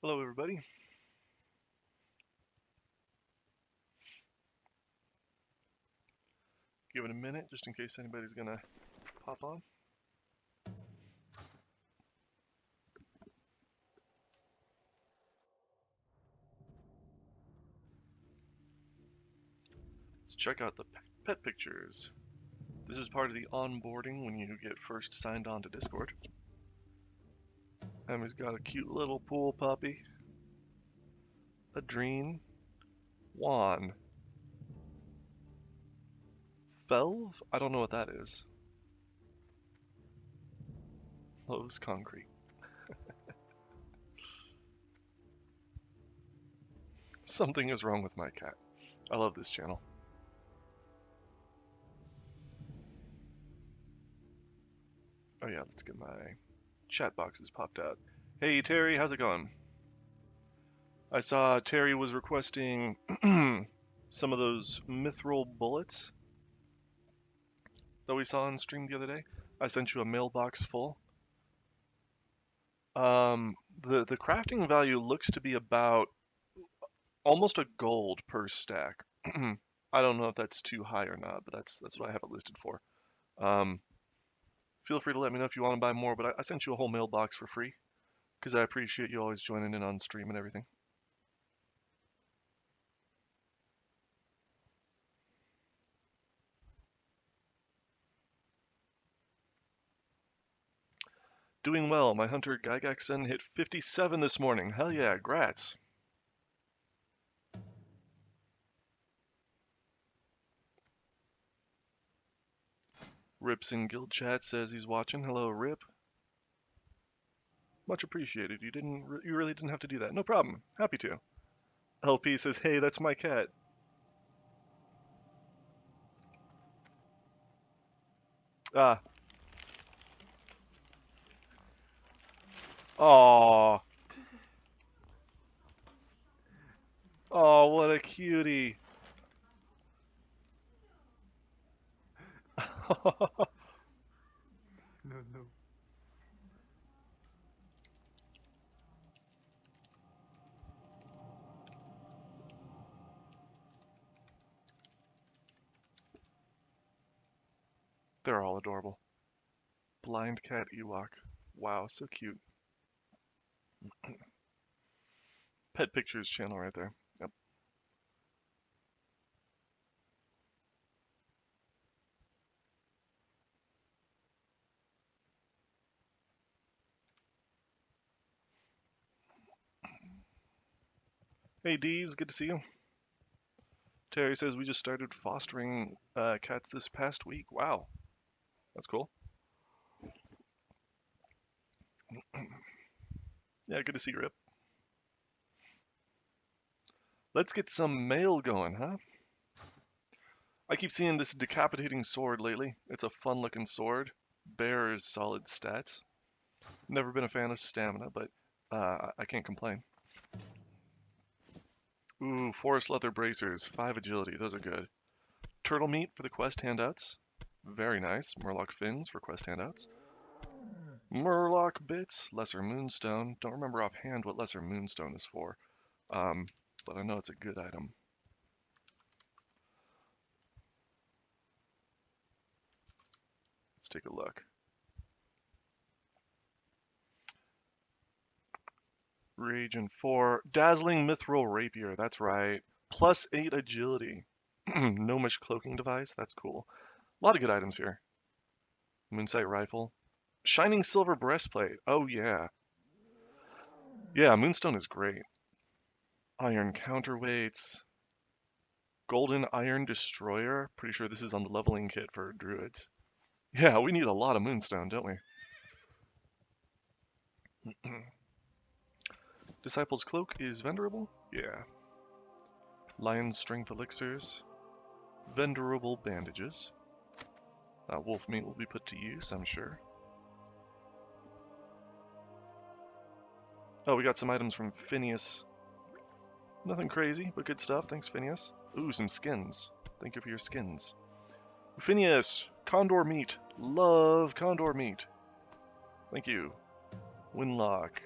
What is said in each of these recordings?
Hello, everybody. Give it a minute just in case anybody's gonna pop on. Let's check out the pet pictures. This is part of the onboarding when you get first signed on to Discord. Emmy's got a cute little pool puppy. Adrene. Juan. Felv? I don't know what that is. Lowe's Concrete. Something is wrong with my cat. I love this channel. Oh yeah, let's get my chat boxes popped out. Hey Terry, how's it going? I saw Terry was requesting some of those mithril bullets that we saw on stream the other day. I sent you a mailbox full. The crafting value looks to be about almost a gold per stack. I don't know if that's too high or not, but that's what I have it listed for. Feel free to let me know if you want to buy more, but I sent you a whole mailbox for free because I appreciate you always joining in on stream and everything. Doing well. My hunter Gygaxen hit 57 this morning. Hell yeah, grats. Rips in guild chat says he's watching. Hello, Rip. Much appreciated. You really didn't have to do that. No problem. Happy to. LP says, "Hey, that's my cat." Ah. Aw. Oh, what a cutie. No. They're all adorable. Blind cat Ewok. Wow, so cute. Pet Pictures channel right there. Yep. Hey, Deeves, good to see you. Terry says we just started fostering cats this past week. Wow, that's cool. Yeah, good to see you, Rip. Let's get some mail going, huh? I keep seeing this decapitating sword lately. It's a fun looking sword. Bears solid stats. Never been a fan of stamina, but I can't complain. Ooh, forest leather bracers, 5 agility, those are good. Turtle meat for the quest handouts. Very nice. Murloc fins for quest handouts. Murloc bits, lesser moonstone. Don't remember offhand what lesser moonstone is for, but I know it's a good item. Let's take a look. Region 4. Dazzling Mithril Rapier, that's right. Plus 8 agility. Gnomish cloaking device, that's cool. A lot of good items here. Moonsight rifle. Shining silver breastplate. Oh yeah. Yeah, moonstone is great. Iron counterweights. Golden iron destroyer. Pretty sure this is on the leveling kit for druids. Yeah, we need a lot of moonstone, don't we? Disciple's cloak is vendorable? Yeah. Lion's strength elixirs. Vendorable bandages. Wolf meat will be put to use, I'm sure. Oh, we got some items from Phineas. Nothing crazy, but good stuff. Thanks, Phineas. Ooh, some skins. Thank you for your skins. Phineas! Condor meat. Love condor meat. Thank you. Winlock.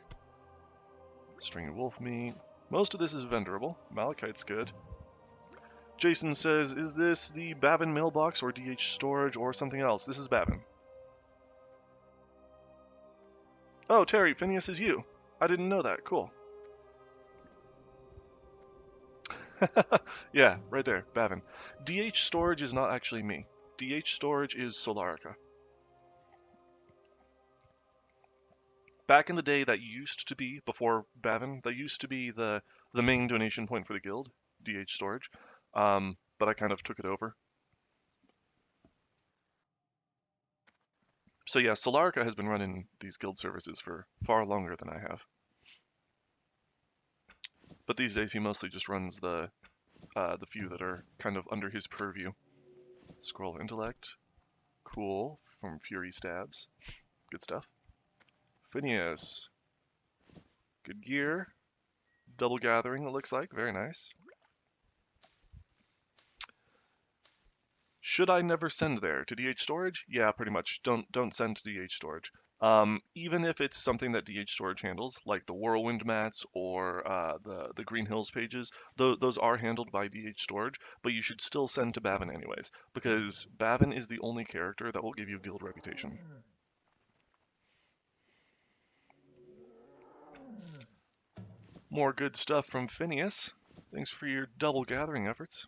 Stringy wolf meat. Most of this is vendorable. Malachite's good. Jason says, is this the Bavin mailbox or DH storage or something else? This is Bavin. Oh, Terry, Phineas is you. I didn't know that. Cool. Yeah, right there, Bavin. DH storage is not actually me. DH storage is Solarica. Back in the day, that used to be, before Bavin, that used to be the main donation point for the guild, DH storage. But I kind of took it over. So yeah, Solarica has been running these guild services for far longer than I have. But these days he mostly just runs the few that are kind of under his purview. Scroll intellect, cool, from Fury stabs, good stuff. Phineas, good gear, double gathering it looks like, very nice. Should I never send there to DH storage? Yeah, pretty much. Don't send to DH storage. Even if it's something that DH storage handles, like the Whirlwind mats or the Green Hills pages, those are handled by DH storage, but you should still send to Bavin anyways, because Bavin is the only character that will give you guild reputation. More good stuff from Phineas. Thanks for your double gathering efforts.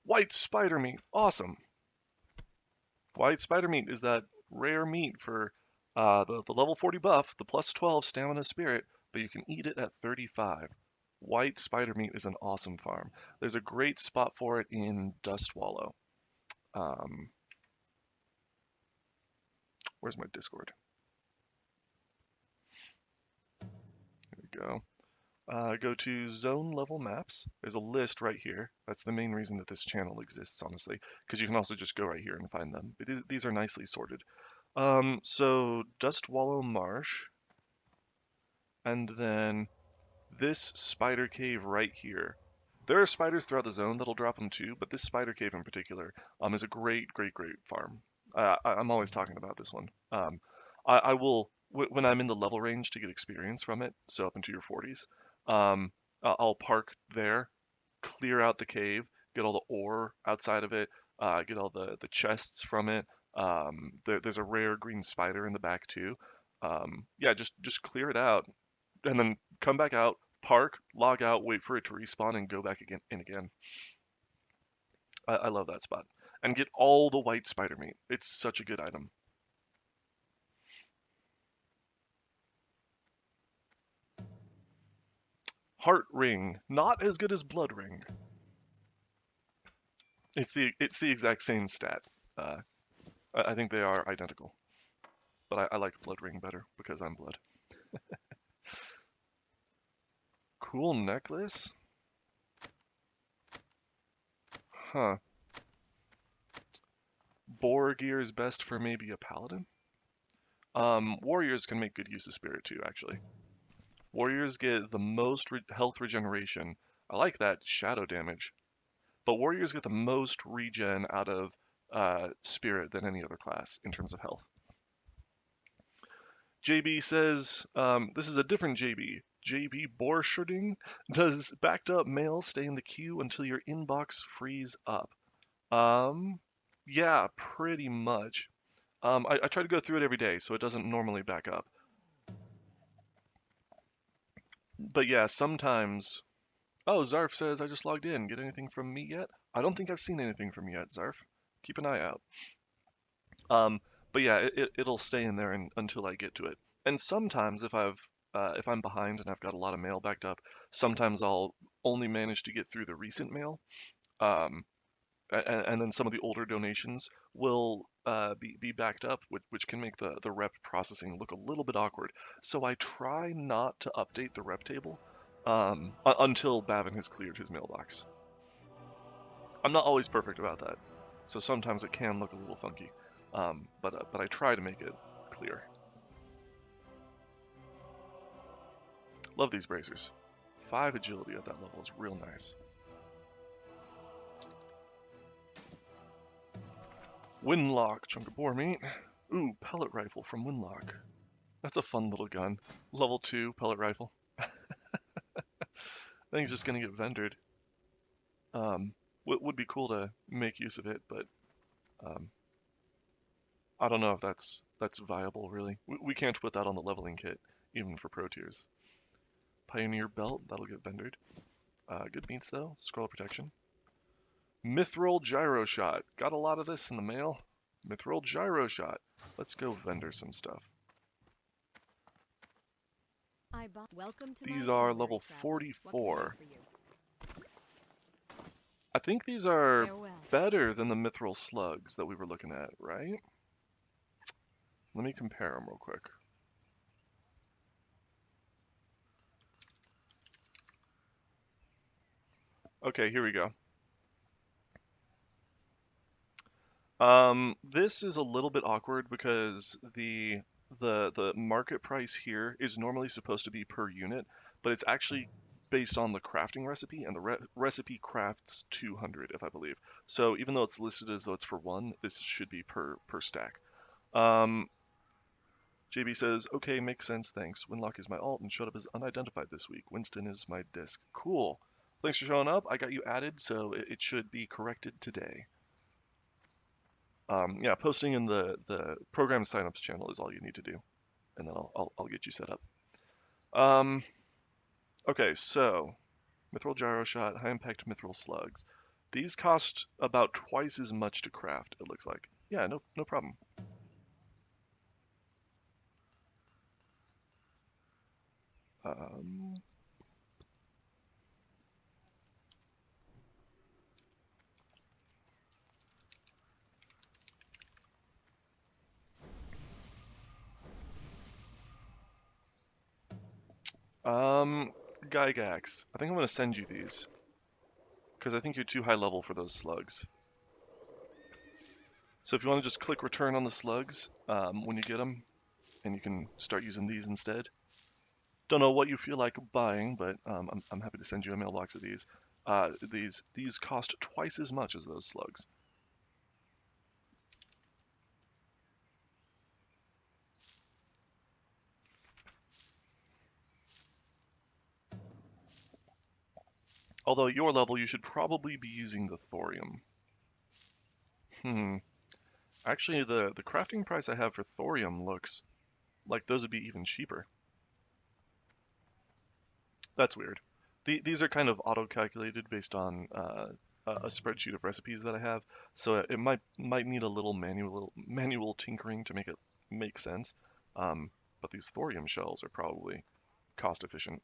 White spider meat, awesome. White spider meat is that rare meat for the level 40 buff, the plus 12 stamina spirit, but you can eat it at 35. White spider meat is an awesome farm. There's a great spot for it in Dustwallow. Where's my Discord? There we go. Go to zone level maps. There's a list right here. That's the main reason that this channel exists, honestly, because you can also just go right here and find them. These are nicely sorted. So Dustwallow Marsh, and then this spider cave right here. There are spiders throughout the zone that'll drop them too, but this spider cave in particular is a great farm. I'm always talking about this one. I will, when I'm in the level range to get experience from it, so up into your 40s, I'll park there, clear out the cave, get all the ore outside of it, get all the chests from it. There's a rare green spider in the back too. Yeah, just clear it out, and then come back out, park, log out, wait for it to respawn, and go back again. I love that spot. And get all the white spider meat. It's such a good item. Heart ring, not as good as blood ring. It's the exact same stat. I think they are identical, but I like blood ring better because I'm blood. Cool necklace. Huh. Boar gear is best for maybe a paladin. Warriors can make good use of spirit too, actually. Warriors get the most health regeneration. I like that shadow damage. But warriors get the most regen out of spirit than any other class in terms of health. JB says, this is a different JB. JB Borsherding, does backed up mail stay in the queue until your inbox frees up? Yeah, pretty much. I try to go through it every day, so it doesn't normally back up. But yeah, sometimes. Oh, Zarf says, I just logged in. Get anything from me yet? I don't think I've seen anything from you yet, Zarf. Keep an eye out. But yeah, it'll stay in there until I get to it. And sometimes if I'm behind and I've got a lot of mail backed up, sometimes I'll only manage to get through the recent mail. Um, and then some of the older donations will be backed up, which can make the rep processing look a little bit awkward. So I try not to update the rep table until Bavin has cleared his mailbox. I'm not always perfect about that, so sometimes it can look a little funky, but I try to make it clear. Love these bracers. 5 agility at that level is real nice. Windlock, chunk of boar meat. Ooh, pellet rifle from Windlock. That's a fun little gun. Level 2 pellet rifle. I think it's just gonna get vendored. Would be cool to make use of it, but um, I don't know if that's viable really. We can't put that on the leveling kit, even for pro tiers. Pioneer belt, that'll get vendored. Good meats though. Scroll of protection. Mithril gyro shot. Got a lot of this in the mail. Mithril gyro shot. Let's go vendor some stuff. Welcome to These my are library, level traveler. 44. What can I do for you? I think these are Farewell. better than the mithril slugs that we were looking at, right? Let me compare them real quick. Okay, here we go. This is a little bit awkward because the market price here is normally supposed to be per unit, but it's actually based on the crafting recipe, and the recipe crafts 200, if I believe. So even though it's listed as though it's for one, this should be per stack. Um, JB says, okay, makes sense, thanks. Winlock is my alt and showed up as unidentified this week. Winston is my disc. Cool. Thanks for showing up. I got you added, so it should be corrected today. Yeah, posting in the program signups channel is all you need to do, and then I'll get you set up. Okay, so mithril gyro shot, high impact mithril slugs. These cost about twice as much to craft, it looks like. Yeah, no problem. Um, um, Gygax, I think I'm gonna send you these because I think you're too high level for those slugs. So if you want to just click return on the slugs when you get them, and you can start using these instead. Don't know what you feel like buying, but I'm happy to send you a mailbox of these. These cost twice as much as those slugs. Although at your level, you should probably be using the thorium. Actually, the crafting price I have for thorium looks like those would be even cheaper. That's weird. These are kind of auto-calculated based on a spreadsheet of recipes that I have, so it might need a little manual tinkering to make it make sense. But these thorium shells are probably cost efficient.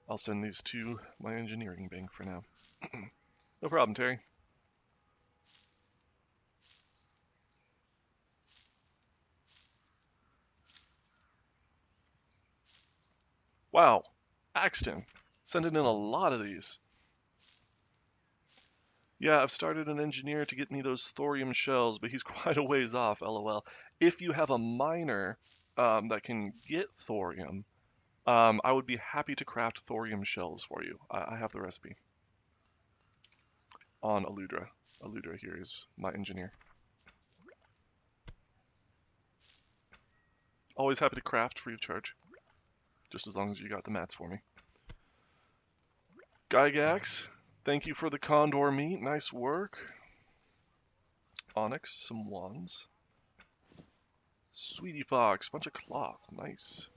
I'll send these to my engineering bank for now. No problem, Terry. Wow, Axton, sending in a lot of these. Yeah, I've started an engineer to get me those thorium shells, but he's quite a ways off, lol. If you have a miner that can get thorium, I would be happy to craft thorium shells for you. I have the recipe on Aludra. Aludra here is my engineer. Always happy to craft free of charge, just as long as you got the mats for me. Gygax, thank you for the condor meat. Nice work. Onyx, some wands. Sweetie Fox, bunch of cloth. Nice.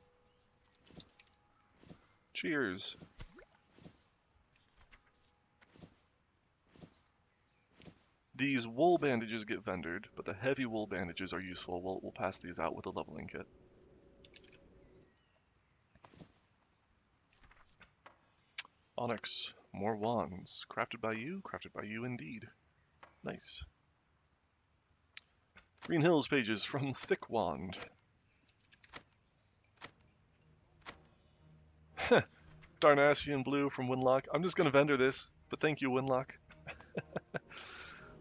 Cheers. These wool bandages get vendored, but the heavy wool bandages are useful. We'll pass these out with a leveling kit. Onyx, more wands. Crafted by you indeed. Nice. Green Hills pages from Thick Wand. Darnassian Blue from Winlock. I'm just gonna vendor this, but thank you, Winlock.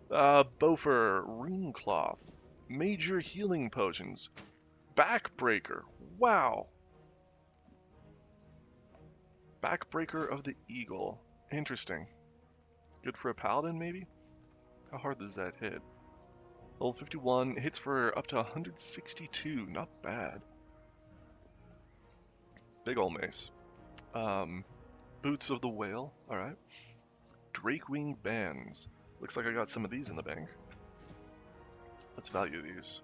Bofer, Rune Cloth, Major Healing Potions, Backbreaker. Wow. Backbreaker of the Eagle. Interesting. Good for a paladin, maybe? How hard does that hit? Level 51 hits for up to 162. Not bad. Big ol' mace. Um, Boots of the Whale. All right. Drakewing Bands. Looks like I got some of these in the bank. Let's value these.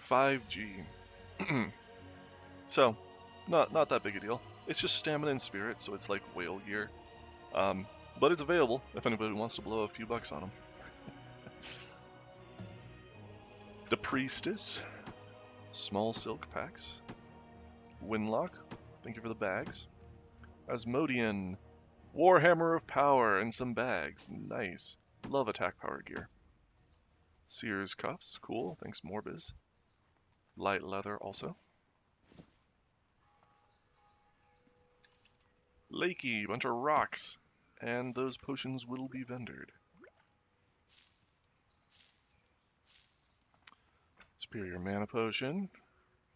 $5G. So, not that big a deal. It's just stamina and spirit, so it's like whale gear. But it's available if anybody wants to blow a few bucks on them. The Priestess. Small silk packs. Winlock. Thank you for the bags. Asmodean. Warhammer of Power and some bags. Nice. Love attack power gear. Sears cuffs. Cool. Thanks, Morbiz. Light leather also. Lakey. Bunch of rocks. And those potions will be vendored. Superior mana potion.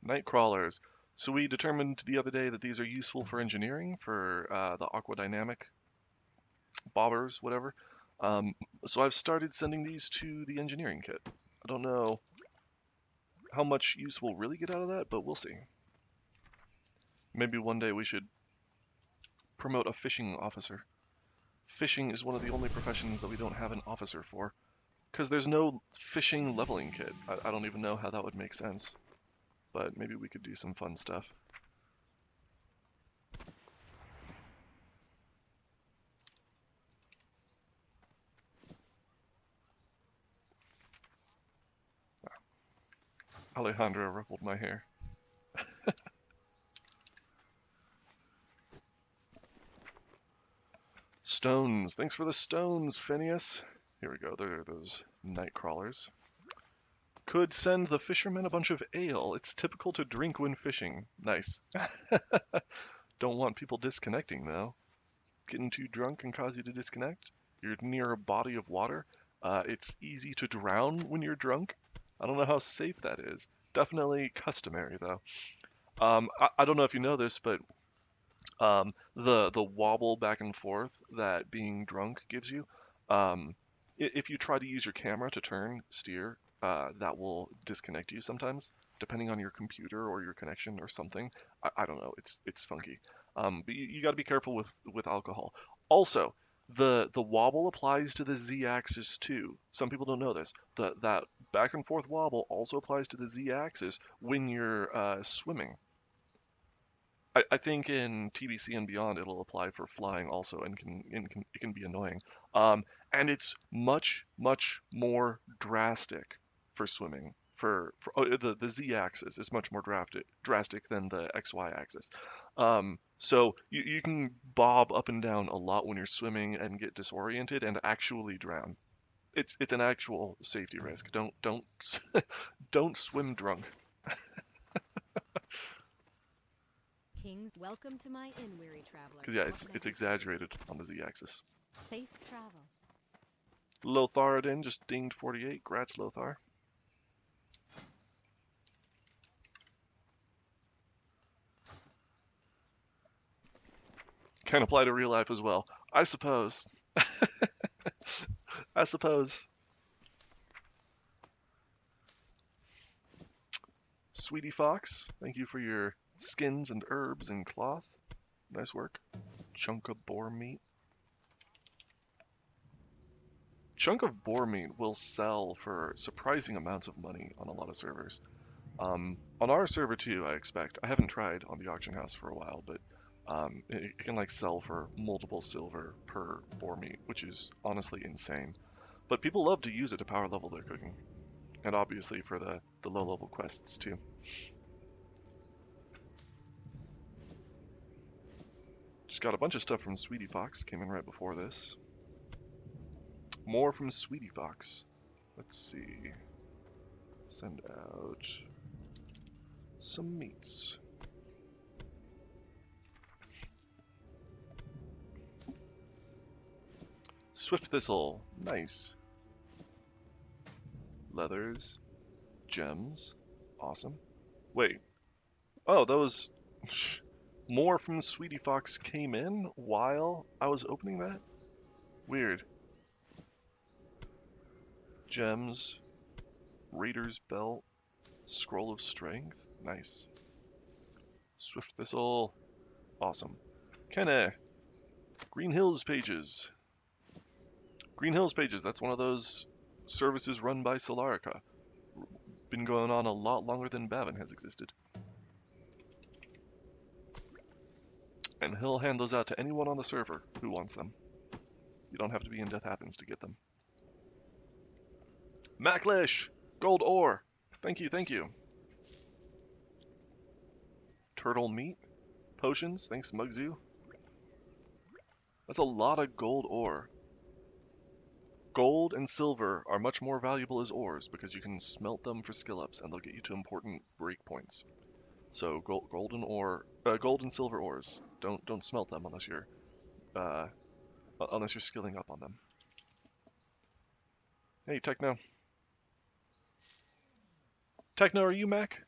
Night crawlers. So we determined the other day that these are useful for engineering, for the aqua dynamic bobbers, whatever. So I've started sending these to the engineering kit. I don't know how much use we'll really get out of that, but we'll see. Maybe one day we should promote a fishing officer. Fishing is one of the only professions that we don't have an officer for, because there's no fishing leveling kit. I don't even know how that would make sense, but maybe we could do some fun stuff. Alejandra ruffled my hair. Stones. Thanks for the stones, Phineas. Here we go. There are those night crawlers. Could send the fishermen a bunch of ale. It's typical to drink when fishing. Nice. Don't want people disconnecting, though. Getting too drunk can cause you to disconnect. You're near a body of water. It's easy to drown when you're drunk. I don't know how safe that is. Definitely customary, though. I don't know if you know this, but the wobble back and forth that being drunk gives you, if you try to use your camera to turn, steer, that will disconnect you sometimes, depending on your computer or your connection or something. I don't know. It's funky. But you got to be careful with alcohol. Also, the wobble applies to the z-axis too. Some people don't know this. That back and forth wobble also applies to the z-axis when you're swimming. I think in TBC and beyond it'll apply for flying also, and it can be annoying. And it's much more drastic for swimming. The z-axis is much more drastic than the xy axis. So you can bob up and down a lot when you're swimming and get disoriented and actually drown. It's an actual safety risk. Don't don't swim drunk. Kings, welcome to my inn, weary traveler. Because yeah, What can I it's do for you? exaggerated on the z-axis. Safe travels. Lotharidin just dinged 48. Grats, Lothar. Can apply to real life as well. I suppose. I suppose. Sweetie Fox, thank you for your skins and herbs and cloth. Nice work. Chunk of boar meat. Chunk of boar meat will sell for surprising amounts of money on a lot of servers. On our server too, I expect. I haven't tried on the auction house for a while, but it can like sell for multiple silver per boar meat, which is honestly insane. But people love to use it to power level their cooking, and obviously for the low level quests too. Just got a bunch of stuff from Sweetie Fox, came in right before this. More from Sweetie Fox. Let's see. Send out some meats. Swift Thistle, nice. Leathers, gems, awesome. Wait, oh, those more from Sweetie Fox came in while I was opening that? Weird. Gems, Raider's Belt. Scroll of Strength. Nice. Swift Thistle. Awesome. Kenna. Green Hills Pages. Green Hills Pages, that's one of those services run by Solarica. Been going on a lot longer than Bavin has existed. And he'll hand those out to anyone on the server who wants them. You don't have to be in Death Happens to get them. Macklish! Gold ore! Thank you, thank you. Turtle meat? Potions? Thanks, Mugzu. That's a lot of gold ore. Gold and silver are much more valuable as ores because you can smelt them for skill ups and they'll get you to important breakpoints. So gold and silver ores. Don't smelt them uh, unless you're skilling up on them. Hey, Techno. Techno, are you Mac?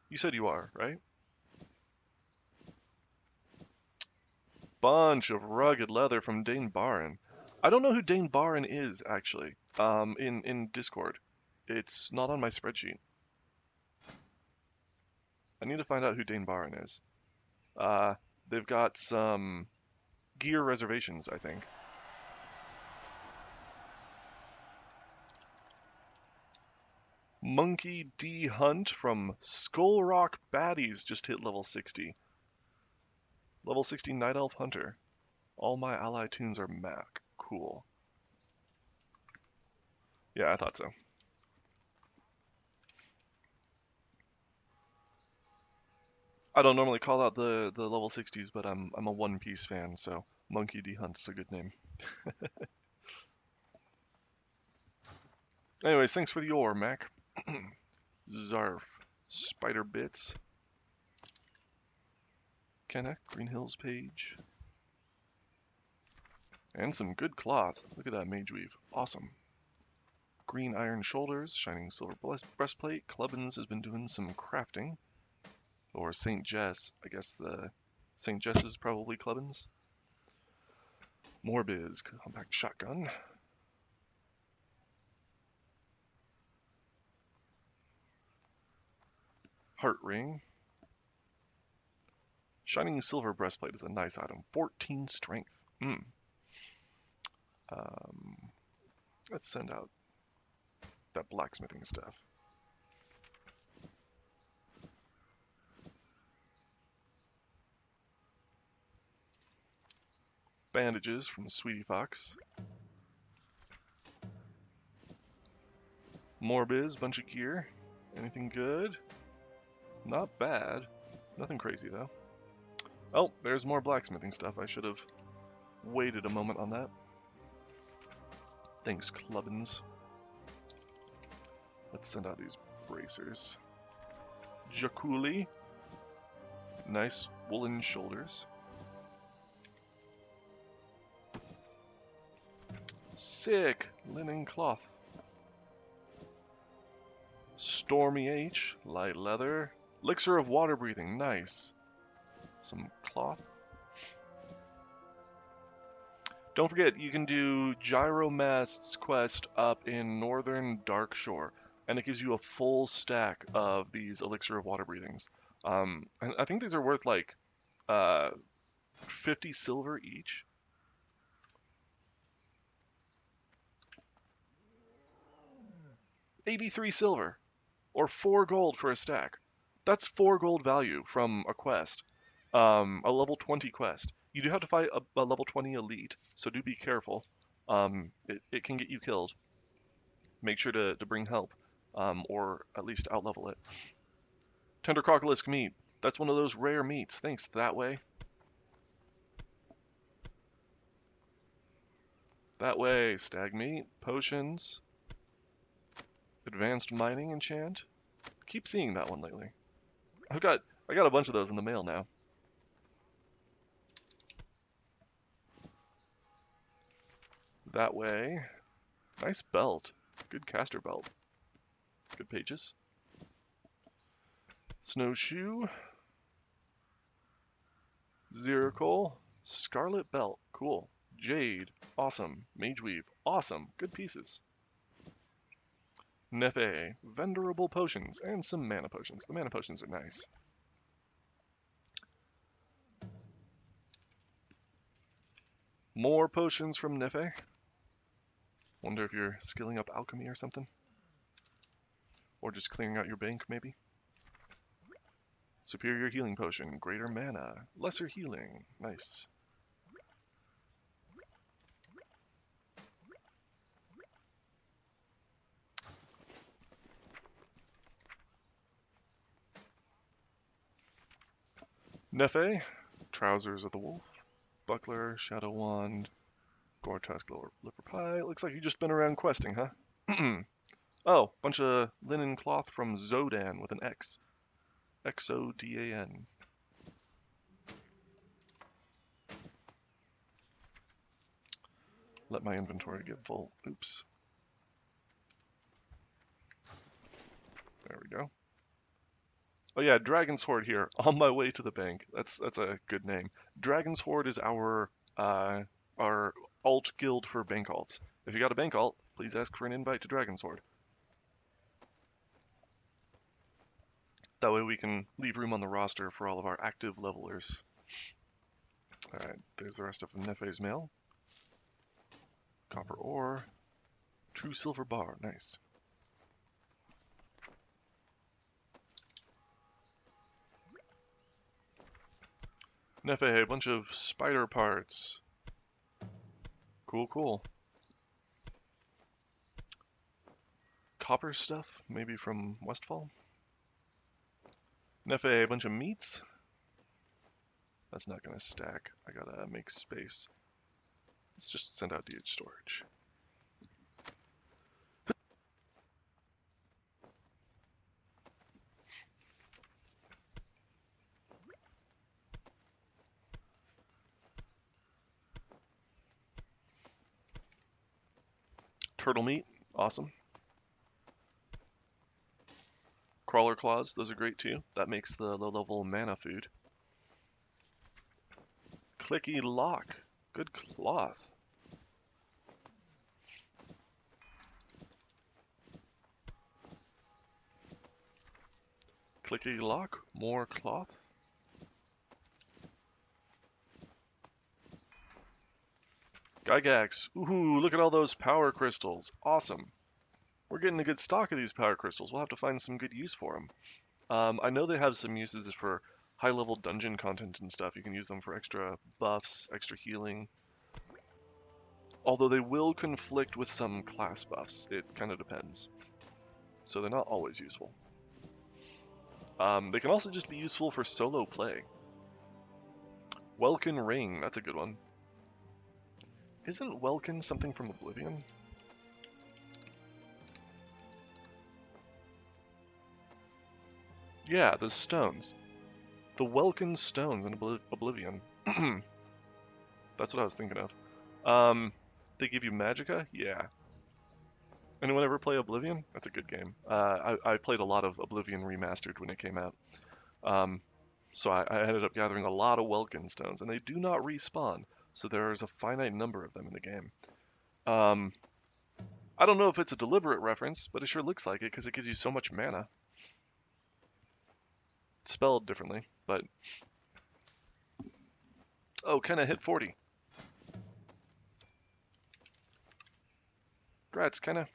You said you are, right? Bunch of rugged leather from Dane Barin. I don't know who Dane Barin is, actually, in Discord. It's not on my spreadsheet. I need to find out who Dane Barin is. They've got some gear reservations, I think. Monkey D. Hunt from Skull Rock Baddies just hit level 60. Level 60 Night Elf Hunter. All my ally tunes are Mac. Cool. Yeah, I thought so. I don't normally call out the level 60s, but I'm a One Piece fan, so Monkey D. Hunt's a good name. Anyways, thanks for the ore, Mac. Zarf. Spider Bits. Kenna, Green Hills page. And some good cloth. Look at that mage weave. Awesome. Green iron shoulders, shining silver breastplate. Clubbins has been doing some crafting. Or St. Jess. I guess the St. Jess is probably Clubbins. Morbiz, compact shotgun. Heart ring. Shining silver breastplate is a nice item. 14 strength. Let's send out that blacksmithing stuff. Bandages from Sweetie Fox. Morbiz, bunch of gear. Anything good? Not bad. Nothing crazy though. Oh, there's more blacksmithing stuff. I should have waited a moment on that. Thanks, Clubbins. Let's send out these bracers. Jakuli. Nice woolen shoulders. Sick linen cloth. Stormy H, light leather. Elixir of water breathing, nice. Some cloth. Don't forget, you can do Gyromast's quest up in northern Darkshore, and it gives you a full stack of these Elixir of Water breathings. And I think these are worth like 50 silver each. $83 silver, or 4 gold for a stack. That's 4 gold value from a quest, a level 20 quest. You do have to fight a level 20 elite, so do be careful. It can get you killed. Make sure to bring help, or at least outlevel it. Tender crocolisk meat. That's one of those rare meats. Thanks, that way. That way, stag meat, potions, advanced mining enchant. Keep seeing that one lately. I got a bunch of those in the mail now. That way. Nice belt. Good caster belt. Good pages. Snowshoe. Zircol. Scarlet belt. Cool. Jade. Awesome. Mage weave. Awesome. Good pieces. Nefe, vendorable potions, and some mana potions. The mana potions are nice. More potions from Nefe. Wonder if you're skilling up alchemy or something. Or just clearing out your bank, maybe. Superior healing potion, greater mana, lesser healing. Nice. Nefe, Trousers of the Wolf, Buckler, Shadow Wand, Gore-Tusk, Liver Pie. Looks like you've just been around questing, huh? Oh, bunch of linen cloth from Zodan with an X. Xodan. Let my inventory get full. Oops. There we go. Oh yeah, Dragon's Horde here, on my way to the bank. That's a good name. Dragon's Horde is our alt guild for bank alts. If you got a bank alt, please ask for an invite to Dragon's Horde. That way we can leave room on the roster for all of our active levelers. Alright, there's the rest of Nefe's mail. Copper ore. True silver bar, nice. Nefe, a bunch of spider parts. Cool, cool. Copper stuff, maybe from Westfall. Nefe, a bunch of meats. That's not gonna stack. I gotta make space. Let's just send out DH storage. Turtle meat, awesome. Crawler claws, those are great too. That makes the low level mana food. Clicky lock, good cloth. Clicky lock, more cloth. Gygax, ooh, look at all those power crystals. Awesome. We're getting a good stock of these power crystals. We'll have to find some good use for them. I know they have some uses for high-level dungeon content and stuff. You can use them for extra buffs, extra healing. Although they will conflict with some class buffs. It kind of depends. So they're not always useful. They can also just be useful for solo play. Welkin Ring, that's a good one. Isn't Welkin something from Oblivion? Yeah, the stones. The Welkin stones in Oblivion. That's what I was thinking of. They give you magicka? Yeah. Anyone ever play Oblivion? That's a good game. I played a lot of Oblivion Remastered when it came out. So I ended up gathering a lot of Welkin stones, and they do not respawn, so there's a finite number of them in the game. I don't know if it's a deliberate reference, but it sure looks like it because it gives you so much mana. It's spelled differently, but... Oh, Kenna hit 40. Congrats, Kenna.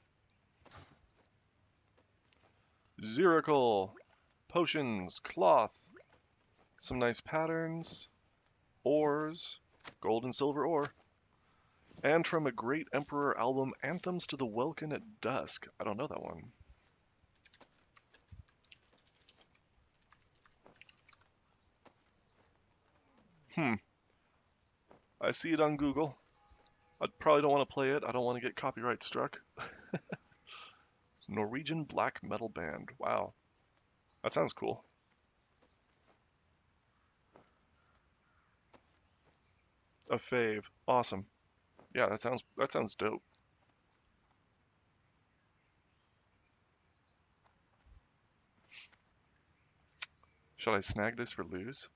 Ziracle, potions, cloth, some nice patterns, ores, gold and silver ore, and from a Great Emperor album, Anthems to the Welkin at Dusk. I don't know that one. I see it on Google. I probably don't want to play it. I don't want to get copyright struck. Norwegian black metal band. Wow. That sounds cool. A fave. Awesome. Yeah, that sounds dope. Should I snag this for lose?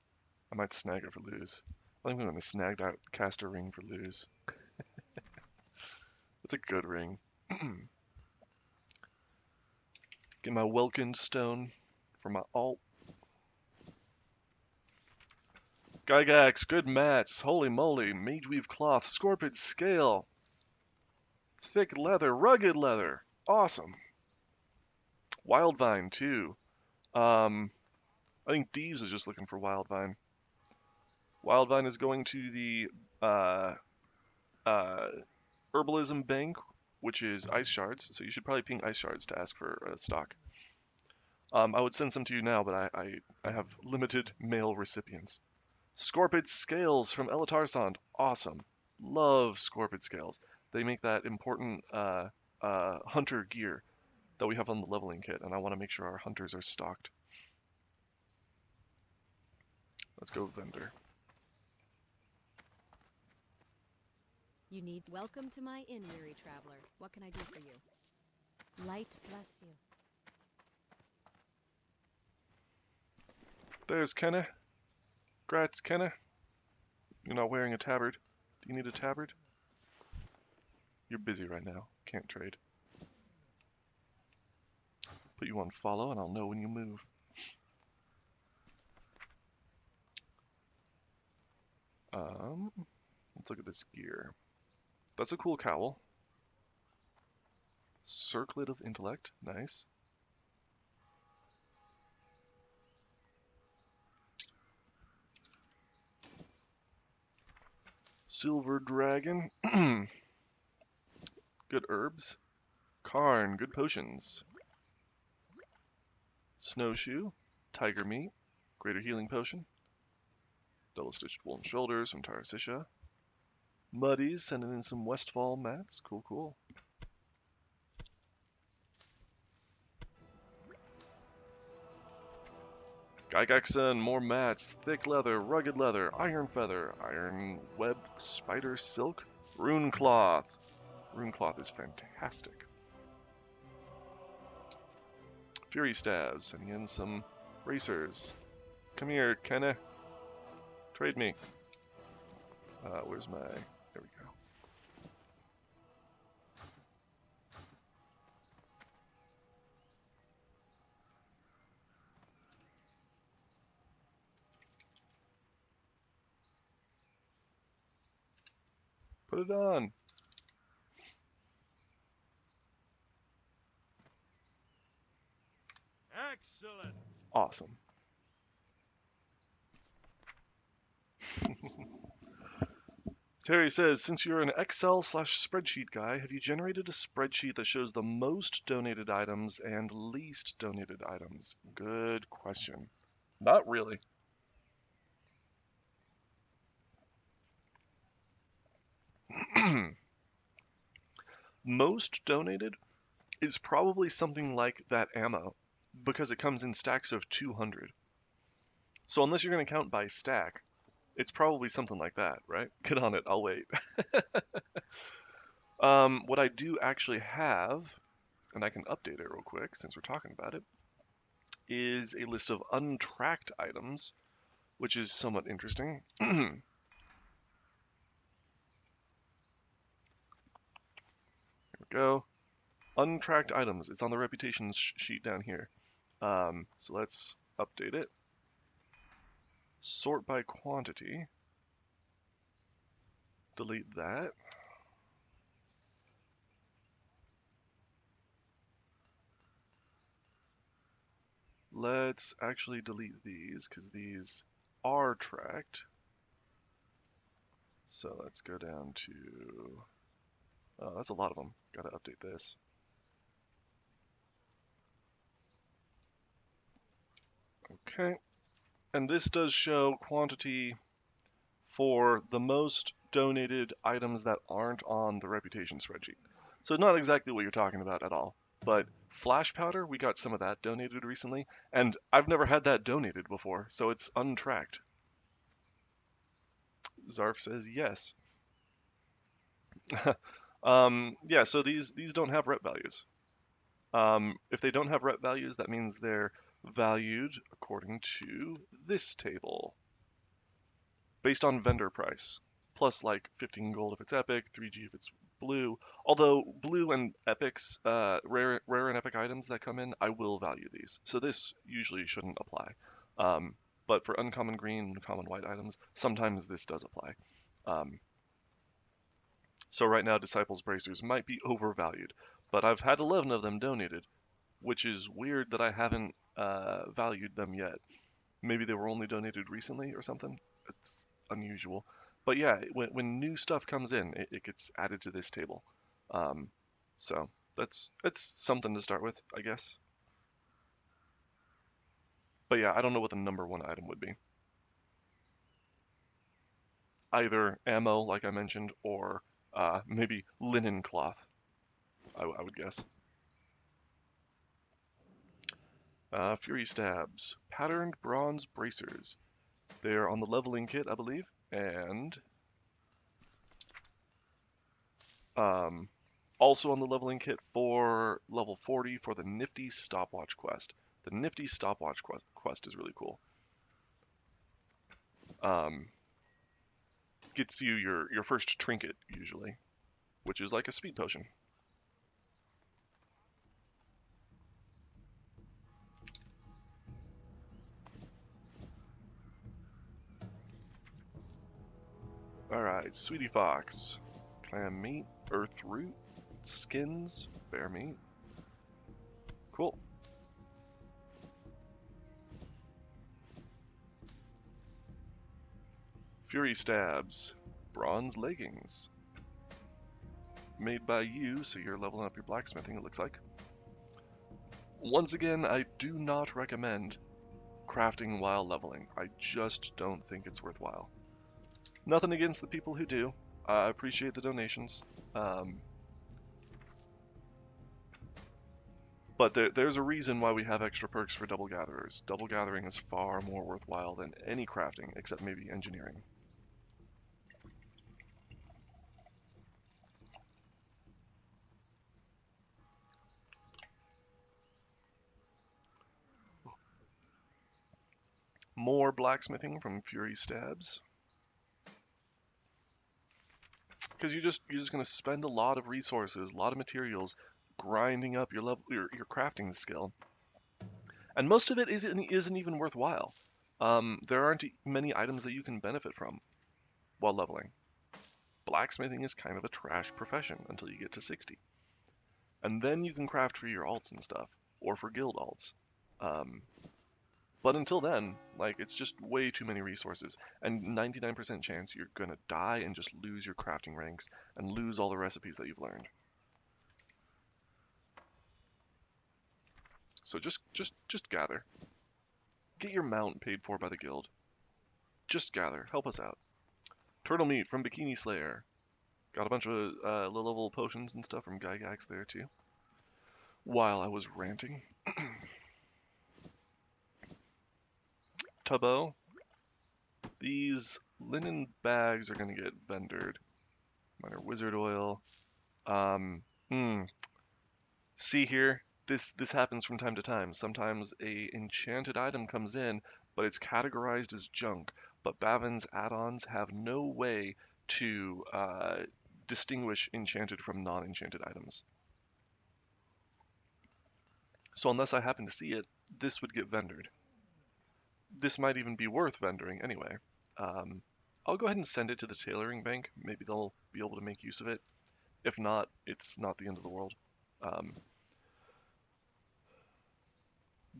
I might snag it for lose. I think I'm gonna snag that caster ring for lose. It's a good ring. Get my Welkin stone for my alt. Gygax, good mats, holy moly, mageweave cloth, scorpid scale, thick leather, rugged leather, awesome. Wildvine too. I think Deeves is just looking for Wildvine. Wildvine is going to the uh, uh, Herbalism Bank, which is ice shards, so you should probably ping ice shards to ask for stock. I would send some to you now, but I have limited mail recipients. Scorpid Scales from Elatarsand. Awesome. Love Scorpid Scales. They make that important hunter gear that we have on the leveling kit, and I want to make sure our hunters are stocked. Let's go vendor. You need welcome to my inn, weary traveler. What can I do for you? Light bless you. There's Kenna. Grats, Kenna. You're not wearing a tabard. Do you need a tabard? You're busy right now. Can't trade. Put you on follow and I'll know when you move. Let's look at this gear. That's a cool cowl. Circlet of Intellect. Nice. Silver Dragon. Good herbs. Karn. Good potions. Snowshoe. Tiger Meat. Greater Healing Potion. Double Stitched Woolen Shoulders from Tarasisha. Muddies sending in some Westfall mats. Cool, cool. Gygaxon, more mats, thick leather, rugged leather, iron feather, iron web, spider silk, rune cloth. Rune cloth is fantastic. Fury staves, sending in some racers. Come here, Kenna. Trade me. Where's my... There we go. Put it on. Excellent. Awesome. Terry says, since you're an Excel/spreadsheet guy, have you generated a spreadsheet that shows the most donated items and least donated items? Good question. Not really. Most donated is probably something like that ammo, because it comes in stacks of 200. So unless you're going to count by stack, it's probably something like that, right? Get on it, I'll wait. What I do actually have, and I can update it real quick since we're talking about it, is a list of untracked items, which is somewhat interesting. Here we go. Untracked items. It's on the reputation sheet down here. So let's update it. Sort by quantity. Delete that. Let's actually delete these because these are tracked. So let's go down to, oh, that's a lot of them. Gotta update this. Okay, and this does show quantity for the most donated items that aren't on the reputation spreadsheet. So not exactly what you're talking about at all, but flash powder, we got some of that donated recently, and I've never had that donated before, so it's untracked. Zarf says yes. Yeah, so these don't have rep values. If they don't have rep values, that means they're valued according to this table, based on vendor price, plus like 15 gold if it's epic, 3G if it's Blue. Although blue and epics, rare and epic items that come in, I will value these. So this usually shouldn't apply. Um, but for uncommon green and common white items, sometimes this does apply. Um, so right now, Disciples Bracers might be overvalued, but I've had 11 of them donated, which is weird that I haven't valued them yet. Maybe they were only donated recently or something. It's unusual. But yeah, when new stuff comes in, it gets added to this table. Um, so that's something to start with, I guess. But yeah, I don't know what the number one item would be. Either ammo, like I mentioned, or maybe linen cloth, I would guess. Fury Stabs. Patterned bronze bracers. They're on the leveling kit, I believe. And um, also on the leveling kit for level 40 for the Nifty Stopwatch quest. The Nifty Stopwatch quest is really cool. Um, gets you your first trinket, usually, which is like a speed potion. Alright, Sweetie Fox. Clam meat, earth root, skins, bear meat. Cool. Fury Stabs. Bronze leggings. Made by you, so you're leveling up your blacksmithing, it looks like. Once again, I do not recommend crafting while leveling. I just don't think it's worthwhile. Nothing against the people who do. I appreciate the donations. But there's a reason why we have extra perks for double gatherers. Double gathering is far more worthwhile than any crafting, except maybe engineering. More blacksmithing from Fury Stabs. Because you're just going to spend a lot of resources, a lot of materials, grinding up your crafting skill, and most of it isn't even worthwhile. There aren't many items that you can benefit from while leveling. Blacksmithing is kind of a trash profession until you get to 60, and then you can craft for your alts and stuff, or for guild alts. Um, but until then, like, it's just way too many resources, and 99% chance you're gonna die and just lose your crafting ranks and lose all the recipes that you've learned. So just gather. Get your mount paid for by the guild. Just gather. Help us out. Turtle meat from Bikini Slayer. Got a bunch of low-level potions and stuff from Gygax there too. While I was ranting. Tubbo. These linen bags are going to get vendored. Minor wizard oil. Um, hmm. See here, this happens from time to time. Sometimes a enchanted item comes in, but it's categorized as junk. But Bavin's add-ons have no way to distinguish enchanted from non-enchanted items. So unless I happen to see it, this would get vendored. This might even be worth vendoring anyway. Um, I'll go ahead and send it to the tailoring bank. Maybe they'll be able to make use of it. If not, it's not the end of the world. Um,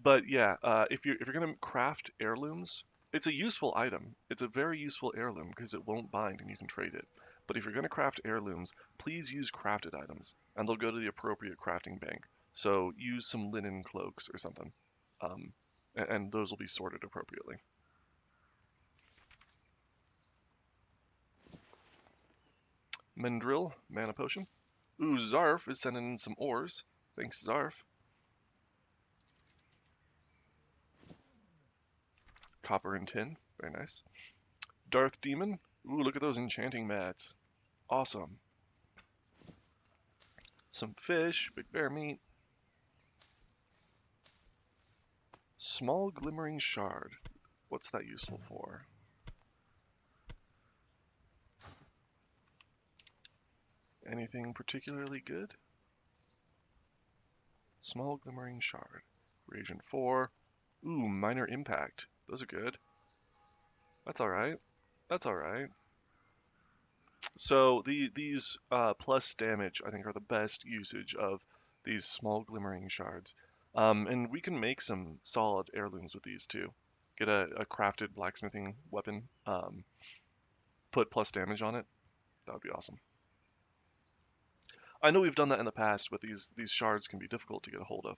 but yeah, if you're gonna craft heirlooms, it's a useful item. It's a very useful heirloom because it won't bind and you can trade it. But if you're gonna craft heirlooms, please use crafted items, and they'll go to the appropriate crafting bank. So use some linen cloaks or something, um, and those will be sorted appropriately. Mendril, mana potion. Ooh, Zarf is sending in some ores. Thanks, Zarf. Copper and tin, very nice. Darth Demon. Ooh, look at those enchanting mats. Awesome. Some fish, big bear meat. Small glimmering shard. What's that useful for? Anything particularly good? Small glimmering shard. Reagent 4. Ooh, minor impact. Those are good. That's alright. That's alright. So these plus damage, I think, are the best usage of these small glimmering shards. And we can make some solid heirlooms with these too. Get a crafted blacksmithing weapon, put plus damage on it. That would be awesome. I know we've done that in the past, but these shards can be difficult to get a hold of.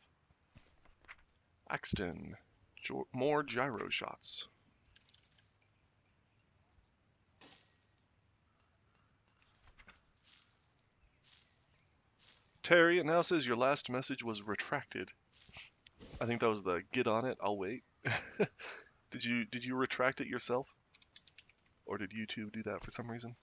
Axton, more gyro shots. Terry, it now says your last message was retracted. I think that was the get on it, I'll wait. Did you retract it yourself? Or did YouTube do that for some reason?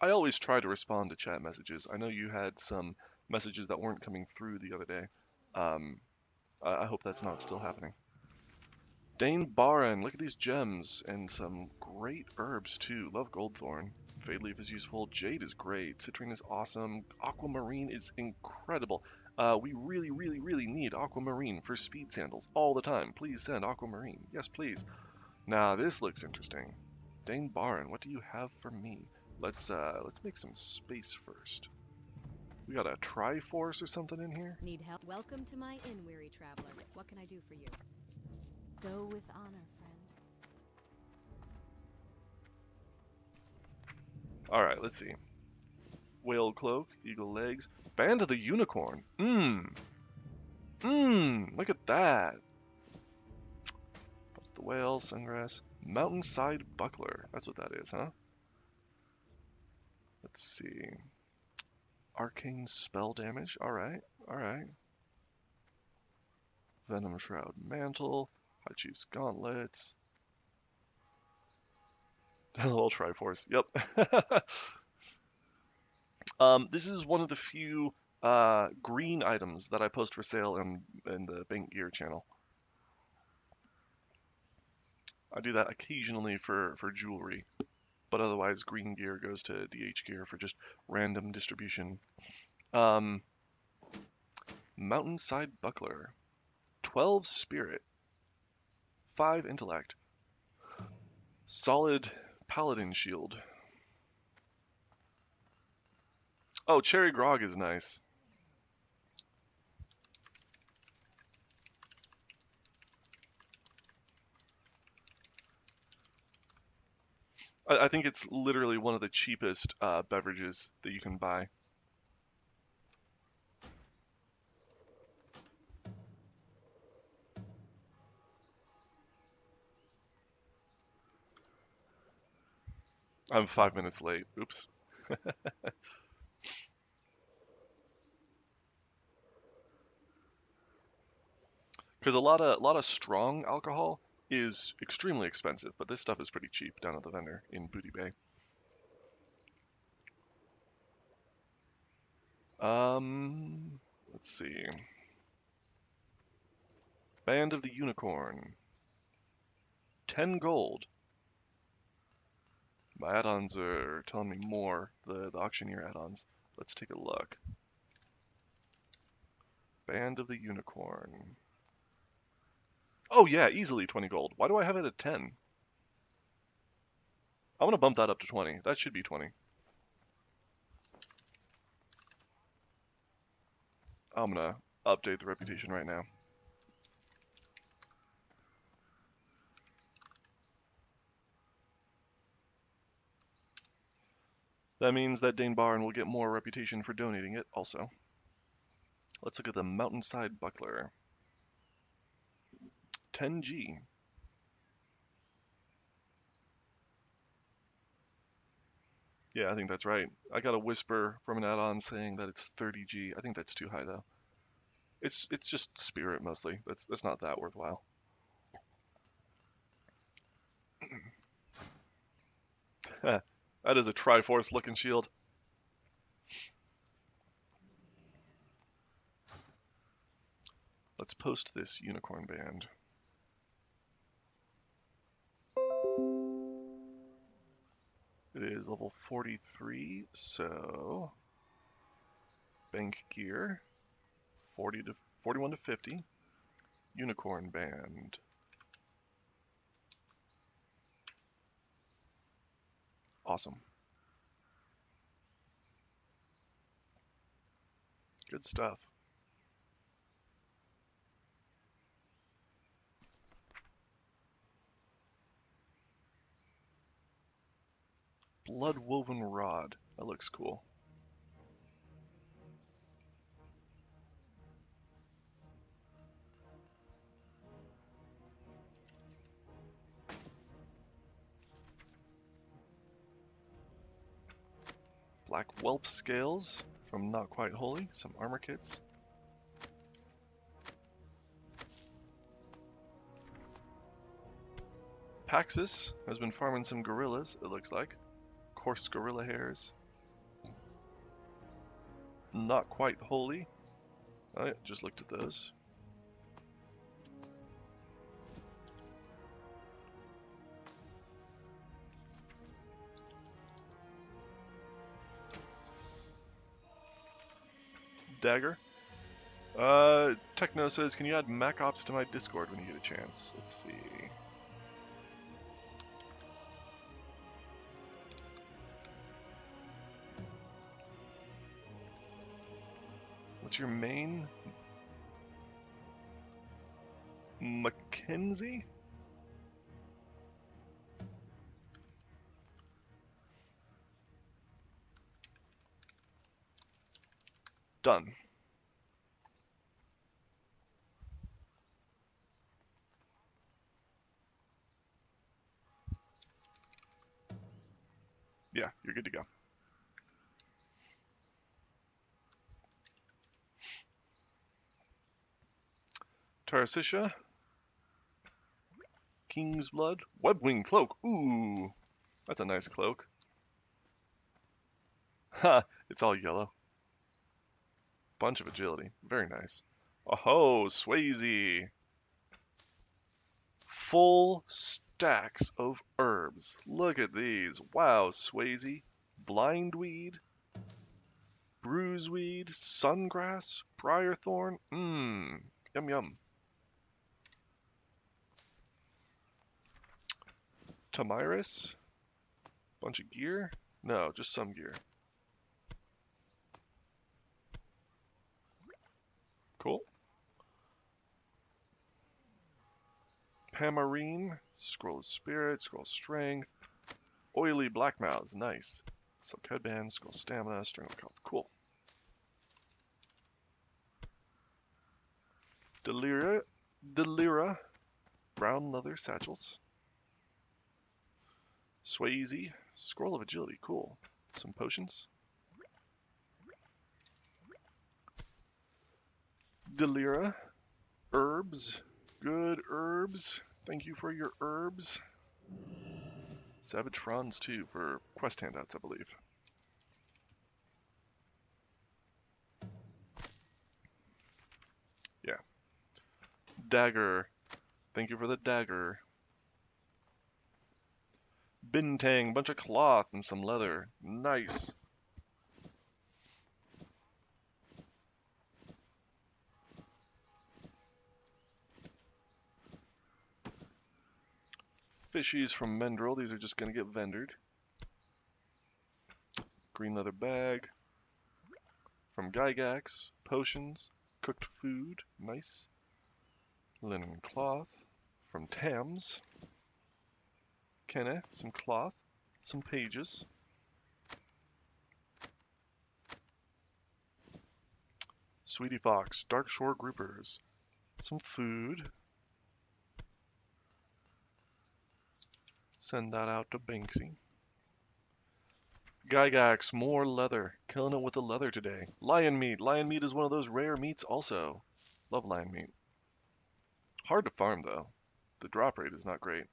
I always try to respond to chat messages. I know you had some messages that weren't coming through the other day. Um, I hope that's not still happening. Dane Baron, look at these gems and some great herbs too. Love Goldthorn. Fade Leaf is useful. Jade is great. Citrine is awesome. Aquamarine is incredible. We really, really, really need Aquamarine for speed sandals all the time. Please send Aquamarine. Yes, please. Now this looks interesting. Dane Baron, what do you have for me? Let's make some space first. We got a Triforce or something in here? Need help? Welcome to my inn, weary traveler. What can I do for you? Go with honor, friend. Alright, let's see. Whale Cloak, Eagle Legs, Band of the Unicorn. Look at that. That's the whale, sunglass, Mountainside Buckler. That's what that is, huh? Let's see. Arcane spell damage. Alright, alright. Venom Shroud Mantle, High Chief's Gauntlets. Little Triforce, yep. This is one of the few green items that I post for sale in the Bank Gear channel. I do that occasionally for jewelry, but otherwise green gear goes to DH Gear for just random distribution. Mountainside Buckler, 12 Spirit, 5 Intellect, Solid Paladin Shield. Oh, Cherry Grog is nice. I think it's literally one of the cheapest beverages that you can buy. I'm 5 minutes late. Oops. Because a lot of strong alcohol is extremely expensive, but this stuff is pretty cheap down at the vendor in Booty Bay. Let's see. Band of the Unicorn. 10 gold. My add-ons are telling me more, the auctioneer add-ons. Let's take a look. Band of the Unicorn. Oh yeah, easily 20 gold. Why do I have it at 10? I'm gonna bump that up to 20. That should be 20. I'm gonna update the reputation right now. That means that Dane Barn will get more reputation for donating it also. Let's look at the Mountainside Buckler. 10G. Yeah, I think that's right. I got a whisper from an add-on saying that it's 30G. I think that's too high though. It's just spirit mostly. That's not that worthwhile. That is a Triforce looking shield. Let's post this unicorn band. It is level 43, so bank gear 41 to 50. Unicorn band. Awesome. Good stuff. Blood woven rod. That looks cool. Black whelp scales from Not Quite Holy. Some armor kits. Paxis has been farming some gorillas, it looks like. Coarse gorilla hairs. Not Quite Holy. I just looked at those. Dagger. Techno says, can you add Mac Ops to my Discord when you get a chance? Let's see. What's your main? Mackenzie? Done. Yeah, you're good to go. Tarasisha. King's Blood. Webwing Cloak. Ooh, that's a nice cloak. Ha, it's all yellow. Bunch of agility. Very nice. Oh, Swayze. Full stacks of herbs. Look at these. Wow, Swayze. Blindweed. Bruiseweed. Sungrass. Briarthorn. Mmm. Yum yum. Tamiris. Bunch of gear. No, just some gear. Cool. Pamarine, Scroll of Spirit, Scroll of Strength, Oily Blackmouths, nice. Silk Headband, Scroll of Stamina, String of Health, cool. Delira, Brown Leather Satchels. Swayze, Scroll of Agility, cool. Some potions. Delira, Herbs, good herbs. Thank you for your herbs. Savage Fronds too for quest handouts, I believe. Yeah. Dagger. Thank you for the dagger. Bintang, bunch of cloth and some leather. Nice. Fishies from Mendril. These are just going to get vendored. Green leather bag. From Gygax. Potions. Cooked food. Nice. Linen cloth. From Tams. Kenne. Some cloth. Some pages. Sweetie Fox. Dark Shore Groupers. Some food. Send that out to Banksy. Gygax, more leather. Killing it with the leather today. Lion meat. Lion meat is one of those rare meats also. Love lion meat. Hard to farm though. The drop rate is not great.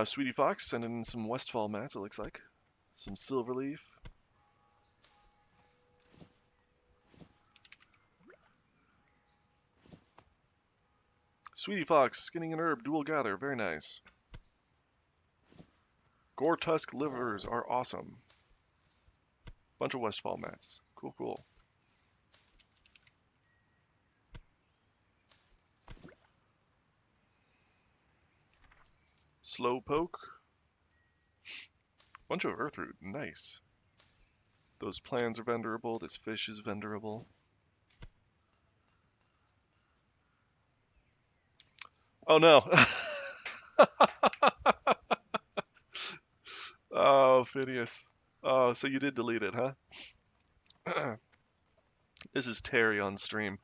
Sweetie Fox sending in some Westfall mats, it looks like. Some Silverleaf. Sweetie Fox, skinning an herb, dual gather, very nice. Gore Tusk livers are awesome. Bunch of Westfall mats. Cool, cool. Slowpoke. Bunch of Earthroot, nice. Those plants are venderable, this fish is venderable. Oh no! Oh, Phineas. Oh, so you did delete it, huh? This is Terry on stream.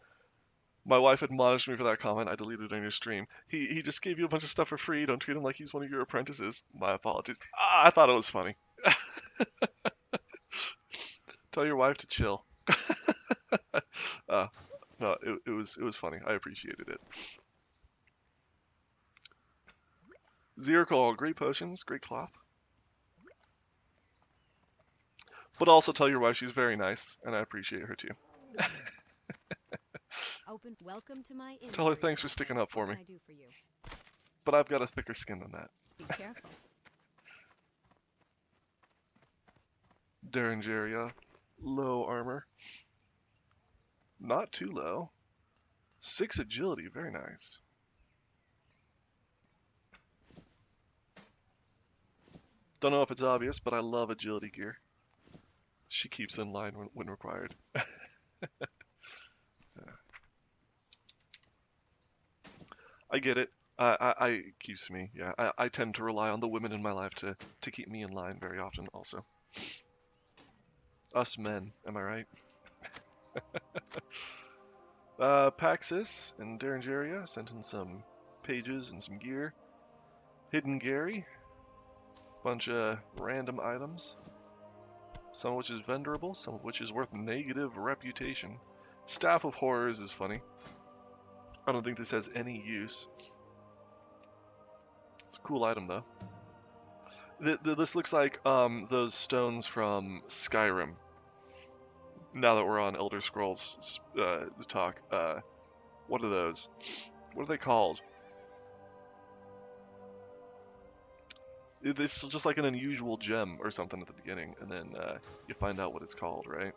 My wife admonished me for that comment. I deleted it on your stream. He just gave you a bunch of stuff for free. Don't treat him like he's one of your apprentices. My apologies. I thought it was funny. Tell your wife to chill. uh, no, it was funny. I appreciated it. Zircol, great potions, great cloth. But also tell your wife she's very nice, and I appreciate her too. Welcome to my inn. Tell her thanks for sticking up for me. What can I do for you? But I've got a thicker skin than that. Be careful. Derangeria, low armor. Not too low. 6 agility, very nice. Don't know if it's obvious, but I love agility gear. She keeps in line when required. I get it. I keeps me. Yeah, I tend to rely on the women in my life to keep me in line very often. Also, us men. Am I right? Paxis and Derangeria sent in some pages and some gear. Hidden Gary. Bunch of random items. Some of which is venderable, some of which is worth negative reputation. Staff of Horrors is funny. I don't think this has any use. It's a cool item, though. This looks like those stones from Skyrim. Now that we're on Elder Scrolls talk, what are those? What are they called? It's just like an unusual gem or something at the beginning, and then you find out what it's called, right?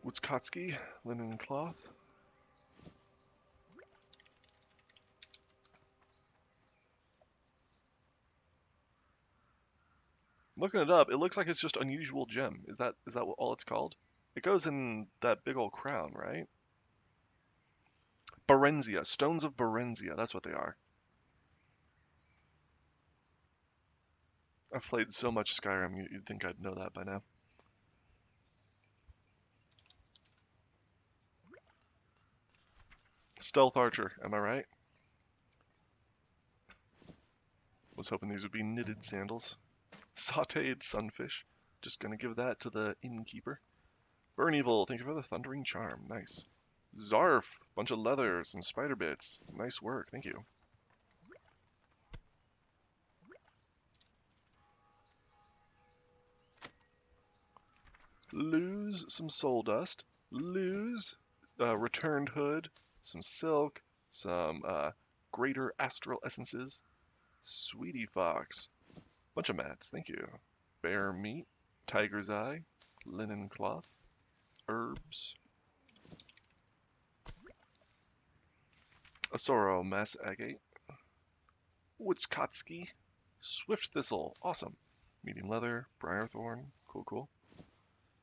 Wutskotsky, linen cloth. Looking it up, it looks like it's just unusual gem. Is that what all it's called? It goes in that big old crown, right? Barenzia, stones of Barenzia, that's what they are. I've played so much Skyrim, you'd think I'd know that by now. Stealth Archer, am I right? Was hoping these would be knitted sandals. Sauteed Sunfish, just gonna give that to the innkeeper. Burn Evil, thank you for the Thundering Charm, nice. Zarf, bunch of leather, some spider bits, nice work, thank you. Lose some soul dust. Lose returned hood, some silk, some greater astral essences. Sweetie Fox. Bunch of mats, thank you. Bear meat, tiger's eye, linen cloth, herbs. Asoro mass agate. Wutskotsky. Swift thistle, awesome. Medium leather, briarthorn, cool.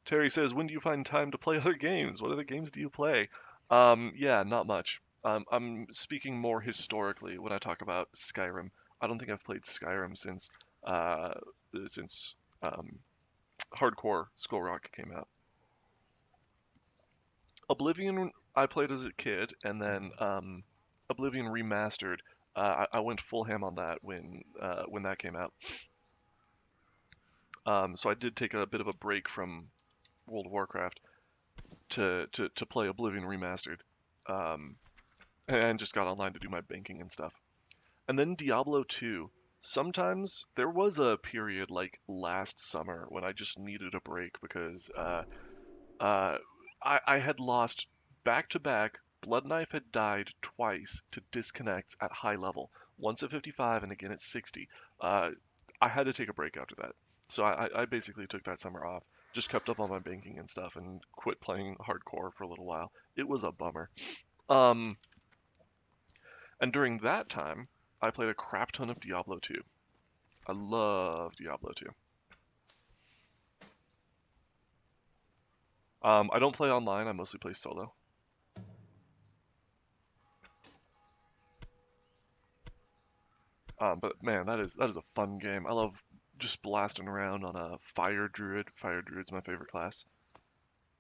Terry says, when do you find time to play other games? What other games do you play? Yeah, not much. I'm speaking more historically when I talk about Skyrim. I don't think I've played Skyrim since Hardcore Skull Rock came out. Oblivion I played as a kid, and then Oblivion Remastered. I went full ham on that when that came out. So I did take a bit of a break from World of Warcraft to play Oblivion Remastered, and just got online to do my banking and stuff. And then Diablo 2. Sometimes there was a period like last summer when I just needed a break because uh, I had lost back to back. Bloodknife had died twice to disconnects at high level, once at 55 and again at 60. Uh, I had to take a break after that. So I basically took that summer off, just kept up on my banking and stuff, and quit playing hardcore for a little while. It was a bummer. Um, and during that time, I played a crap ton of Diablo 2. I love Diablo 2. I don't play online. I mostly play solo. But man, that is a fun game. I love just blasting around on a fire druid. Fire druid's my favorite class.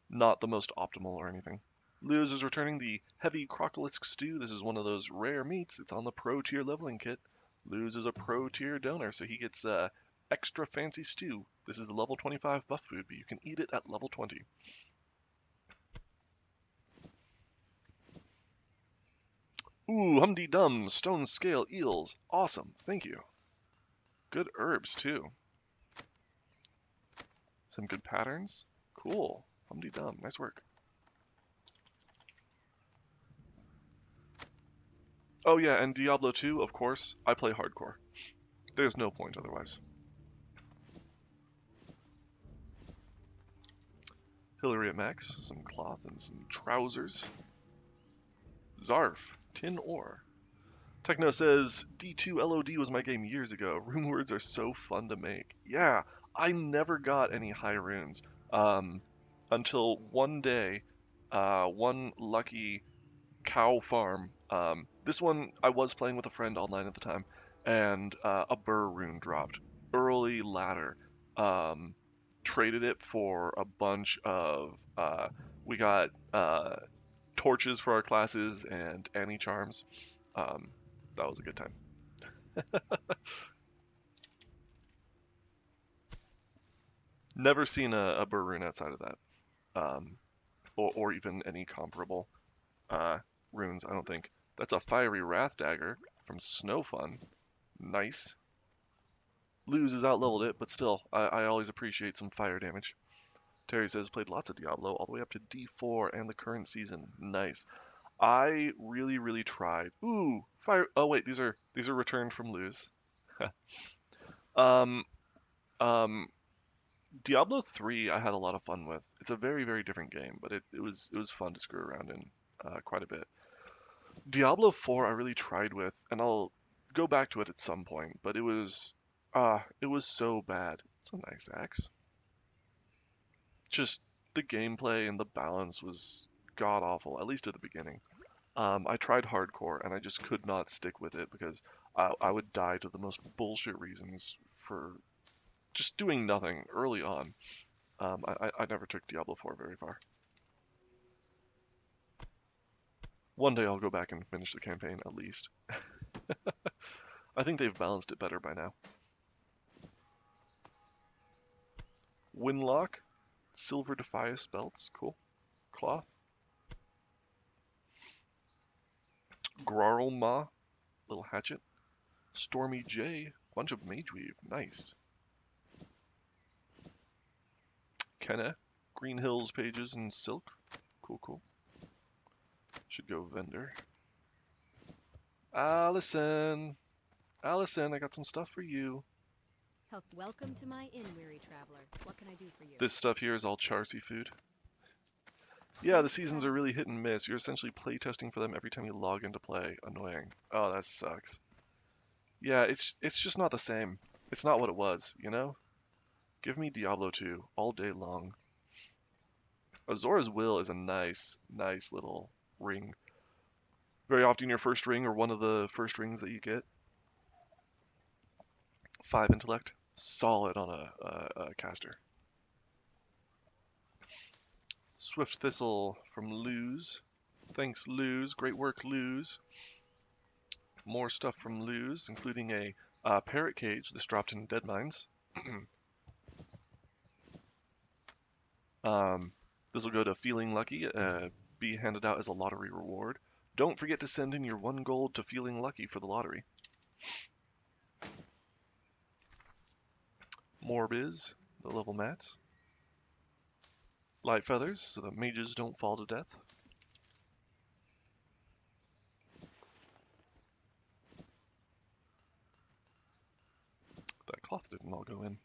Not the most optimal or anything. Luz is returning the heavy crocolisk stew. This is one of those rare meats. It's on the pro tier leveling kit. Luz is a pro tier donor, so he gets extra fancy stew. This is the level 25 buff food, but you can eat it at level 20. Ooh, Humdy Dum, stone scale eels. Awesome. Thank you. Good herbs too. Some good patterns. Cool. Humdy Dum. Nice work. Oh yeah, and Diablo 2, of course, I play hardcore. There's no point otherwise. Hillary at max, some cloth and some trousers. Zarf, tin ore. Techno says, D2 LOD was my game years ago. Rune words are so fun to make. Yeah, I never got any high runes until one day, one lucky cow farm. This one I was playing with a friend online at the time, and a burr rune dropped. Early ladder. Um, Traded it for a bunch of. We got torches for our classes and Annie charms. Um, that was a good time. Never seen a burr rune outside of that, or even any comparable uh, runes. I don't think. That's a fiery wrath dagger from Snow Fun. Nice. Luz has outleveled it, but still, I always appreciate some fire damage. Terry says played lots of Diablo all the way up to D4 and the current season. Nice. I really tried. Ooh, fire. Oh wait, these are returned from Luz. um, um, Diablo 3 I had a lot of fun with. It's a very different game, but it was fun to screw around in quite a bit. Diablo 4 I really tried with, and I'll go back to it at some point, but it was so bad. It's a nice axe. Just the gameplay and the balance was god awful, at least at the beginning. I tried hardcore and I just could not stick with it because I would die to the most bullshit reasons for just doing nothing early on. I never took Diablo 4 very far. One day I'll go back and finish the campaign at least. I think they've balanced it better by now. Winlock, Silver Defias belts, cool. Cloth. Grarl Ma, little hatchet. Stormy J, bunch of mage weave, nice. Kenna, Green Hills pages and silk, cool. Should go vendor. Allison, I got some stuff for you. Welcome to my inn, weary traveler. What can I do for you? This stuff here is all Charcy food. Yeah, the seasons are really hit and miss. You're essentially play testing for them every time you log into play. Annoying. Oh, that sucks. Yeah, it's just not the same. It's not what it was, you know? Give me Diablo 2 all day long. Azhora's Will is a nice little ring. Very often your first ring or one of the first rings that you get. 5 intellect. Solid on a caster. Swift Thistle from Luz. Thanks, Luz. Great work, Luz. More stuff from Luz, including a parrot cage that's dropped in Dead Mines. This will go to Feeling Lucky, be handed out as a lottery reward. Don't forget to send in your 1 gold to Feeling Lucky for the lottery. Morbiz, the level mats. Light feathers, so that mages don't fall to death. That cloth didn't all go in.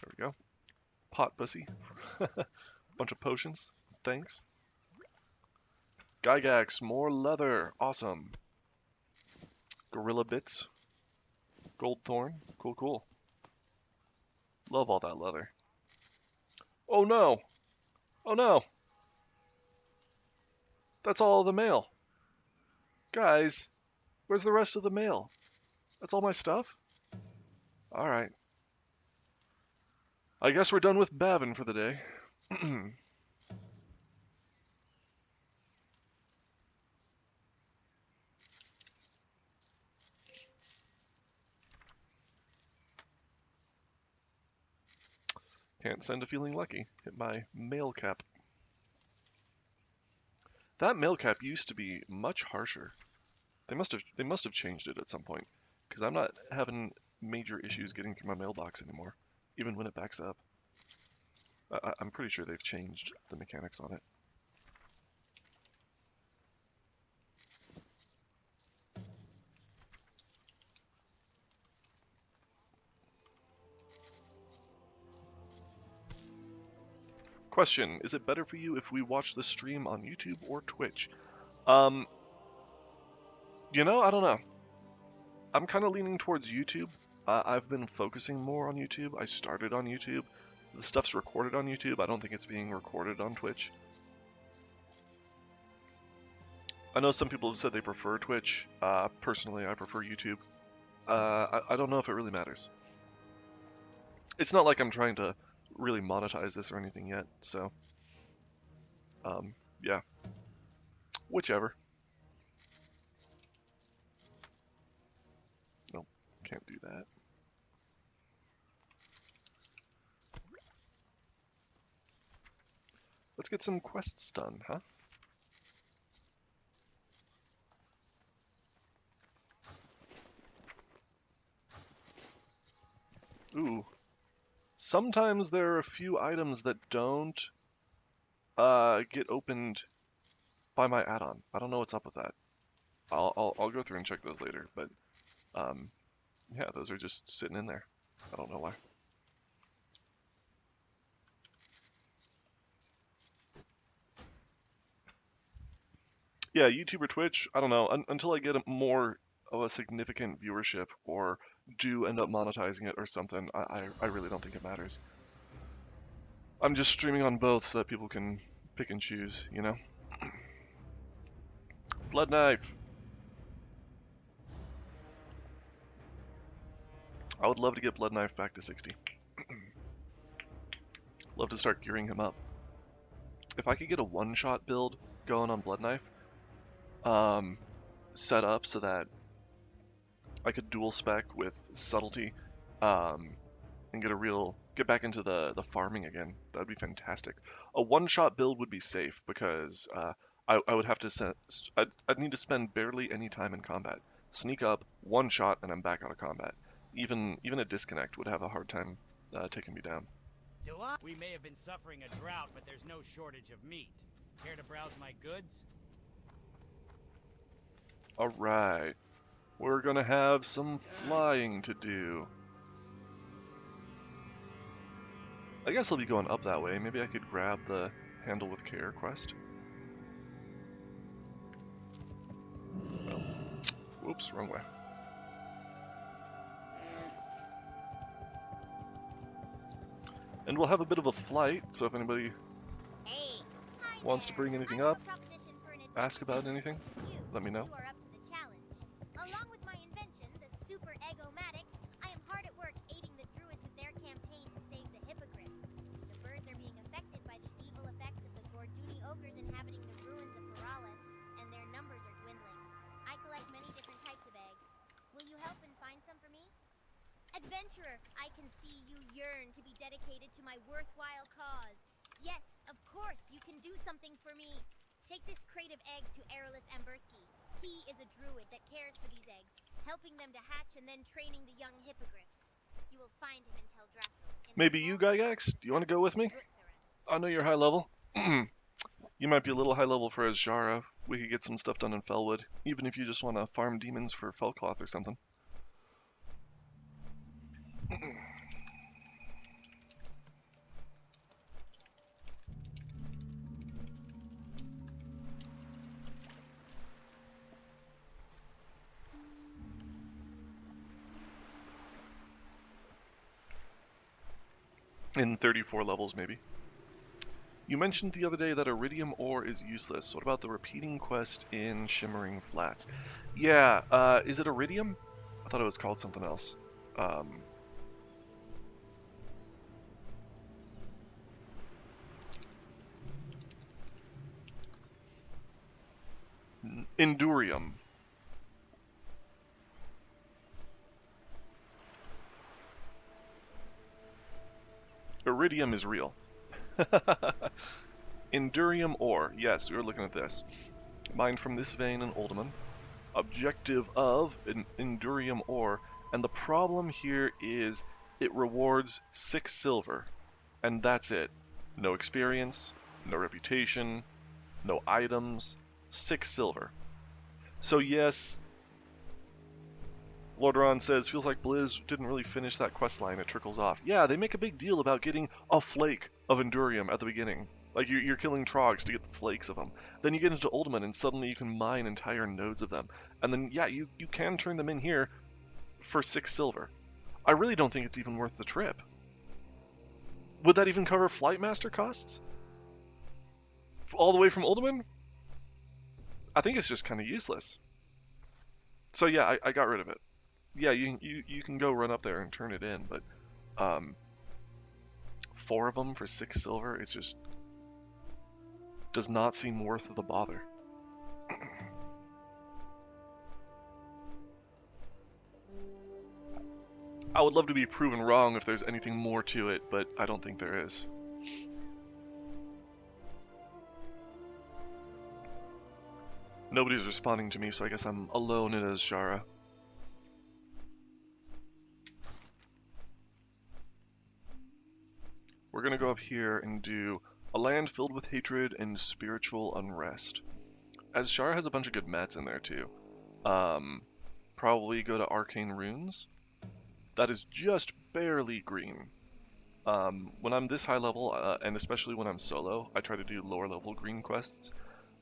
There we go. Pot pussy. Bunch of potions. Thanks. Gygax, more leather. Awesome. Gorilla bits. Gold thorn. Cool, cool. Love all that leather. Oh no! Oh no! That's all the mail. Guys, where's the rest of the mail? That's all my stuff? Alright. I guess we're done with Bavin for the day. Can't send a feeling lucky. Hit my mail cap. That mail cap used to be much harsher. They must have changed it at some point, because I'm not having major issues getting through my mailbox anymore, even when it backs up. I'm pretty sure they've changed the mechanics on it. Question, is it better for you if we watch the stream on YouTube or Twitch? I don't know. I'm kind of leaning towards YouTube. I've been focusing more on YouTube. I started on YouTube. The stuff's recorded on YouTube. I don't think it's being recorded on Twitch. I know some people have said they prefer Twitch. Personally, I prefer YouTube. I don't know if it really matters. It's not like I'm trying to really monetize this or anything yet, so yeah, whichever. Nope, can't do that. Let's get some quests done, huh? Ooh. Sometimes there are a few items that don't get opened by my add-on. I don't know what's up with that. I'll go through and check those later, but yeah, those are just sitting in there. I don't know why. Yeah, YouTube or Twitch, I don't know. Until I get more of a significant viewership or do end up monetizing it or something, I really don't think it matters. I'm just streaming on both so that people can pick and choose, you know? Bloodknife! I would love to get Bloodknife back to 60. Love to start gearing him up. If I could get a one-shot build going on Bloodknife, set up so that I could dual spec with subtlety, and get back into the farming again. That'd be fantastic. A one-shot build would be safe because I would have to I'd need to spend barely any time in combat. Sneak up, one shot, and I'm back out of combat. Even a disconnect would have a hard time taking me down. We may have been suffering a drought, but there's no shortage of meat. Care to browse my goods? Alright. We're gonna have some flying to do. I guess I'll be going up that way. Maybe I could grab the Handle with Care quest. Oh. Whoops, wrong way. And we'll have a bit of a flight, so if anybody wants to bring anything up, ask about anything, let me know. Along with my invention, the Super Egg-O-Matic, I am hard at work aiding the druids with their campaign to save the hippogriffs. The birds are being affected by the evil effects of the Gorduni ogres inhabiting the ruins of Paralis, and their numbers are dwindling. I collect many different types of eggs. Will you help and find some for me? Adventurer, I can see you yearn to be dedicated to my worthwhile cause. Yes, of course, you can do something for me. Take this crate of eggs to Aralis Amberski. He is a druid that cares for these eggs, helping them to hatch and then training the young hippogriffs. You will find him in Teldrassil. In Maybe the you, small village Gygax? to the Do you want to south go of with me? Ruthven. I know you're high level. You might be a little high level for Azshara. We could get some stuff done in Felwood, even if you just want to farm demons for Felcloth or something. In 34 levels, maybe. You mentioned the other day that iridium ore is useless. What about the repeating quest in Shimmering Flats? Yeah, is it iridium? I thought it was called something else. Um, Endurium. Iridium is real. Endurium ore. Yes, we were looking at this. Mined from this vein in Uldaman. Objective of an Endurium ore. And the problem here is it rewards 6 silver. And that's it. No experience, no reputation, no items, 6 silver. So yes, Lordaeron says, feels like Blizz didn't really finish that quest line, it trickles off. Yeah, they make a big deal about getting a flake of Endurium at the beginning. Like, you're killing Trogs to get the flakes of them. Then you get into Uldaman, and suddenly you can mine entire nodes of them. And then, yeah, you can turn them in here for 6 silver. I really don't think it's even worth the trip. Would that even cover Flight Master costs? All the way from Uldaman? I think it's just kind of useless. So yeah, I got rid of it. Yeah, you can go run up there and turn it in, but um, 4 of them for 6 silver, it just does not seem worth the bother. I would love to be proven wrong if there's anything more to it, but I don't think there is. Nobody's responding to me, so I guess I'm alone in Azshara. We're gonna go up here and do a land filled with hatred and spiritual unrest. Azshara has a bunch of good mats in there too. Probably go to Arcane Runes. That is just barely green. When I'm this high level, and especially when I'm solo, I try to do lower level green quests.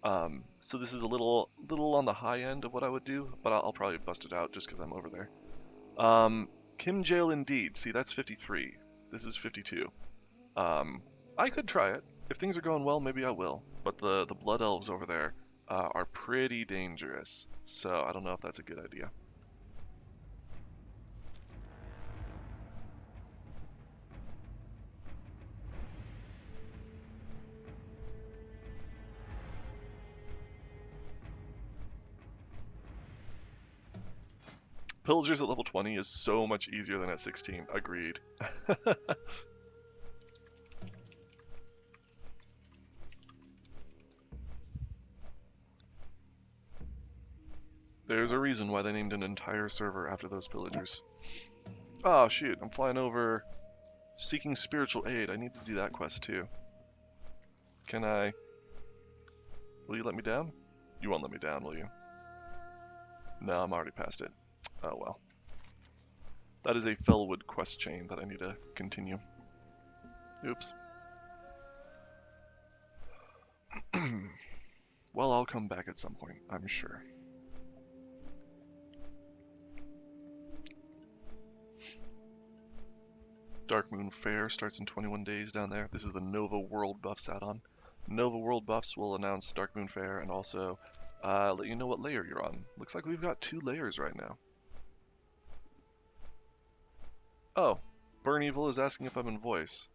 So this is a little on the high end of what I would do, but I'll probably bust it out just because I'm over there. Kim Jail indeed. See, that's 53. This is 52. I could try it. If things are going well, maybe I will. But the Blood Elves over there are pretty dangerous, so I don't know if that's a good idea. Pillagers at level 20 is so much easier than at 16. Agreed. There's a reason why they named an entire server after those pillagers. Oh shoot, I'm flying over seeking spiritual aid. I need to do that quest too. Can I... Will you let me down? You won't let me down, will you? No, I'm already past it. Oh well. That is a Felwood quest chain that I need to continue. Oops. Well, I'll come back at some point, I'm sure. Dark Moon Fair starts in 21 days down there. This is the Nova World Buffs add-on. Nova World Buffs will announce Dark Moon Fair and also let you know what layer you're on. Looks like we've got 2 layers right now. Oh, Burn Evil is asking if I'm in voice.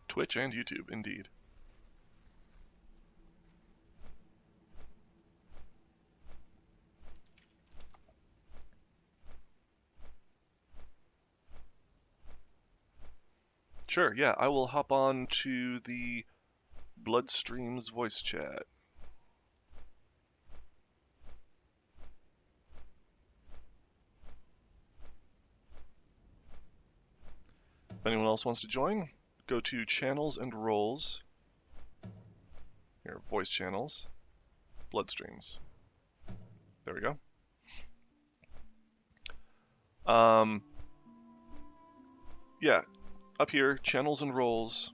Twitch and YouTube, indeed. Sure, yeah, I will hop on to the Bloodstream's voice chat. If anyone else wants to join, go to Channels and Roles. Here, Voice Channels, Bloodstreams. There we go. Yeah, up here, Channels and Roles,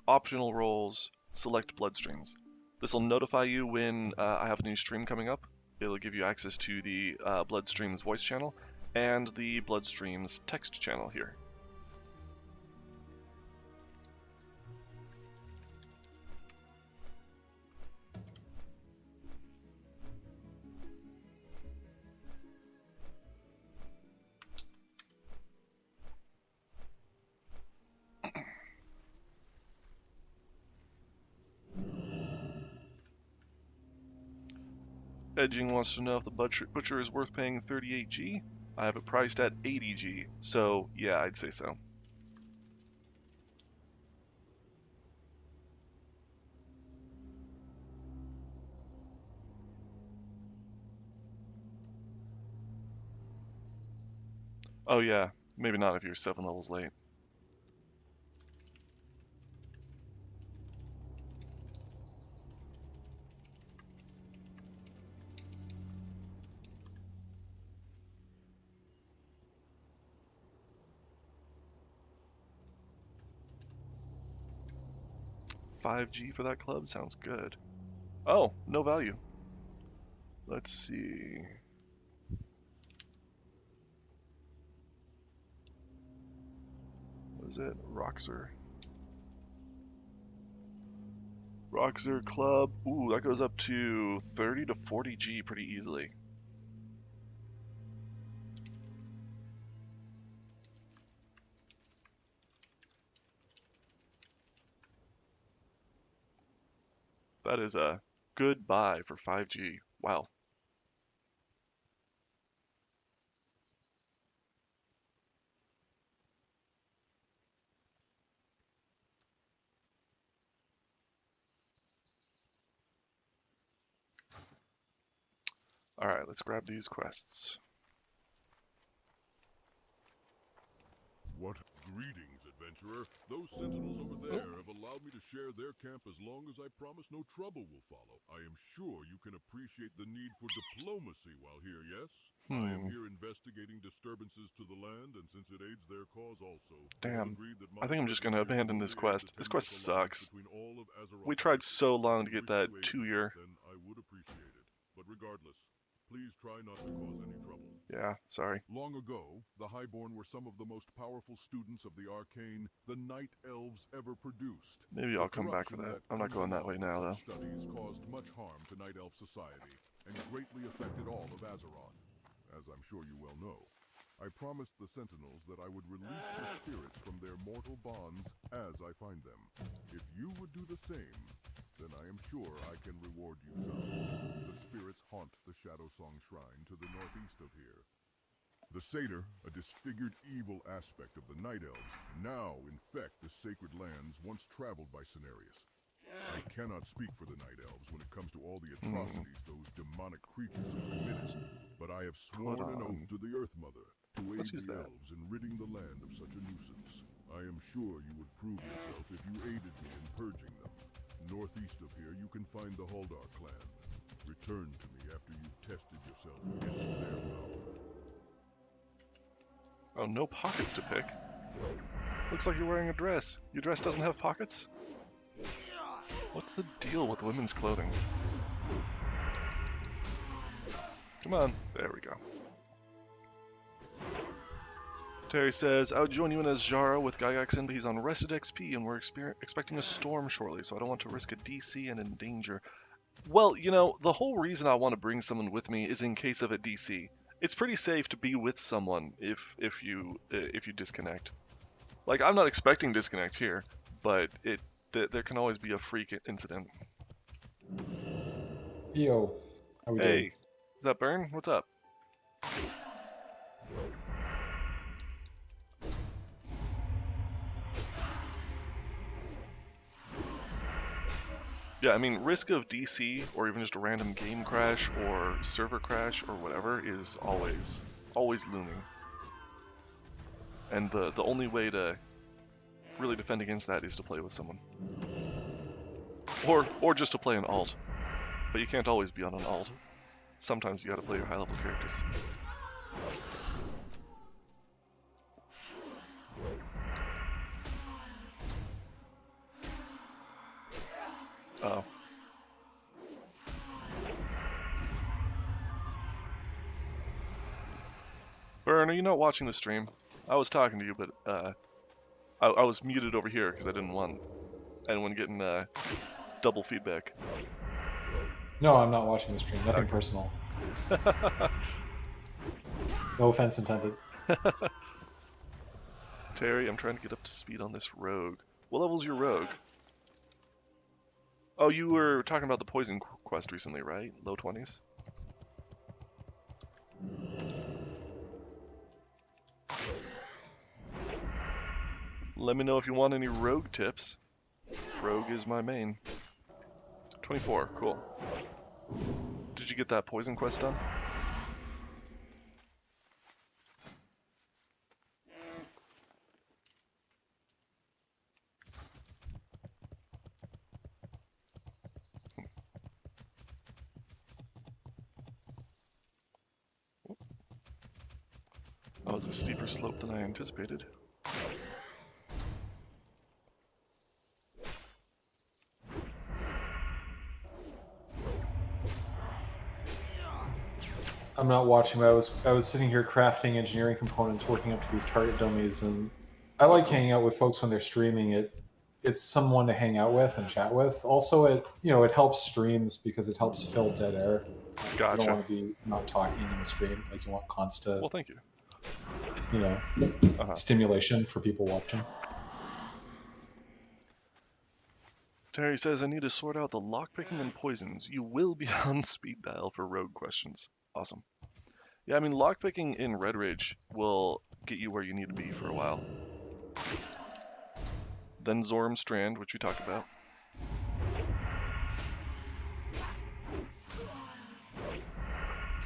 Optional Roles, select Bloodstreams. This will notify you when I have a new stream coming up. It'll give you access to the Bloodstreams voice channel and the Bloodstreams text channel here. Edging wants to know if the butcher is worth paying 38G. I have it priced at 80G, so yeah, I'd say so. Oh yeah, maybe not if you're 7 levels late. $5G for that club sounds good. Oh, no value. Let's see. What is it? Roxer. Roxer Club. Ooh, that goes up to 30 to 40G pretty easily. That is a good buy for 5G. Wow. Alright, let's grab these quests. What greetings, adventurer. Those sentinels over there have allowed me to share their camp as long as I promise no trouble will follow. I am sure you can appreciate the need for diplomacy while here, yes? I am here investigating disturbances to the land, and since it aids their cause also, Damn. agreed that I think I'm just presence gonna here abandon will this aid quest. the This quest tenuous alliance sucks. between all of Azshara We tried peoples. so long to If you get wish that to aid 2-year. me, then I would appreciate it. But regardless, please try not to cause any trouble. Yeah, sorry. Long ago, the Highborn were some of the most powerful students of the arcane the Night Elves ever produced. Maybe I'll come back for that. I'm not going that way now, though. Studies caused much harm to Night Elf society and greatly affected all of Azeroth, as I'm sure you well know. I promised the Sentinels that I would release the spirits from their mortal bonds as I find them. If you would do the same, then I am sure I can reward you some. The spirits haunt the Shadowsong Shrine to the northeast of here. The Satyr, a disfigured evil aspect of the Night Elves, now infect the sacred lands once traveled by Cenarius. I cannot speak for the Night Elves when it comes to all the atrocities those demonic creatures have committed, but I have sworn an oath to the Earth Mother to aid the elves in ridding the land of such a nuisance. I am sure you would prove yourself if you aided me in purging them. Northeast of here, you can find the Haldar clan. Return to me after you've tested yourself against their power. Oh, no pockets to pick. Looks like you're wearing a dress. Your dress doesn't have pockets? What's the deal with women's clothing? Come on. There we go. Terry says, I would join you in Azshara with Gygaxin, but he's on rested XP and we're expecting a storm shortly, so I don't want to risk a DC and endanger. Well, you know, the whole reason I want to bring someone with me is in case of a DC. It's pretty safe to be with someone if you disconnect. Like, I'm not expecting disconnects here, but there can always be a freak incident. Yo, how we Hey, doing? is that Burn? What's up? Yeah, I mean, risk of DC or even just a random game crash or server crash or whatever is always looming. And the only way to really defend against that is to play with someone. Or just to play an alt. But you can't always be on an alt. Sometimes you gotta play your high level characters. Oh. Burn, are you not watching the stream? I was talking to you, but I was muted over here because I didn't want anyone getting double feedback. No, I'm not watching the stream. Nothing Okay. personal. No offense intended. Terry, I'm trying to get up to speed on this rogue. What level's your rogue? Oh, you were talking about the poison quest recently, right? Low 20s? Let me know if you want any rogue tips. Rogue is my main. 24, cool. Did you get that poison quest done? Oh, it's a steeper slope than I anticipated. I'm not watching, but I was sitting here crafting engineering components, working up to these target dummies, and I like hanging out with folks when they're streaming. It's someone to hang out with and chat with. Also, it helps streams because it helps fill dead air. You don't Gotcha. want to be not talking in the stream. Like you want constant, Well, thank you. stimulation for people watching. Terry says, I need to sort out the lockpicking and poisons. You will be on speed dial for rogue questions. Awesome. Yeah, I mean, lockpicking in Red Ridge will get you where you need to be for a while. Then Zorm Strand, which we talked about.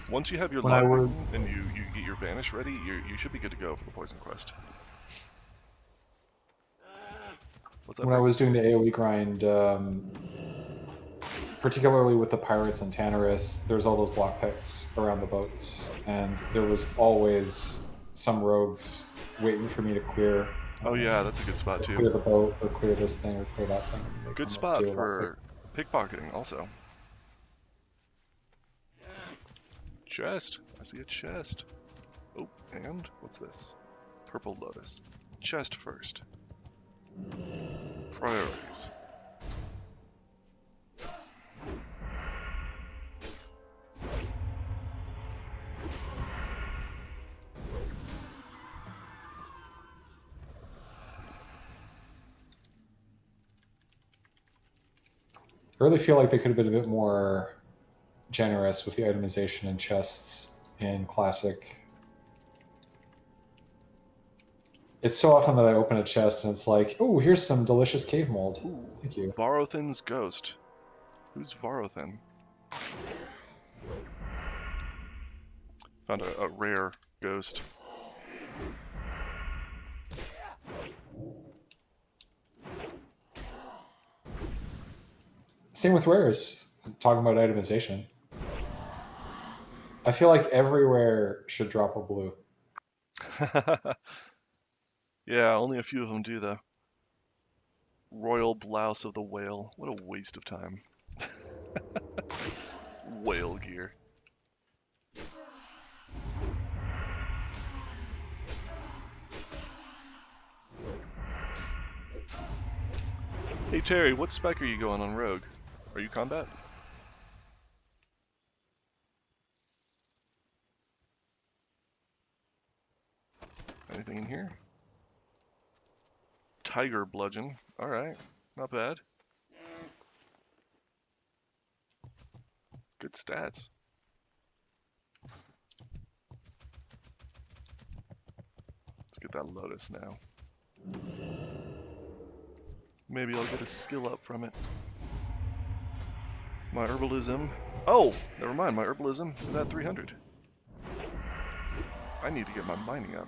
Once you have your lockpicking and you get your Vanish ready, you should be good to go for the poison quest. What's up? When I was doing the AoE grind, particularly with the pirates and Tannerus, there's all those lockpicks around the boats, and there was always some rogues waiting for me to clear. Oh yeah, that's a good spot Clear too. the boat, or clear this thing, or clear that thing. They Good come up spot to a for pickpocketing also. Chest. I see a chest. Oh, and what's this? Purple Lotus. Chest first. Priorities. I really feel like they could have been a bit more generous with the itemization and chests in Classic. It's so often that I open a chest and it's like, oh, here's some delicious cave mold. Ooh, Thank you. Varothin's ghost. Who's Varothin? Found a rare ghost. Same with rares. Talking about itemization. I feel like everywhere should drop a blue. Yeah, only a few of them do though. Royal Blouse of the Whale. What a waste of time. Whale gear. Hey Terry, what spec are you going on Rogue? Are you combat? Anything in here? Tiger Bludgeon. Alright, not bad. Good stats. Let's get that Lotus now. Maybe I'll get a skill up from it. My herbalism. Oh, never mind. My herbalism is at 300. I need to get my mining up.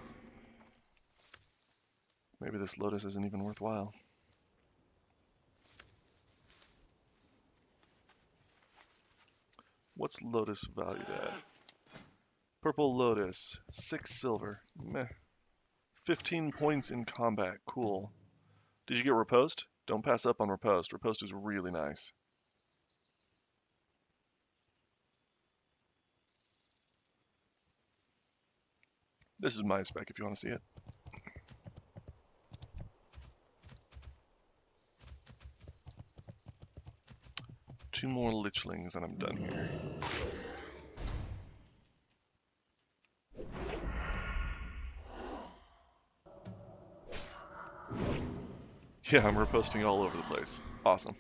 Maybe this lotus isn't even worthwhile. What's lotus valued at? Purple lotus, 6 silver. Meh. 15 points in combat. Cool. Did you get riposte? Don't pass up on riposte. Riposte is really nice. This is my spec if you want to see it. Two more lichlings and I'm done here. Yeah, I'm reposting all over the place. Awesome.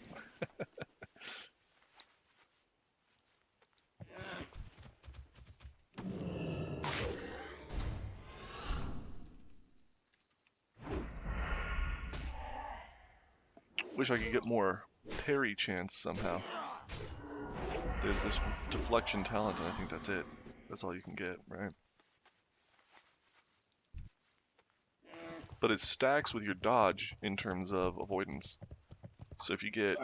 Wish I could get more parry chance somehow. There's this deflection talent, and I think that's it. That's all you can get, right? But it stacks with your dodge in terms of avoidance. So if you get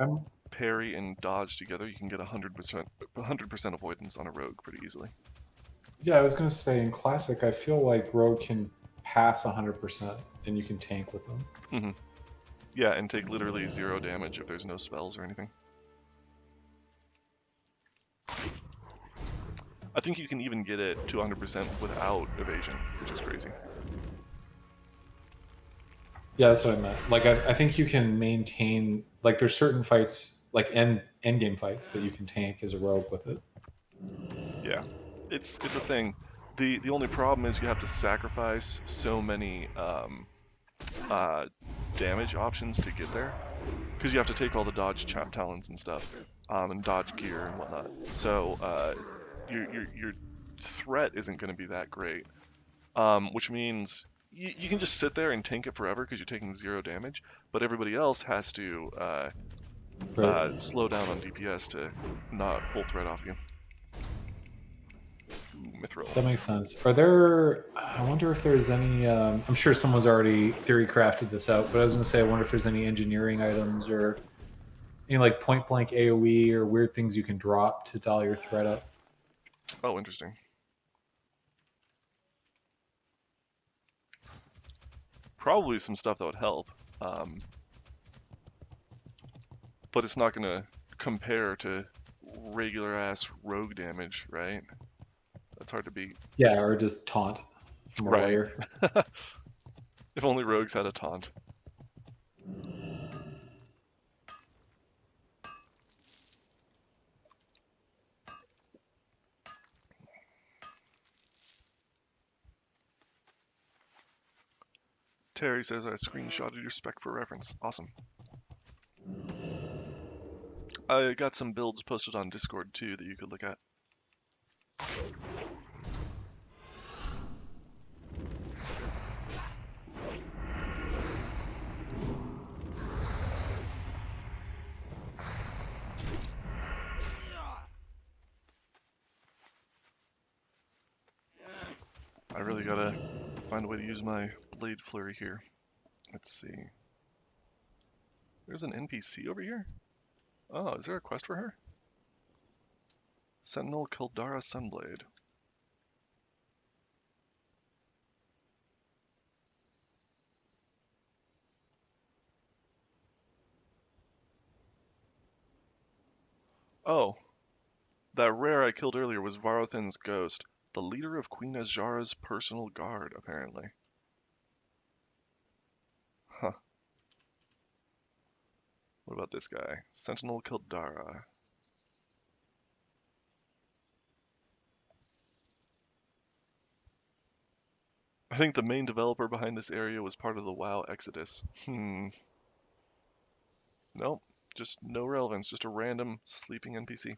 parry and dodge together, you can get 100% avoidance on a rogue pretty easily. Yeah, I was going to say, in Classic, I feel like Rogue can pass 100%, and you can tank with them. Mm-hmm. Yeah, and take literally 0 damage if there's no spells or anything. I think you can even get it to 100% without evasion, which is crazy. Yeah, that's what I meant. Like, I think you can maintain, like, there's certain fights, like end game fights, that you can tank as a rogue with it. Yeah, it's a thing. The only problem is you have to sacrifice so many damage options to get there, because you have to take all the dodge talents and stuff, and dodge gear and whatnot. So your threat isn't going to be that great, which means you can just sit there and tank it forever because you're taking 0 damage, but everybody else has to slow down on DPS to not full threat off you. Mithril. That makes sense. Are there, I wonder if there's any, I'm sure someone's already theory crafted this out, but I was going to say, I wonder if there's any engineering items or any like point blank AoE or weird things you can drop to dial your threat up. Oh, interesting. Probably some stuff that would help, but it's not going to compare to regular ass rogue damage, right? That's hard to beat. Yeah, or just taunt from a warrior. If only rogues had a taunt. Terry says I screenshotted your spec for reference. Awesome. I got some builds posted on Discord too that you could look at. I really gotta find a way to use my blade flurry here. Let's see. There's an NPC over here? Oh, is there a quest for her? Sentinel Kildara Sunblade. Oh, that rare I killed earlier was Varothin's ghost, the leader of Queen Azshara's personal guard, apparently. Huh. What about this guy? Sentinel Kildara. I think the main developer behind this area was part of the WoW Exodus. Nope, just no relevance, just a random sleeping NPC.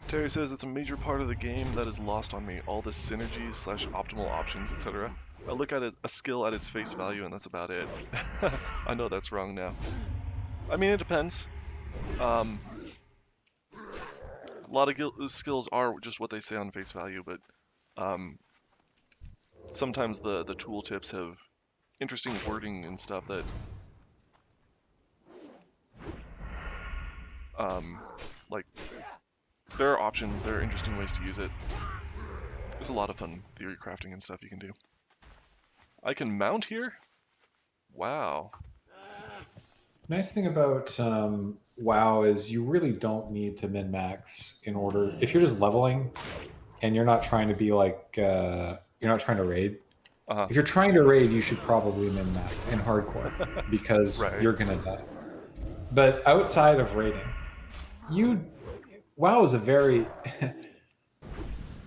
Terry says it's a major part of the game that is lost on me. All the synergy / optimal options, etc. I look at it, a skill at its face value, and that's about it. I know that's wrong now. I mean, it depends. Um, a lot of skills are just what they say on face value, but um, sometimes the tooltips have interesting wording and stuff that um, like there are options, there are interesting ways to use it. There's a lot of fun theory crafting and stuff you can do. I can mount here? Wow. Nice thing about WoW is you really don't need to min max in order. If you're just leveling and you're not trying to be like you're not trying to raid. Uh-huh. If you're trying to raid, you should probably min max in hardcore because Right. you're gonna die. But outside of raiding, WoW is a very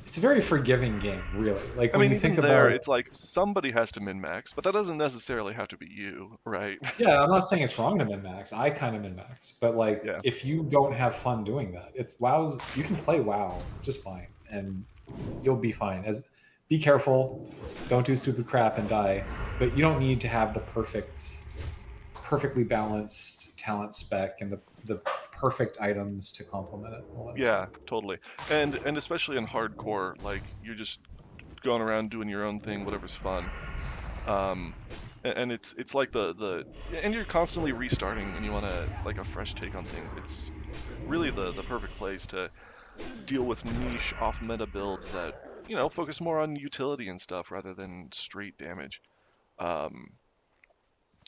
it's a very forgiving game, really. Like I when mean, you even think there, about it's like somebody has to min-max, but that doesn't necessarily have to be you, right? yeah, I'm not saying it's wrong to min max. I kind of min max, but like Yeah. if you don't have fun doing that, it's WoW's. You can play WoW just fine, and you'll be fine. As be careful, don't do stupid crap and die. But you don't need to have the perfectly balanced talent spec and the perfect items to complement it. All that Yeah, stuff. totally. And especially in hardcore, like you're just going around doing your own thing, whatever's fun. And it's like and you're constantly restarting and you want to like a fresh take on things. It's really the perfect place to deal with niche off meta builds that, focus more on utility and stuff rather than straight damage. Um,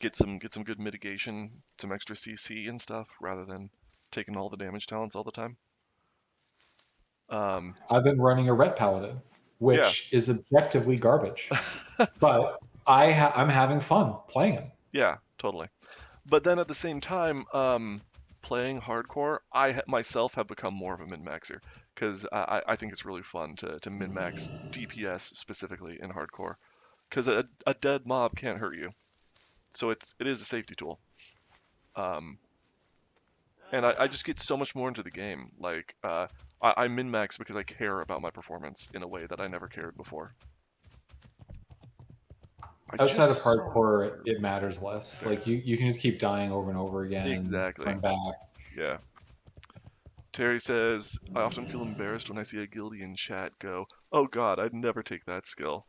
get some good mitigation, some extra CC and stuff rather than taking all the damage talents all the time. Um, I've been running a ret paladin, yeah, which is objectively garbage, but I'm having fun playing him. yeah, totally. But then at the same time, playing hardcore, myself have become more of a min-maxer because I think it's really fun to min-max DPS specifically in hardcore because a dead mob can't hurt you, so it is a safety tool. Um, and I just get so much more into the game. Like I min-max because I care about my performance in a way that I never cared before. I Outside just of hardcore, it matters less. Like you can just keep dying over and over again and exactly. come back. Yeah. Terry says, I often feel embarrassed when I see a guildie in chat go, oh god, I'd never take that skill.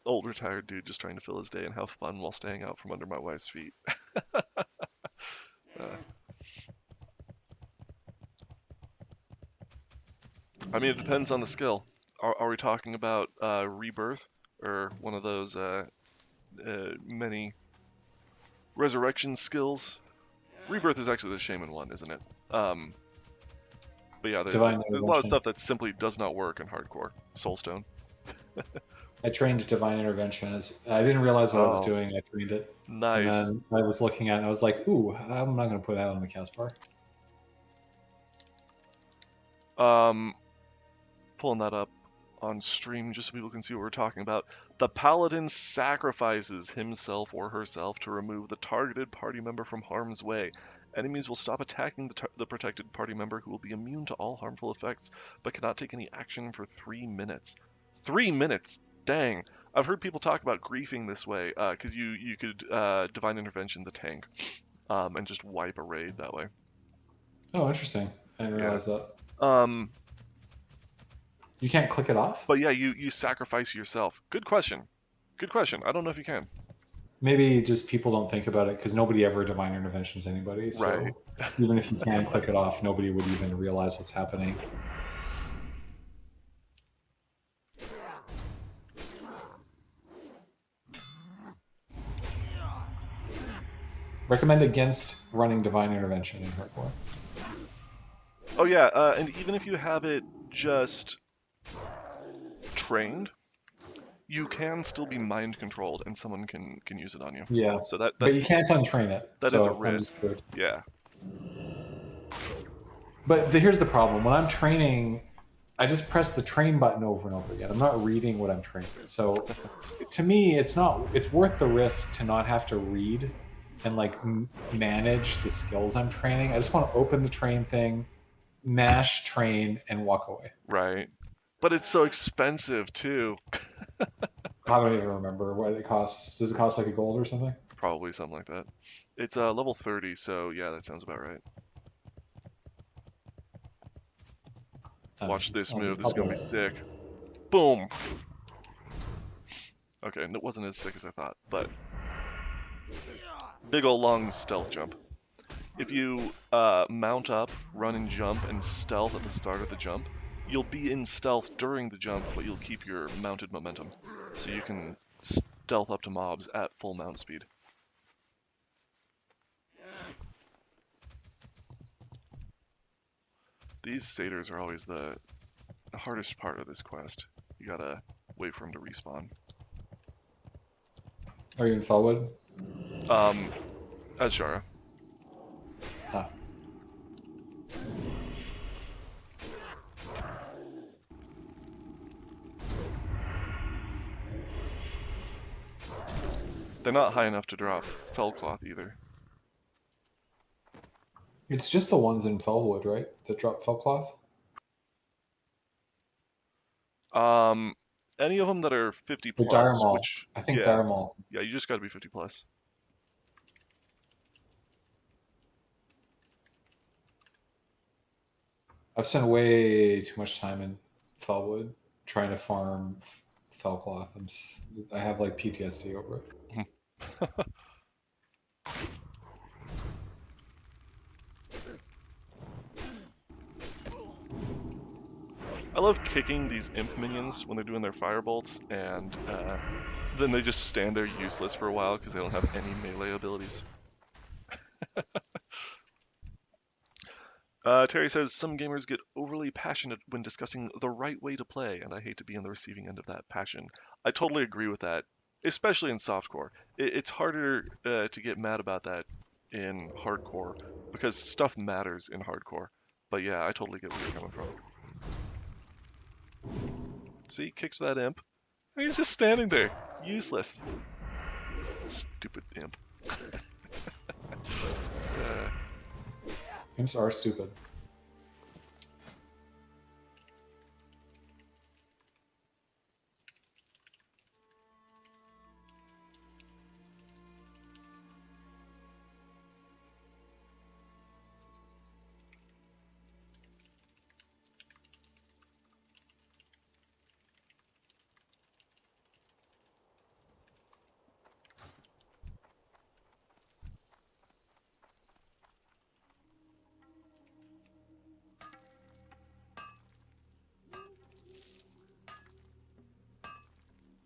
Old retired dude just trying to fill his day and have fun while staying out from under my wife's feet. uh, I mean, it depends on the skill. Are we talking about rebirth or one of those many resurrection skills? Rebirth is actually the shaman one, isn't it? But yeah, Divine there's a lot of intervention. stuff that simply does not work in hardcore. Soulstone. I trained divine intervention. I didn't realize what I was Oh, doing. I trained it, and nice. then I was looking at it and I was like, "Ooh, I'm not going to put that on the cast bar." Um, pulling that up on stream just so people can see what we're talking about. The paladin sacrifices himself or herself to remove the targeted party member from harm's way. Enemies will stop attacking the protected party member, who will be immune to all harmful effects but cannot take any action for 3 minutes. 3 minutes? Dang. I've heard people talk about griefing this way because you could divine intervention the tank and just wipe a raid that way. Oh, interesting. I didn't Yeah. realize that. Um, You can't click it off. but yeah, you sacrifice yourself. Good question. Good question. I don't know if you can. Maybe just people don't think about it because nobody ever divine interventions anybody. Right. So even if you can click it off, nobody would even realize what's happening. Recommend against running divine intervention in hardcore. Oh yeah, and even if you have it just trained, you can still be mind controlled, and someone can use it on you. Yeah, So that but you can't untrain it. that is a So I'm risk. just screwed. Yeah. But here's the problem: when I'm training, I just press the train button over and over again. I'm not reading what I'm training. So to me, it's not. It's worth the risk to not have to read and like manage the skills I'm training. I just want to open the train thing, mash train, and walk away. Right. But it's so expensive too. I don't even remember what it costs. Does it cost like a gold or something? Probably something like that. It's level 30, so yeah, that sounds about right. Watch this move. This is gonna be sick. Boom. Okay, and it wasn't as sick as I thought, but big ol' long stealth jump. If you mount up, run and jump, and stealth at the start of the jump, you'll be in stealth during the jump, but you'll keep your mounted momentum. So you can stealth up to mobs at full mount speed. These satyrs are always the hardest part of this quest. You gotta wait for them to respawn. Are you in Felwood? Azshara. Ah. They're not high enough to drop Fellcloth either. It's just the ones in Felwood, right? That drop Fellcloth? Any of them that are 50 The plus, Dire Maul. which, I think yeah, Dire Maul. yeah, you just gotta be 50 plus. I've spent way too much time in Felwood trying to farm Fellcloth. I have like PTSD over it. I love kicking these imp minions when they're doing their firebolts, and then they just stand there useless for a while because they don't have any melee abilities. Terry says, some gamers get overly passionate when discussing the right way to play, and I hate to be on the receiving end of that passion. I totally agree with that, especially in softcore. It's harder to get mad about that in hardcore, because stuff matters in hardcore. But yeah, I totally get where you're coming from. See, kicks that imp. And he's just standing there, useless. Stupid imp. Imps are stupid.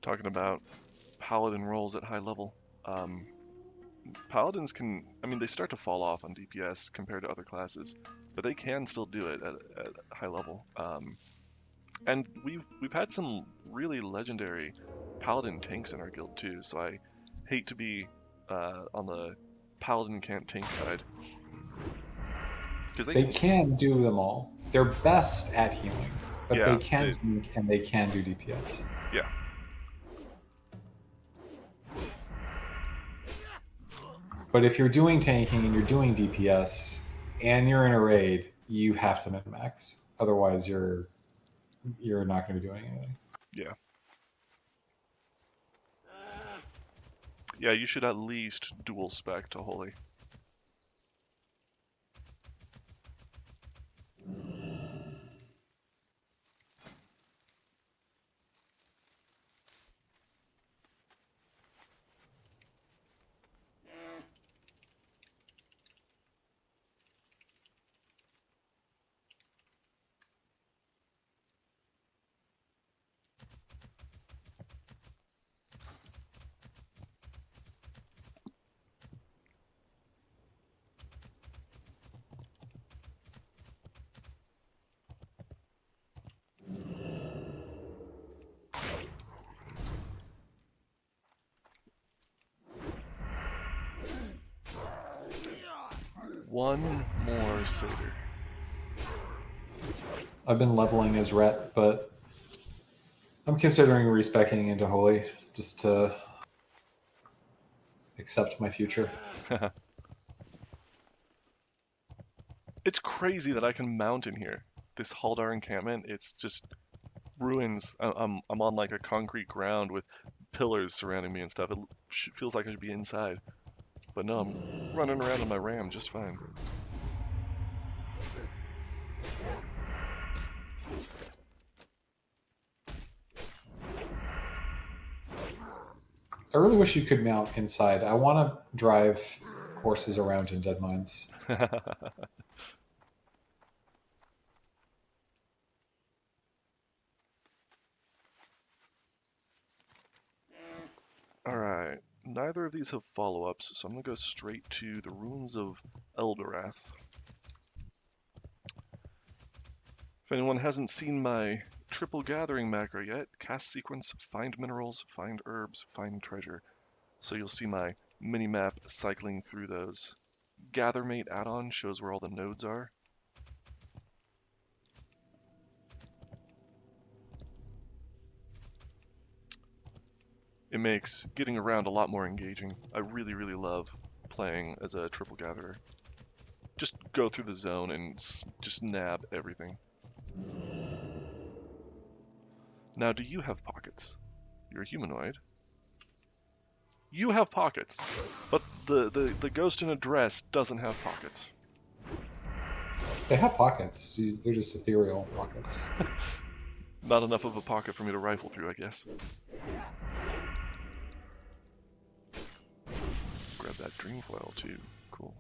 Talking about paladin rolls at high level. Paladins can, I mean, they start to fall off on DPS compared to other classes, but they can still do it at high level. And we've had some really legendary paladin tanks in our guild too, so I hate to be on the paladin can't tank side. They can do them all. They're best at healing, but Yeah, they can tank and they can do DPS. Yeah. But if you're doing tanking and you're doing DPS and you're in a raid, you have to min-max. Otherwise, you're not going to be doing anything. Yeah. Yeah, you should at least dual spec to Holy. One more satyr. I've been leveling as Ret, but I'm considering respecking into Holy just to accept my future. It's crazy that I can mount in here. This Haldar encampment, it's just ruins. I'm on like a concrete ground with pillars surrounding me and stuff. It feels like I should be inside. But no, I'm running around in my ram just fine. I really wish you could mount inside. I want to drive horses around in Dead Mines. Alright, neither of these have follow-ups, so I'm going to go straight to the Ruins of Eldorath. If anyone hasn't seen my triple gathering macro yet, cast sequence, find minerals, find herbs, find treasure. So you'll see my mini-map cycling through those. Gathermate add-on shows where all the nodes are. It makes getting around a lot more engaging. I really, really love playing as a triple gatherer. Just go through the zone and just nab everything. Now, do you have pockets? You're a humanoid. You have pockets, but the ghost in a dress doesn't have pockets. They have pockets. They're just ethereal pockets. Not enough of a pocket for me to rifle through, I guess. Grab that dream foil too. Cool.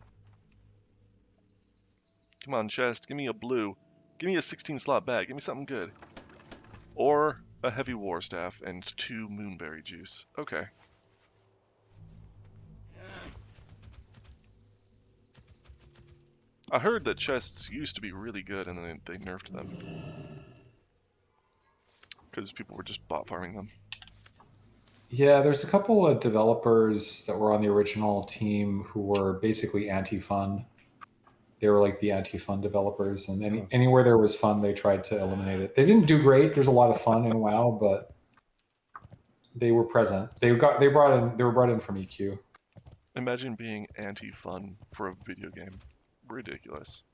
Come on, chest. Give me a blue. Give me a 16 slot bag. Give me something good. Or a heavy war staff and 2 moonberry juice. Okay. I heard that chests used to be really good and then they nerfed them. Because people were just bot farming them. Yeah, there's a couple of developers that were on the original team who were basically anti-fun. They were like the anti-fun developers, and anywhere there was fun, they tried to eliminate it. They didn't do great. There's a lot of fun in WoW, but they were present. They were brought in from EQ. Imagine being anti-fun for a video game. Ridiculous.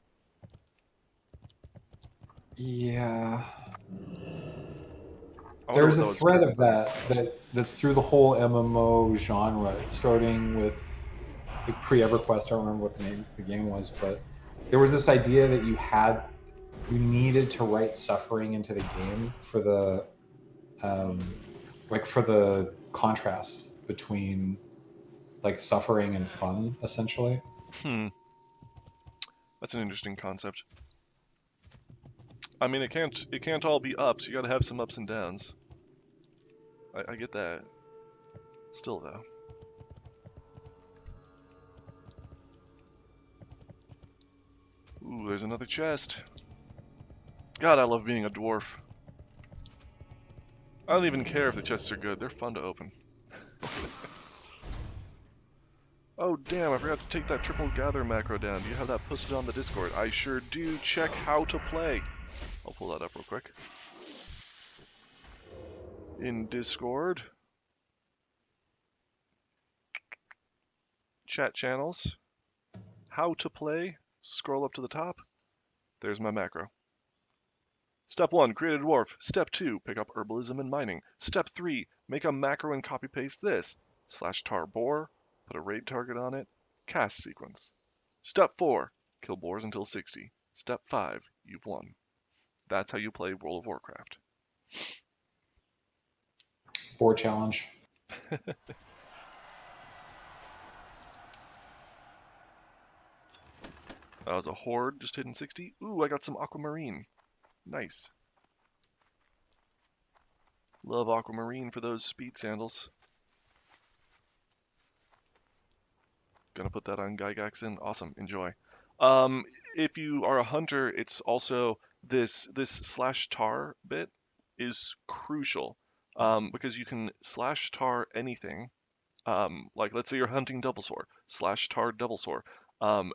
Yeah. I wonder There's what a that was. thread of that's through the whole MMO genre, starting with like pre-EverQuest. I don't remember what the name of the game was, but there was this idea that you needed to write suffering into the game for the for the contrast between like suffering and fun, essentially. That's an interesting concept. I mean, it can't all be ups. You gotta have some ups and downs. I get that. Still, though. Ooh, there's another chest. God, I love being a dwarf. I don't even care if the chests are good. They're fun to open. Oh, damn, I forgot to take that triple gather macro down. Do you have that posted on the Discord? I sure do. Check how to play. I'll pull that up real quick. In Discord. Chat channels. How to play. Scroll up to the top. There's my macro. Step 1, create a dwarf. Step 2, pick up herbalism and mining. Step 3, make a macro and copy paste this. /tar boar, put a raid target on it, cast sequence. Step 4, kill boars until 60. Step 5, you've won. That's how you play World of Warcraft. Boar challenge. That was a horde just hitting 60. Ooh, I got some aquamarine. Nice. Love aquamarine for those speed sandals. Gonna put that on Gygaxin. Awesome. Enjoy. If you are a hunter, it's also this /tar bit is crucial because you can /tar anything. Like let's say you're hunting double sword, /tar double sword.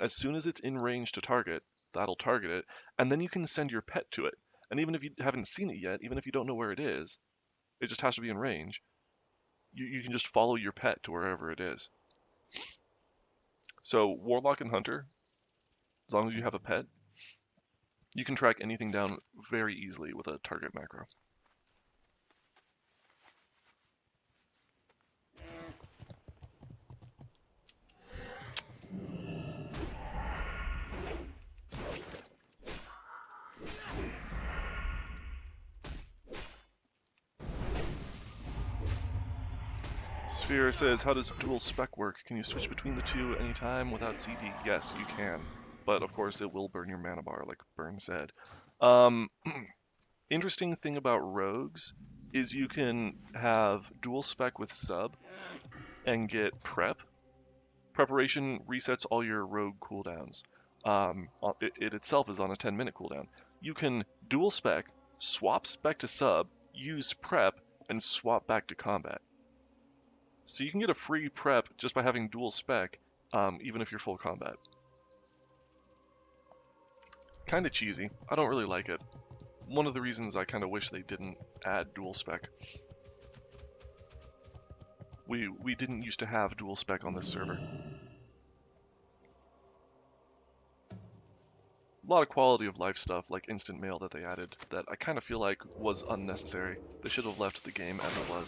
As soon as it's in range to target, that'll target it, and then you can send your pet to it. And even if you haven't seen it yet, even if you don't know where it is, it just has to be in range. You can just follow your pet to wherever it is. So Warlock and Hunter, as long as you have a pet, you can track anything down very easily with a target macro. Sphere says, how does dual spec work? Can you switch between the two anytime without TD? Yes, you can. But of course it will burn your mana bar, like Burn said. Um, interesting thing about rogues is you can have dual spec with sub and get prep. Preparation resets all your rogue cooldowns. It itself is on a 10-minute cooldown. You can dual spec, swap spec to sub, use prep, and swap back to combat. So you can get a free prep just by having dual spec, even if you're full combat. Kind of cheesy. I don't really like it. One of the reasons I kind of wish they didn't add dual spec. We didn't used to have dual spec on this server. A lot of quality of life stuff, like instant mail that they added, that I kind of feel like was unnecessary. They should have left the game as it was.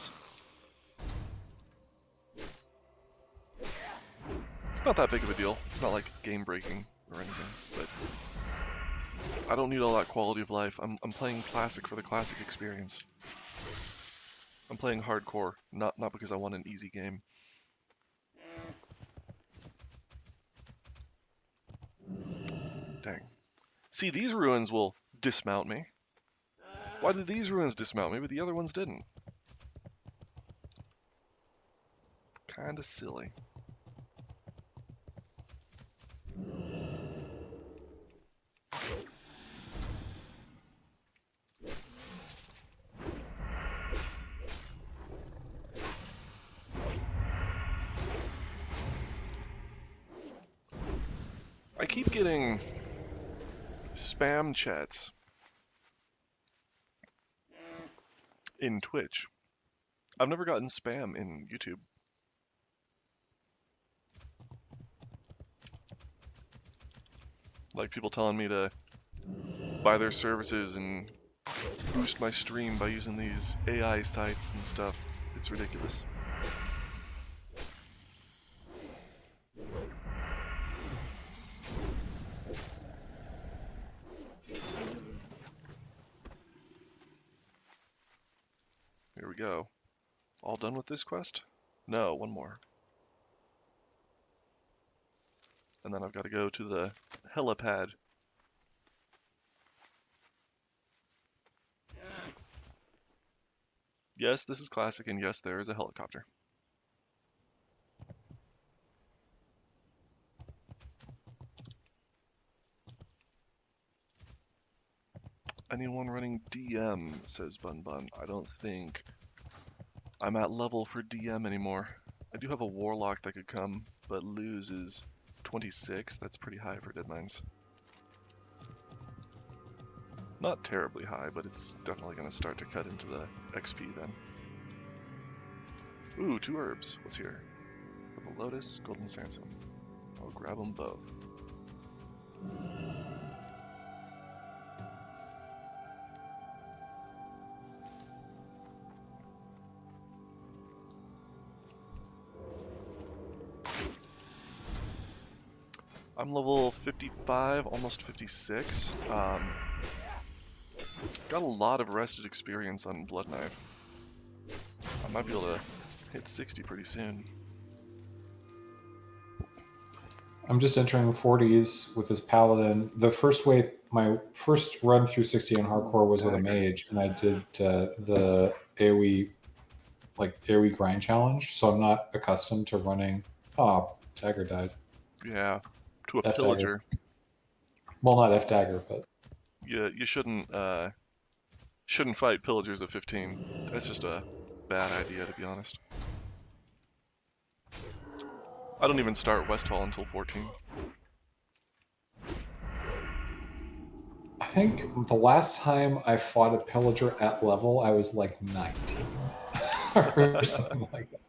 It's not that big of a deal. It's not like game breaking or anything, but I don't need all that quality of life. I'm playing classic for the classic experience. I'm playing hardcore, not because I want an easy game. Dang. See, these ruins will dismount me. Why did these ruins dismount me, but the other ones didn't? Kinda silly. I keep getting spam chats in Twitch. I've never gotten spam in YouTube. Like people telling me to buy their services and boost my stream by using these AI sites and stuff. It's ridiculous. Here we go. All done with this quest? No, one more. And then I've got to go to the helipad. Yes, this is classic, and yes, there is a helicopter. Anyone running DM, says Bun Bun. I don't think I'm at level for DM anymore. I do have a Warlock that could come, but lose is 26. That's pretty high for Deadmines. Not terribly high, but it's definitely going to start to cut into the XP then. Ooh, 2 herbs. What's here? Purple Lotus, Golden Sandsome. I'll grab them both. I'm level 55, almost 56. Got a lot of rested experience on Bloodknife. I might be able to hit 60 pretty soon. I'm just entering 40s with this paladin. The first way, my first run through 60 on hardcore was with a mage, and I did the AoE, AoE grind challenge. So I'm not accustomed to running. Oh, Dagger died. Yeah, to a F pillager. Dagger. Well, not F Dagger, but You shouldn't fight pillagers at 15. That's just a bad idea, to be honest. I don't even start West Hall until 14. I think the last time I fought a pillager at level, I was like 19 or something like that.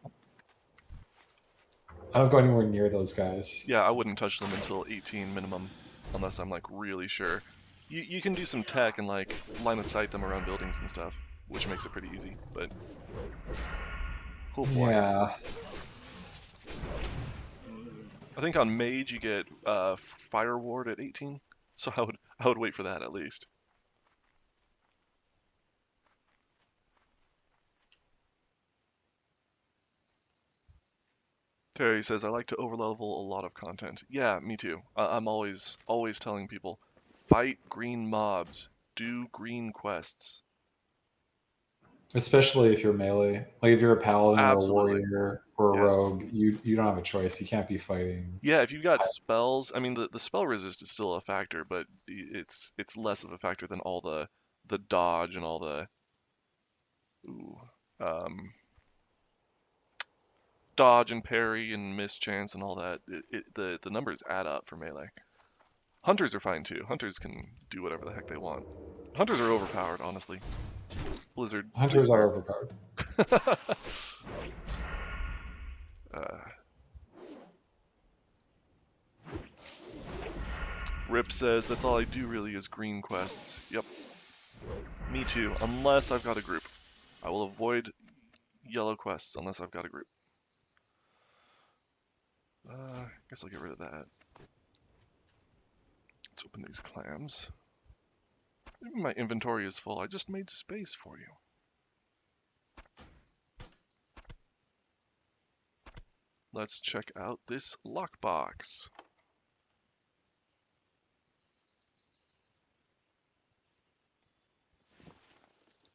I don't go anywhere near those guys. Yeah, I wouldn't touch them until 18 minimum, unless I'm like really sure. You can do some tech and like line of sight them around buildings and stuff, which makes it pretty easy, but oh boy. Yeah. I think on Mage you get Fire Ward at 18, so I would wait for that at least. Terry says, I like to overlevel a lot of content. Yeah, me too. I'm always telling people, fight green mobs, do green quests. Especially if you're melee. Like if you're a paladin or a Absolutely. warrior or a Yeah. rogue, you don't have a choice. You can't be fighting. Yeah, if you've got spells, I mean the spell resist is still a factor, but it's less of a factor than all the dodge and all the ooh, um, dodge and parry and mischance and all that. The numbers add up for melee. Hunters are fine too. Hunters can do whatever the heck they want. Hunters are overpowered, honestly. Blizzard. Hunters are overpowered. uh, Rip says that's all I do really is green quests. Yep. Me too. Unless I've got a group. I will avoid yellow quests unless I've got a group. Guess I'll get rid of that. Let's open these clams. Maybe my inventory is full. I just made space for you. Let's check out this lockbox.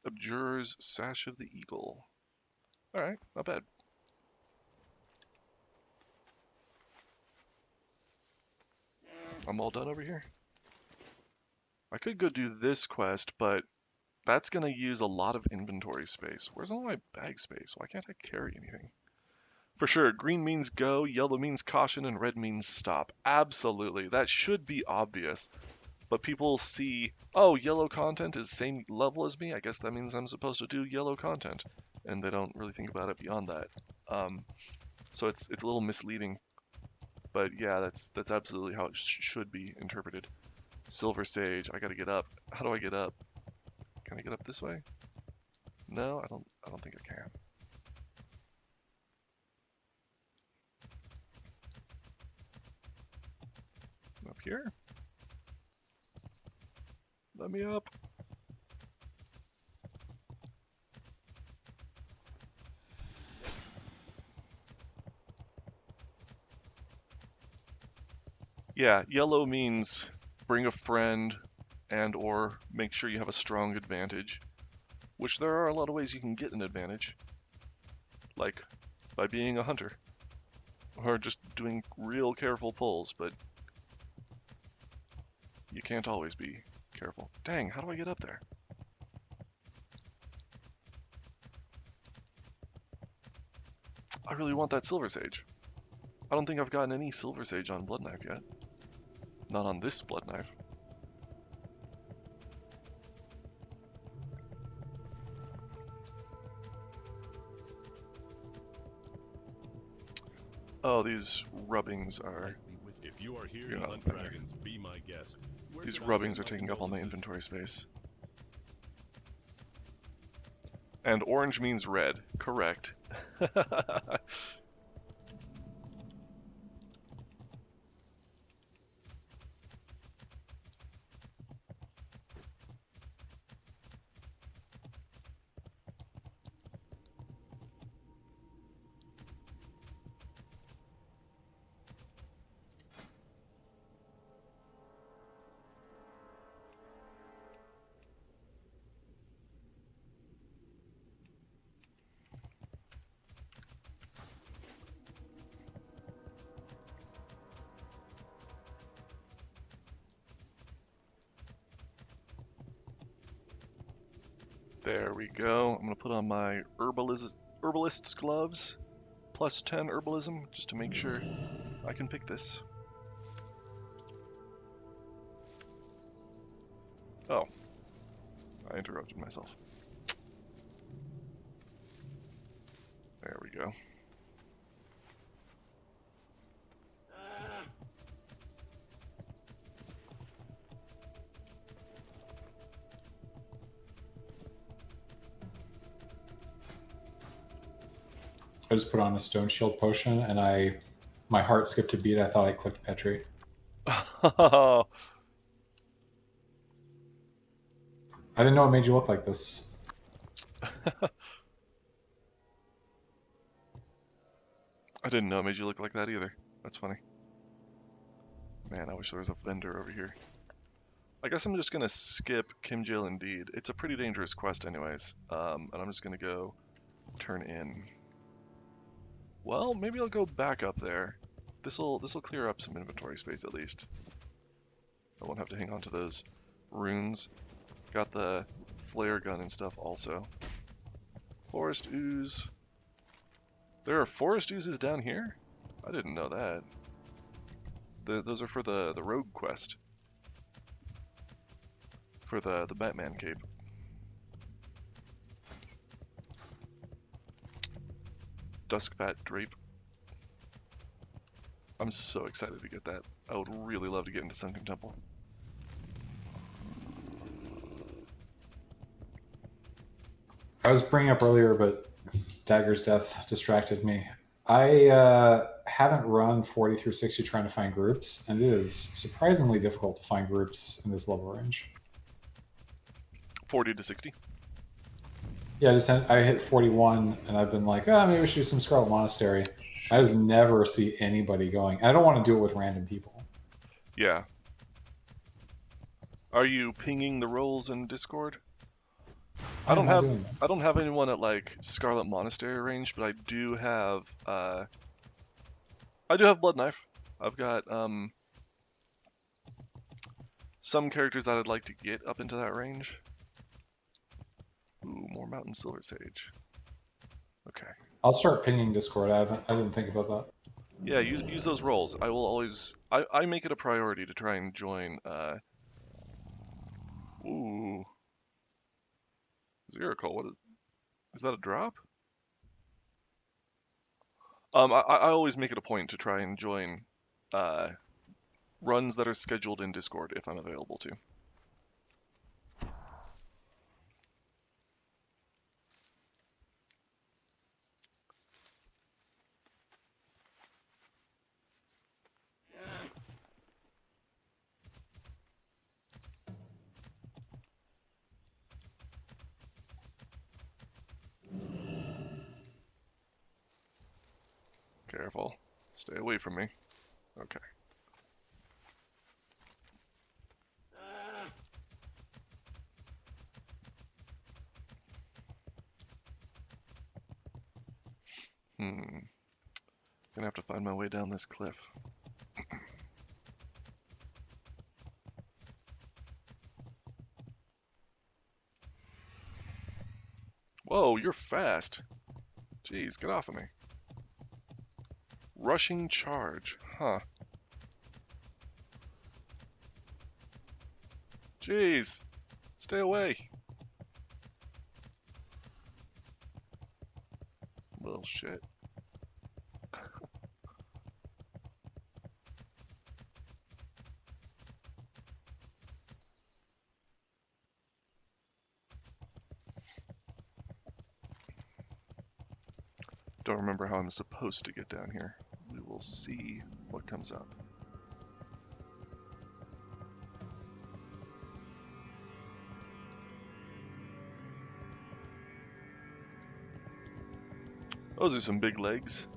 Abjurer's Sash of the Eagle. Alright, not bad. I'm all done over here. I could go do this quest, but that's going to use a lot of inventory space. Where's all my bag space? Why can't I carry anything? For sure, green means go, yellow means caution, and red means stop. Absolutely. That should be obvious. But people see, oh, yellow content is same level as me. I guess that means I'm supposed to do yellow content. And they don't really think about it beyond that. So it's a little misleading. But yeah, that's absolutely how it should be interpreted. Silver Sage, I gotta get up. How do I get up? Can I get up this way? No, I don't think I can. Up here? Let me up. Yeah, yellow means bring a friend and or make sure you have a strong advantage, which there are a lot of ways you can get an advantage, like by being a hunter or just doing real careful pulls, but you can't always be careful. Dang, how do I get up there? I really want that Silver Sage. I don't think I've gotten any Silver Sage on Bloodknife yet. Not on this Bloodknife. Oh, these rubbings are... If you are here You're to not hunt in there. dragons, be my guest. Where These should I rubbings are send taking up all my condolences? inventory space. And orange means red. Correct. There we go. I'm gonna put on my herbalist's gloves, plus 10 herbalism, just to make sure I can pick this. Oh, I interrupted myself. There we go. I just put on a stone shield potion and my heart skipped a beat. I thought I clicked Petri. I I didn't know it made you look like this. I didn't know it made you look like that either. That's funny. Man, I wish there was a vendor over here. I guess I'm just gonna skip Kimjail Indeed. It's a pretty dangerous quest anyways. And I'm just gonna go turn in. Well, maybe I'll go back up there. This'll clear up some inventory space at least. I won't have to hang on to those runes. Got the flare gun and stuff also. Forest ooze. There are forest oozes down here? I didn't know that. Those are for the rogue quest. For the Batman cape. Duskbat drape. I'm so excited to get that. I would really love to get into Sunken Temple. I was bringing up earlier, but Dagger's death distracted me. I haven't run 40 through 60 trying to find groups, and it is surprisingly difficult to find groups in this level range. 40 to 60. Yeah, I hit 41, and I've been like, maybe we should do some Scarlet Monastery. I just never see anybody going. I don't want to do it with random people. Yeah. Are you pinging the roles in Discord? I don't have anyone at like Scarlet Monastery range, but I do have Bloodknife. I've got some characters that I'd like to get up into that range. Ooh, more Mountain Silver Sage. Okay. I'll start pinging Discord. I didn't think about that. Yeah, use those roles. I will always I make it a priority to try and join ooh. Zeracle, what is that a drop? I always make it a point to try and join runs that are scheduled in Discord if I'm available to. Careful. Stay away from me. Okay. Gonna have to find my way down this cliff. Whoa, you're fast. Jeez, get off of me. Rushing charge, huh. Jeez, stay away. Little shit. Don't remember how I'm supposed to get down here. We will see what comes up. Those are some big legs.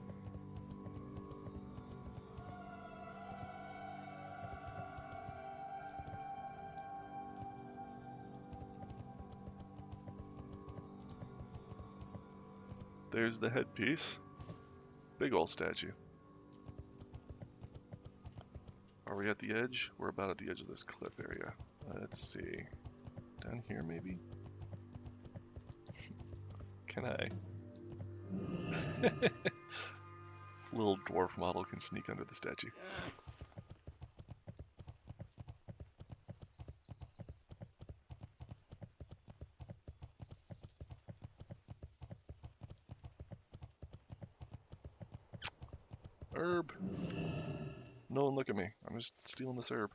There's the headpiece. Big old statue. Are we at the edge? We're about at the edge of this cliff area. Let's see. Down here, maybe? Can I? Little dwarf model can sneak under the statue. Herb. No one look at me. I'm just stealing this herb.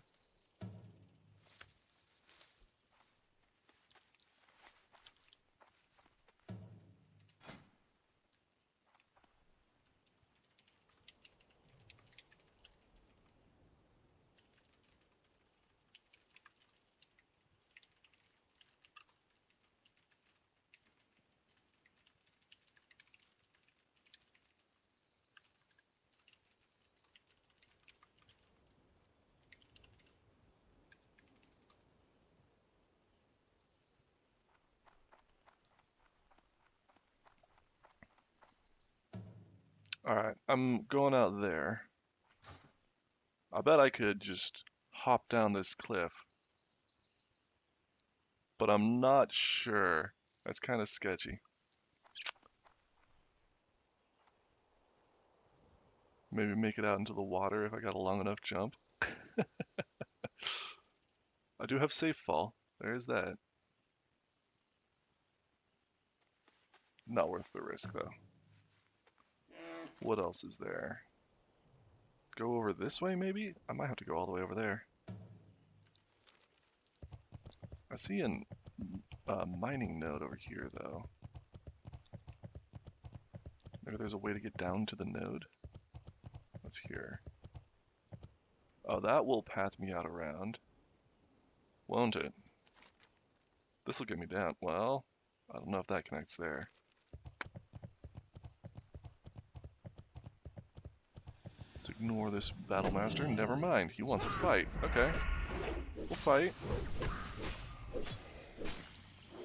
Alright, I'm going out there. I bet I could just hop down this cliff, but I'm not sure. That's kind of sketchy. Maybe make it out into the water if I got a long enough jump. I do have safe fall. There's that. Not worth the risk, though. What else is there? Go over this way, maybe? I might have to go all the way over there. I see a mining node over here, though. Maybe there's a way to get down to the node? What's here? Oh, that will path me out around. Won't it? This will get me down. Well, I don't know if that connects there. Let's ignore this Battlemaster. Never mind. He wants a fight. Okay. We'll fight.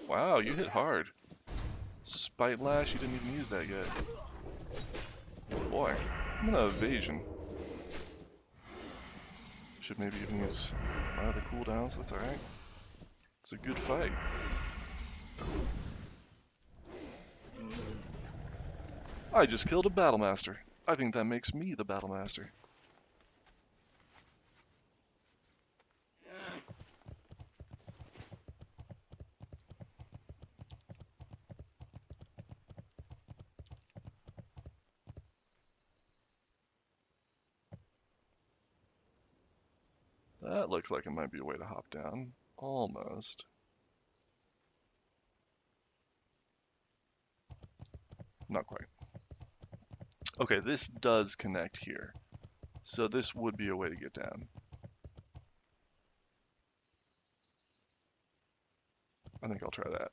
Wow, you hit hard. Spite Lash, you didn't even use that yet. Boy, I'm gonna evasion. Should maybe even use my other cooldowns, that's alright. It's a good fight. I just killed a Battlemaster. I think that makes me the Battlemaster. That looks like it might be a way to hop down. Almost. Not quite. Okay, this does connect here. So this would be a way to get down. I think I'll try that.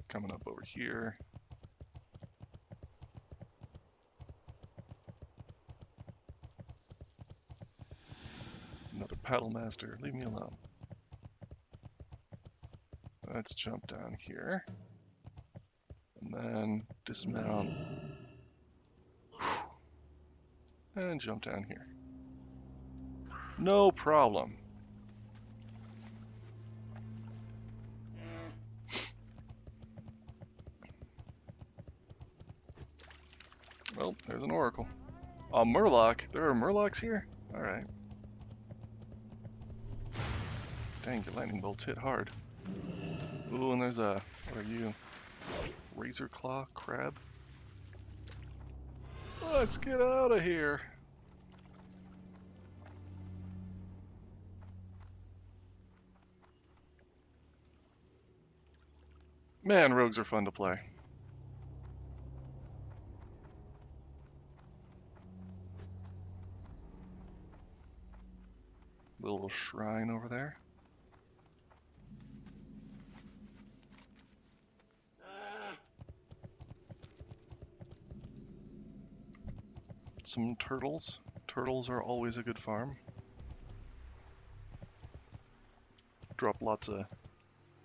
Coming up over here. Another Paddle Master, leave me alone. Let's jump down here. And then dismount. And jump down here. No problem. Well, there's an Oracle. A Murloc. There are Murlocs here? Alright. Dang, the lightning bolts hit hard. Ooh, and there's a... What are you? Razor Claw Crab? Let's get out of here. Man, rogues are fun to play. Little shrine over there. Some turtles. Turtles are always a good farm. Drop lots of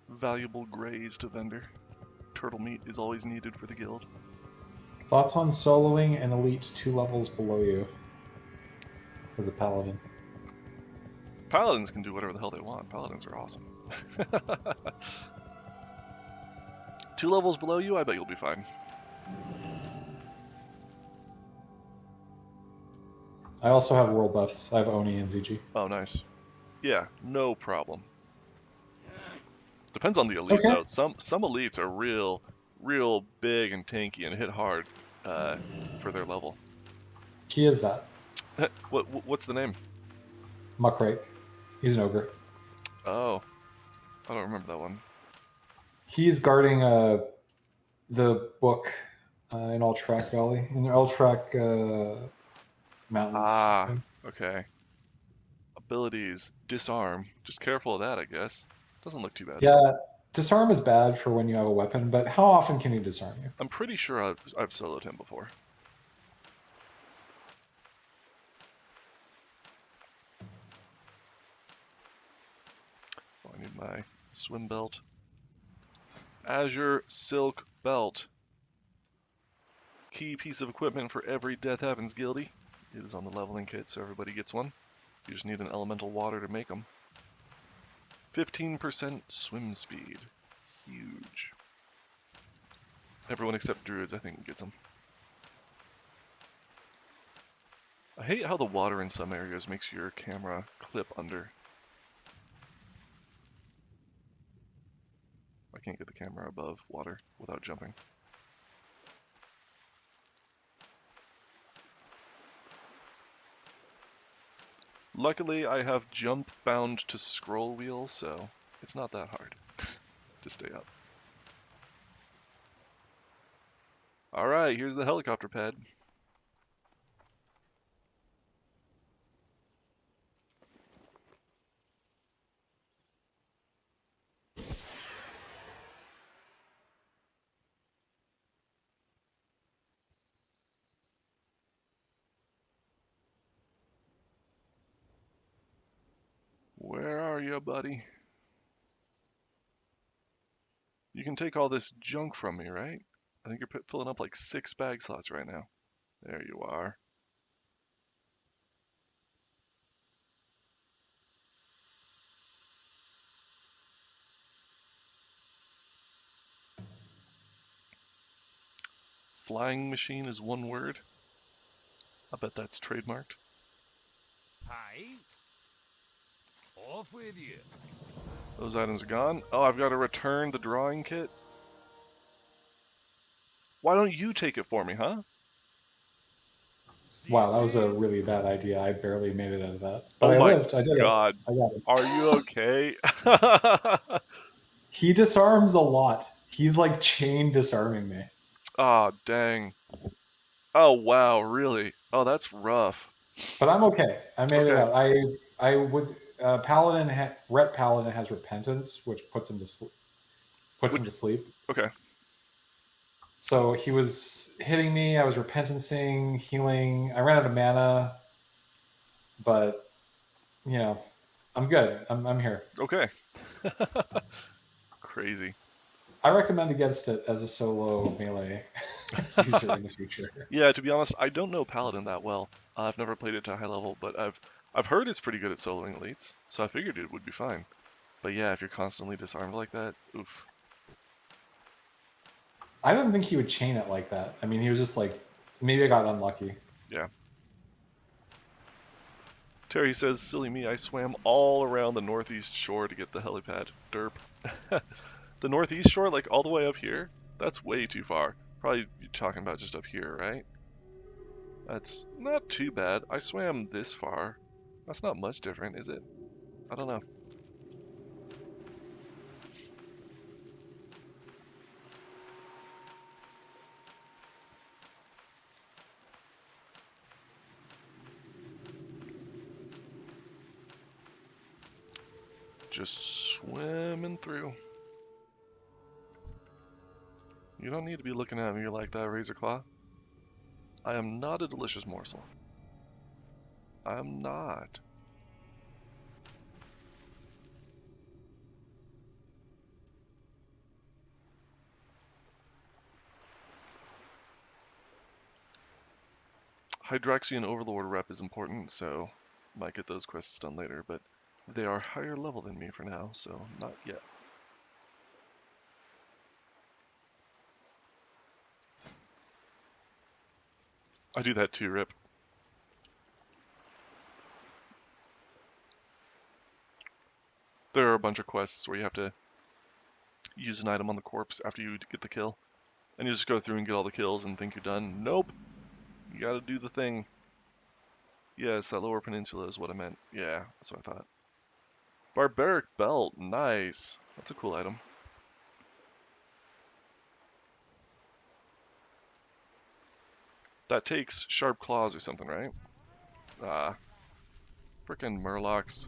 valuable grays to vendor. Turtle meat is always needed for the guild. Thoughts on soloing an elite 2 levels below you as a paladin? Paladins can do whatever the hell they want. Paladins are awesome. 2 levels below you, I bet you'll be fine. I also have world buffs. I have Oni and ZG. Oh, nice. Yeah, no problem. Depends on the elite, Okay. though. Some elites are real big and tanky and hit hard for their level. He is that. What's the name? Muckrake. He's an ogre. Oh, I don't remember that one. He's guarding the book in Altrak Valley, in the Altrak mountains. Ah, okay. Abilities, disarm. Just careful of that, I guess. Doesn't look too bad. Yeah, disarm is bad for when you have a weapon, but how often can he disarm you? I'm pretty sure I've soloed him before. Oh, I need my swim belt. Azure Silk Belt. Key piece of equipment for every Death Happens guildie. It is on the leveling kit, so everybody gets one. You just need an elemental water to make them. 15% swim speed. Huge. Everyone except druids, I think, gets them. I hate how the water in some areas makes your camera clip under. I can't get the camera above water without jumping. Luckily, I have jump bound to scroll wheel, so it's not that hard to stay up. Alright, here's the helicopter pad. Where are you, buddy? You can take all this junk from me, right? I think you're filling up like 6 bag slots right now. There you are. Flying machine is one word. I bet that's trademarked. Hi. Off with you. Those items are gone. Oh, I've got to return the drawing kit. Why don't you take it for me, huh? See Wow, that you was a soon. really bad idea. I barely made it out of that. But Oh I my lived. I did it. god. I got it. Are you okay? He disarms a lot. He's like chain disarming me. Ah, dang. Oh wow, really? Oh, that's rough. But I'm okay. I made it Okay. out. I was paladin. Ret paladin has repentance, which puts him to sleep. Puts him Which, to sleep. okay. So he was hitting me. I was repentancing, healing. I ran out of mana, but you know, I'm good. I'm here. Okay. Crazy. I recommend against it as a solo melee user in the future. Yeah, to be honest, I don't know Paladin that well. I've never played it to a high level, but I've heard it's pretty good at soloing elites, so I figured it would be fine. But yeah, if you're constantly disarmed like that, oof. I didn't think he would chain it like that. I mean, he was just like, maybe I got unlucky. Yeah. Terry says, silly me, I swam all around the northeast shore to get the helipad. Derp. The northeast shore, like all the way up here? That's way too far. Probably you're talking about just up here, right? That's not too bad. I swam this far. That's not much different, is it? I don't know. Just swimming through. You don't need to be looking at me like that, Razor Claw. I am not a delicious morsel. I'm not. Hydroxian Overlord rep is important, so might get those quests done later, but they are higher level than me for now, so not yet. I do that too, Rip. There are a bunch of quests where you have to use an item on the corpse after you get the kill, and you just go through and get all the kills and think you're done. Nope. You gotta do the thing. Yes, that lower peninsula is what I meant. Yeah, that's what I thought. Barbaric Belt, nice. That's a cool item. That takes sharp claws or something, right? Ah, frickin' Murlocs.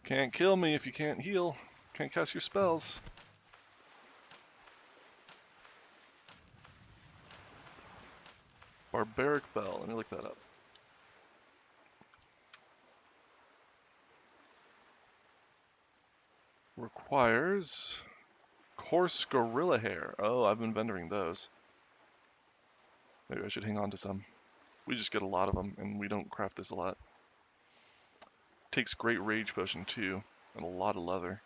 Can't kill me if you can't heal. Can't cast your spells. Barbaric Bell. Let me look that up. Requires coarse gorilla hair. Oh, I've been vendoring those. Maybe I should hang on to some. We just get a lot of them, and we don't craft this a lot. Takes great rage potion too, and a lot of leather.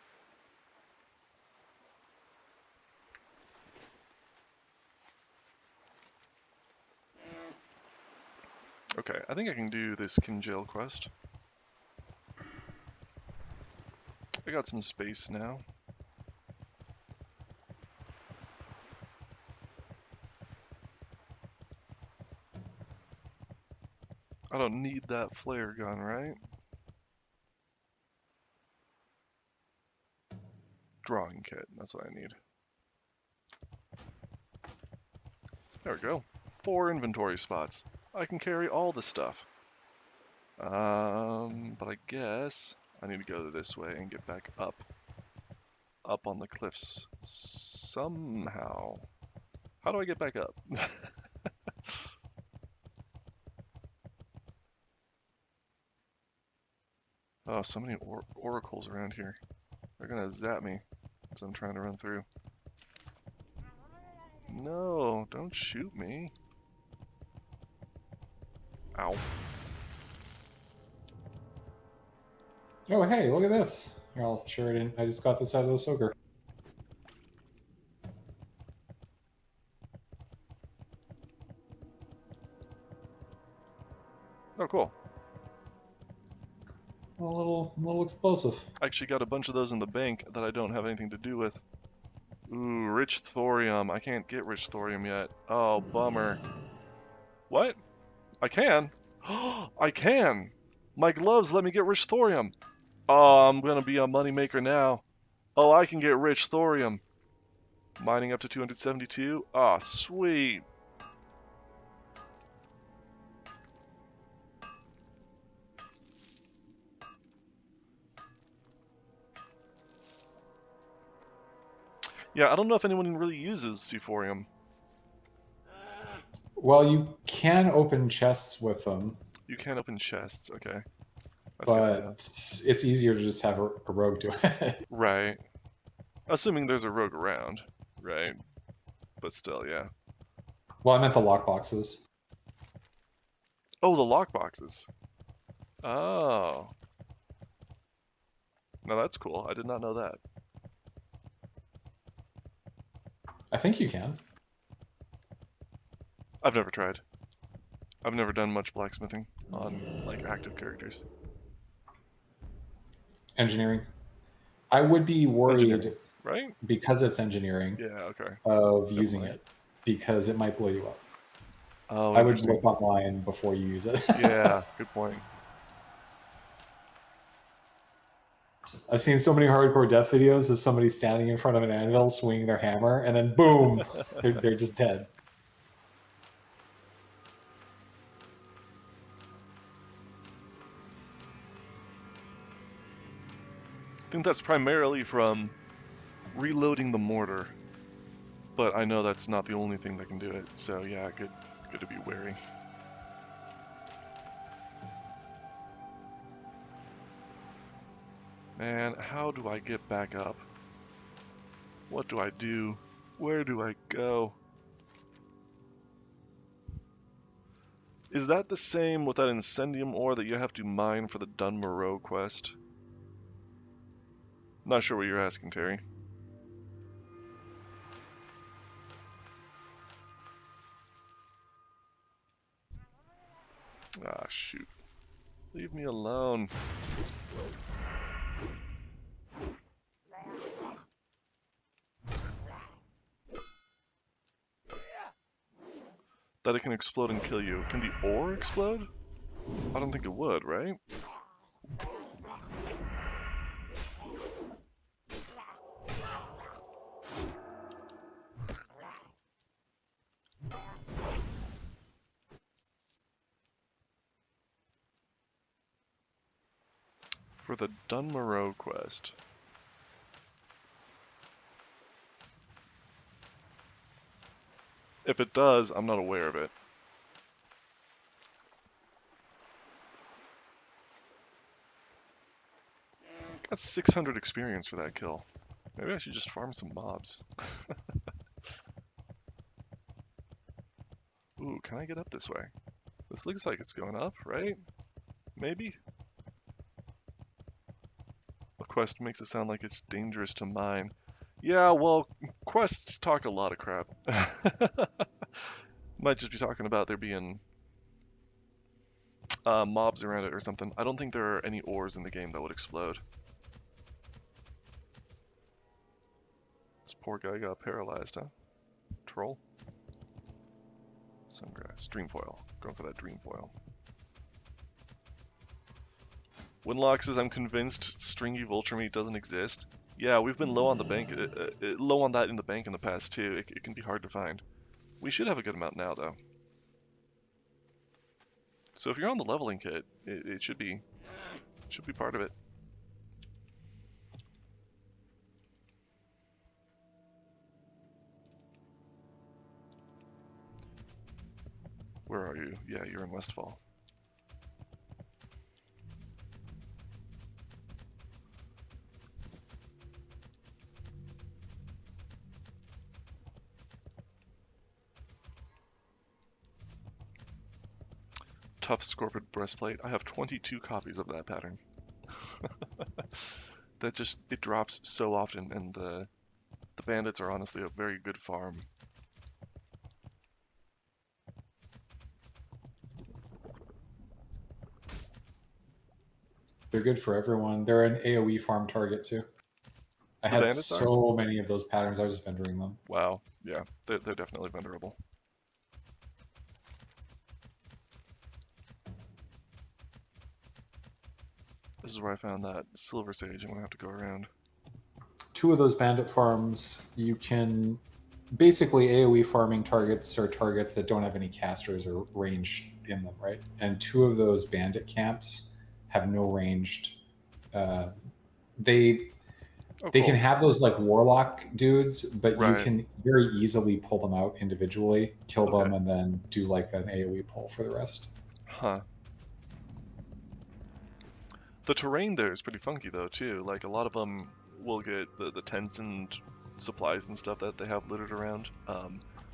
Okay, I think I can do this Kinjail quest. I got some space now. I don't need that flare gun, right? Drawing kit, that's what I need. There we go. 4 inventory spots. I can carry all the stuff. But I guess I need to go this way and get back up. Up on the cliffs somehow. How do I get back up? Oh, so many oracles around here. They're gonna zap me as I'm trying to run through. No, don't shoot me. Ow. Oh, hey, look at this. Well, sure I didn't. I just got this out of the soaker. Oh, cool. A little explosive. I actually got a bunch of those in the bank that I don't have anything to do with. Ooh, rich thorium. I can't get rich thorium yet. Oh, bummer. What? I can? I can! My gloves let me get rich thorium. Oh, I'm gonna be a moneymaker now. Oh, I can get rich thorium. Mining up to 272. Ah, sweet. Yeah, I don't know if anyone really uses Seaphorium. Well, you can open chests with them. You can open chests, okay. That's but it's easier to just have a rogue do it. Right. Assuming there's a rogue around, right? But still, yeah. Well, I meant the lockboxes. Oh, the lockboxes. Oh. No, that's cool. I did not know that. I think you can. I've never tried. I've never done much blacksmithing on, like, active characters. Engineering. I would be worried, right? Because it's engineering. Yeah, okay. Of using it, because it might blow you up. Oh, I would look online before you use it. Yeah, good point. I've seen so many hardcore death videos of somebody standing in front of an anvil, swinging their hammer, and then boom, they're just dead. I think that's primarily from reloading the mortar, but I know that's not the only thing that can do it, so yeah, good to be wary. Man, how do I get back up? What do I do? Where do I go? Is that the same with that Incendium ore that you have to mine for the Dun Moreau quest? Not sure what you're asking, Terry. Ah, shoot. Leave me alone. That it can explode and kill you. Can the ore explode? I don't think it would, right? For the Dun Moreau quest. If it does, I'm not aware of it. Got 600 experience for that kill. Maybe I should just farm some mobs. Ooh, can I get up this way? This looks like it's going up, right? Maybe? A quest makes it sound like it's dangerous to mine. Yeah, well, quests talk a lot of crap. Might just be talking about there being mobs around it or something. I don't think there are any ores in the game that would explode. This poor guy got paralyzed, huh? Troll? Sungrass. Dream foil. Going for that dream foil. Winlock says, I'm convinced stringy vulture meat doesn't exist. Yeah, we've been low on the bank, low on that in the bank in the past too. It can be hard to find. We should have a good amount now though. So if you're on the leveling kit, it should be part of it. Where are you? Yeah, you're in Westfall. Tough Scorpion breastplate. I have 22 copies of that pattern. That just, it drops so often, and the bandits are honestly a very good farm. They're good for everyone. They're an AoE farm target too. I The had bandits are? so many of those patterns. I was just vendoring them. Wow, yeah, they're definitely venerable. This is where I found that silver sage. I'm gonna have to go around. 2 of those bandit farms, you can basically AoE farming targets are targets that don't have any casters or range in them, right? And 2 of those bandit camps have no ranged. They Oh, They cool. can have those like warlock dudes, but you Right. can very easily pull them out individually, kill Okay. them, and then do like an AoE pull for the rest. Huh. The terrain there is pretty funky though too. Like a lot of them will get the tents and supplies and stuff that they have littered around.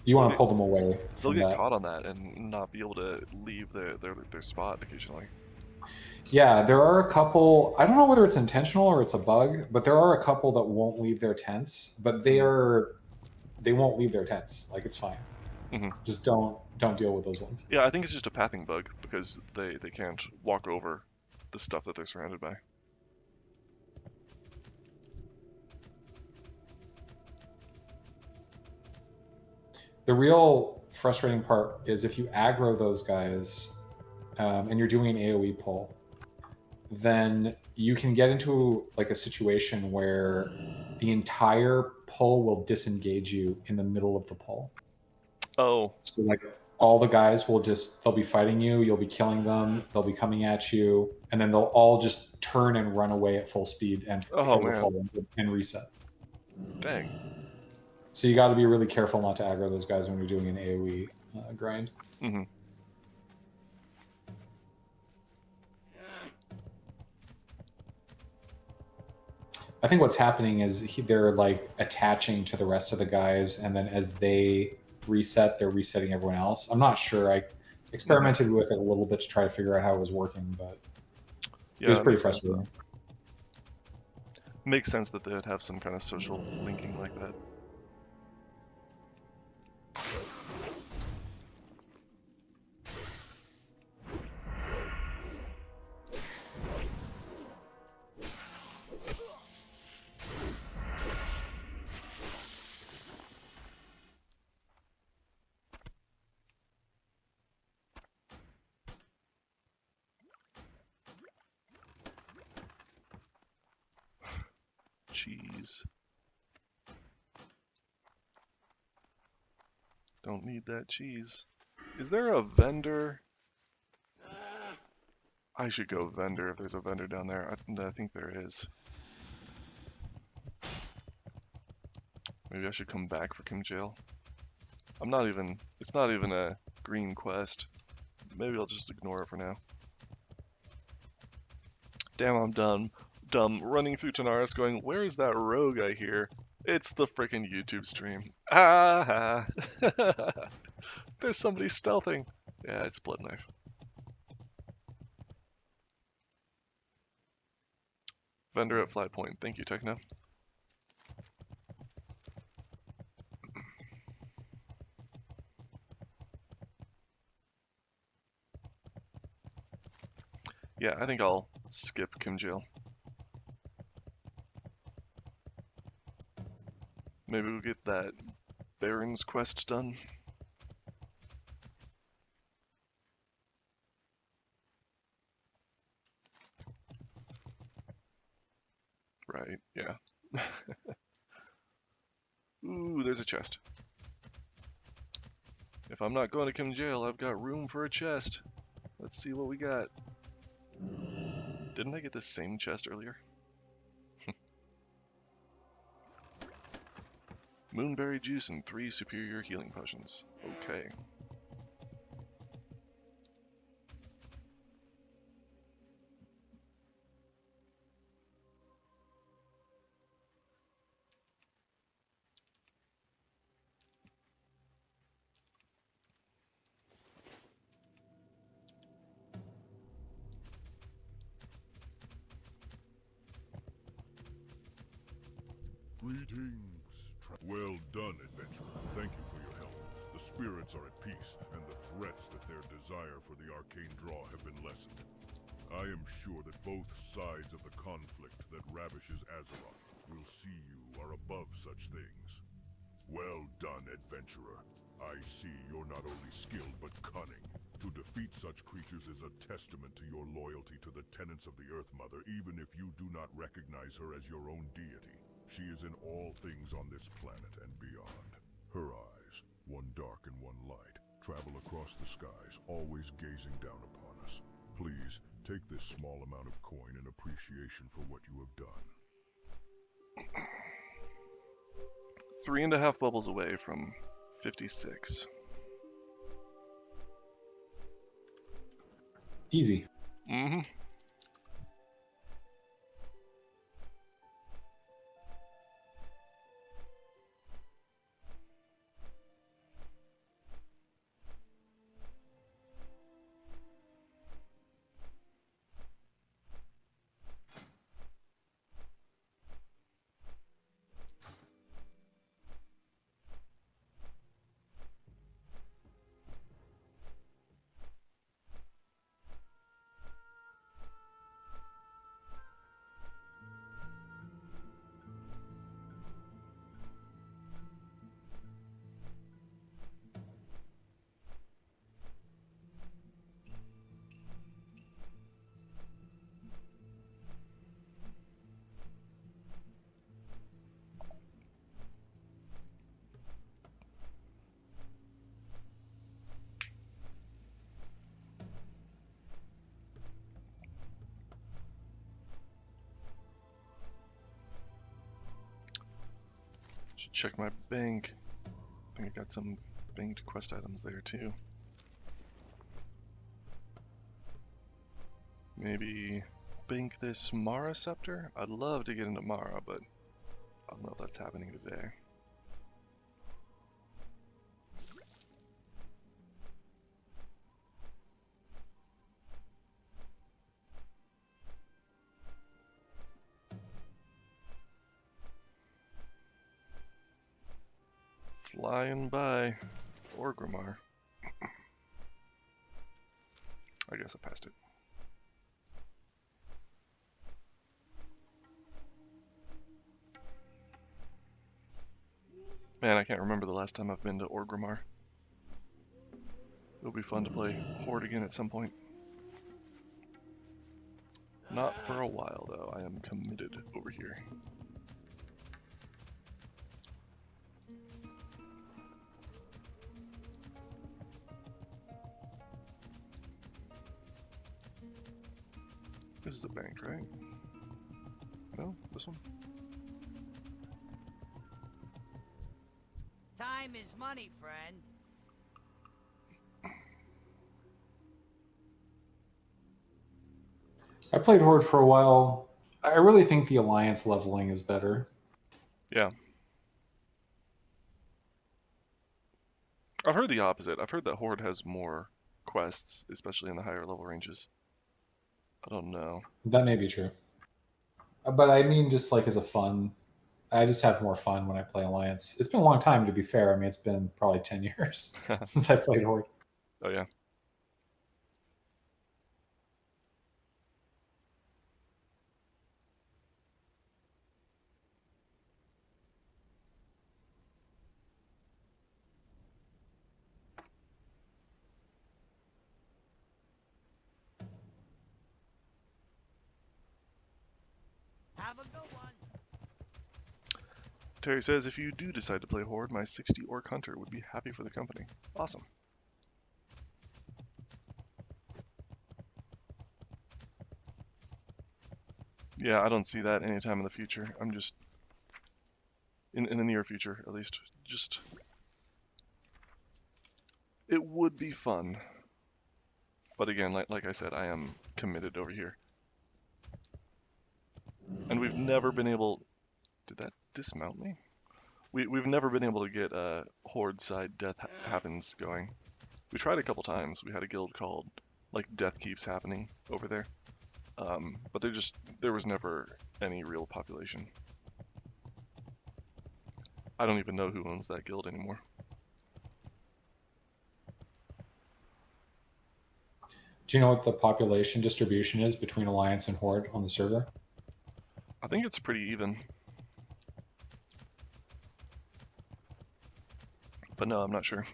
You want to They- pull them away They'll from get that. caught on that and not be able to leave their spot occasionally. Yeah, there are a couple. I don't know whether it's intentional or it's a bug, but there are a couple that won't leave their tents. But they won't leave their tents. Like it's fine. Mhm. Just don't deal with those ones. Yeah, I think it's just a pathing bug because they can't walk over the stuff that they're surrounded by. The real frustrating part is if you aggro those guys and you're doing an AoE pull, then you can get into like a situation where the entire pull will disengage you in the middle of the pull. Oh, So like all the guys will they'll be fighting you, you'll be killing them, they'll be coming at you, and then they'll all just turn and run away at full speed and Oh, kill the man. full and reset. dang. So you got to be really careful not to aggro those guys when you're doing an AoE grind. Mm-hmm. I think what's happening is they're like attaching to the rest of the guys, and then as they reset, they're resetting everyone else. I'm not sure. I experimented with it a little bit to try to figure out how it was working, but Yeah, it was that pretty makes sense. frustrating. Makes sense that they'd have some kind of social linking like that. Cheese. Don't need that cheese. Is there a vendor? I should go vendor if there's a vendor down there. I think there is. Maybe I should come back for Kim Jail. It's not even a green quest. Maybe I'll just ignore it for now. Damn, I'm done. dumb, running through Tanaris going, where is that rogue I hear? It's the frickin' YouTube stream. Ah! There's somebody stealthing. Yeah, it's Bloodknife. Vendor at flat point. Thank you, Techno. Yeah, I think I'll skip Kim Jail. Maybe we'll get that Baron's quest done. Right, yeah. Ooh, there's a chest. If I'm not going to Kim Jail, I've got room for a chest. Let's see what we got. Didn't I get the same chest earlier? Moonberry juice and 3 superior healing potions. Okay. Greetings. Well done, adventurer. Thank you for your help. The spirits are at peace, and the threats that their desire for the arcane draw have been lessened. I am sure that both sides of the conflict that ravishes Azshara will see you are above such things. Well done, adventurer. I see you're not only skilled but cunning. To defeat such creatures is a testament to your loyalty to the tenets of the Earth Mother, even if you do not recognize her as your own deity. She is in all things on this planet and beyond. Her eyes, one dark and one light, travel across the skies, always gazing down upon us. Please, take this small amount of coin in appreciation for what you have done. 3.5 bubbles away from 56. Easy. Mm-hmm. Should check my bank. I think I got some banked quest items there too. Maybe bank this Mara scepter? I'd love to get into Mara, but I don't know if that's happening today. Flying by. Orgrimmar. I guess I passed it. Man, I can't remember the last time I've been to Orgrimmar. It'll be fun to play Horde again at some point. Not for a while, though. I am committed over here. This is the bank, right? No? This one? Time is money, friend. I played Horde for a while. I really think the alliance leveling is better. Yeah. I've heard the opposite. I've heard that Horde has more quests, especially in the higher level ranges. I don't know. That may be true. But I mean, just like as a fun, I just have more fun when I play Alliance. It's been a long time, to be fair. I mean, it's been probably 10 years since I played Horde. Oh yeah. Have a good one. Terry says, if you do decide to play Horde, my 60 Orc Hunter would be happy for the company. Awesome. Yeah, I don't see that anytime in the future. I'm just, in the near future at least, just, it would be fun. But again, like I said, I am committed over here. And we've never been able, did that dismount me? We've never been able to get Horde side Death Happens going. We tried a couple times. We had a guild called, like, Death Keeps Happening over there. But there was never any real population. I don't even know who owns that guild anymore. Do you know what the population distribution is between Alliance and Horde on the server? I think it's pretty even. But no, I'm not sure.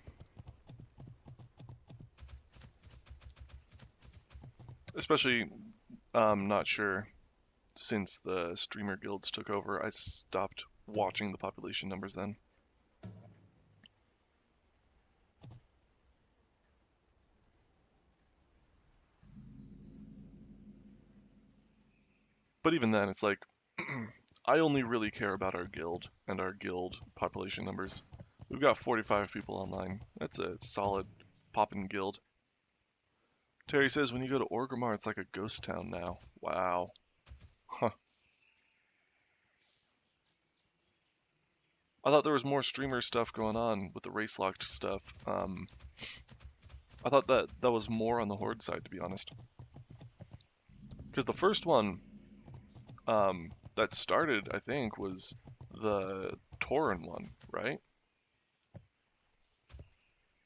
Especially, not sure since the streamer guilds took over. I stopped watching the population numbers then. But even then, it's like, I only really care about our guild and our guild population numbers. We've got 45 people online. That's a solid poppin' guild. Terry says, when you go to Orgrimmar, it's like a ghost town now. Wow. Huh. I thought there was more streamer stuff going on with the race locked stuff. I thought that was more on the Horde side, to be honest. Because the first one that started, I think, was the Tauren one, right?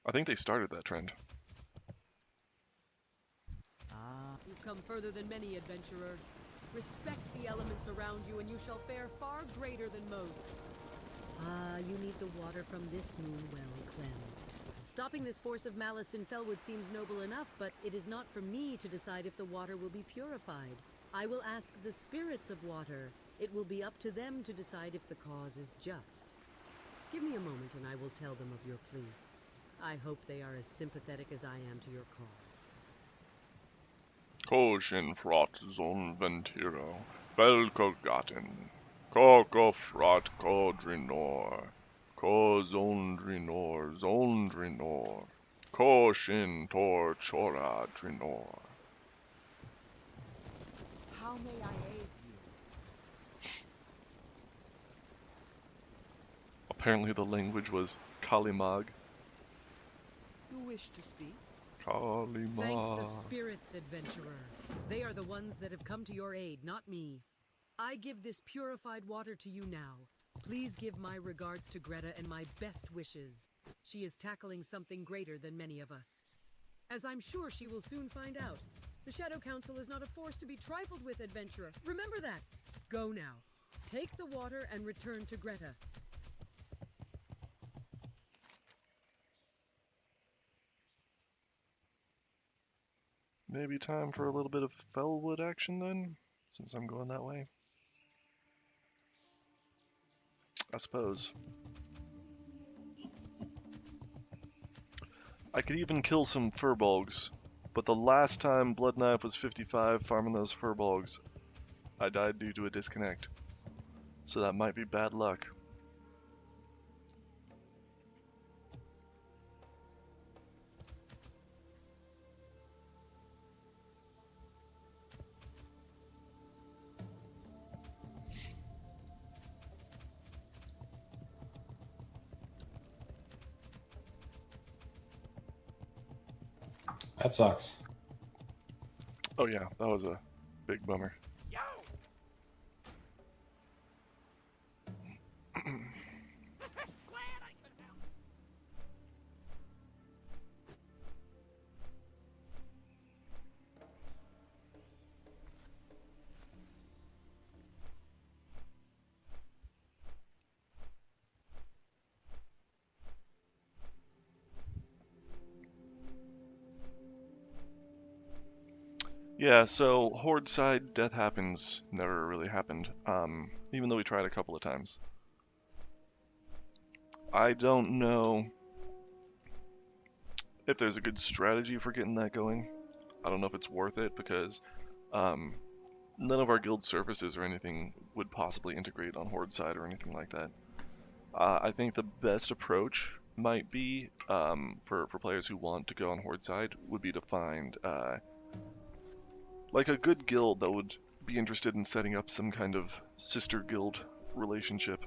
I think they started that trend. You've come further than many, adventurer. Respect the elements around you, and you shall fare far greater than most. You need the water from this moon well cleansed. Stopping this force of malice in Felwood seems noble enough, but it is not for me to decide if the water will be purified. I will ask the spirits of water. It will be up to them to decide if the cause is just. Give me a moment and I will tell them of your plea. I hope they are as sympathetic as I am to your cause. Koshin frot zon ventiro, belkogaten, koko frot kodrinor, ko zondrinor, koshin tor chora drinor. How may I aid you? Apparently the language was Kalimag. You wish to speak? Kalimag. Thank the spirits, adventurer. They are the ones that have come to your aid, not me. I give this purified water to you now. Please give my regards to Greta and my best wishes. She is tackling something greater than many of us. As I'm sure she will soon find out. The Shadow Council is not a force to be trifled with, adventurer. Remember that. Go now. Take the water and return to Greta. Maybe time for a little bit of Felwood action then, since I'm going that way. I suppose. I could even kill some furbolgs, but the last time Bloodknife was 55 farming those furbolgs, I died due to a disconnect. So that might be bad luck. That sucks. Oh yeah, that was a big bummer. Yo! Glad I could help. Yeah, so Horde side death happens never really happened. Even though we tried a couple of times. I don't know if there's a good strategy for getting that going. I don't know if it's worth it because um, none of our guild services or anything would possibly integrate on Horde side or anything like that. I think the best approach might be for players who want to go on Horde side would be to find like a good guild that would be interested in setting up some kind of sister guild relationship.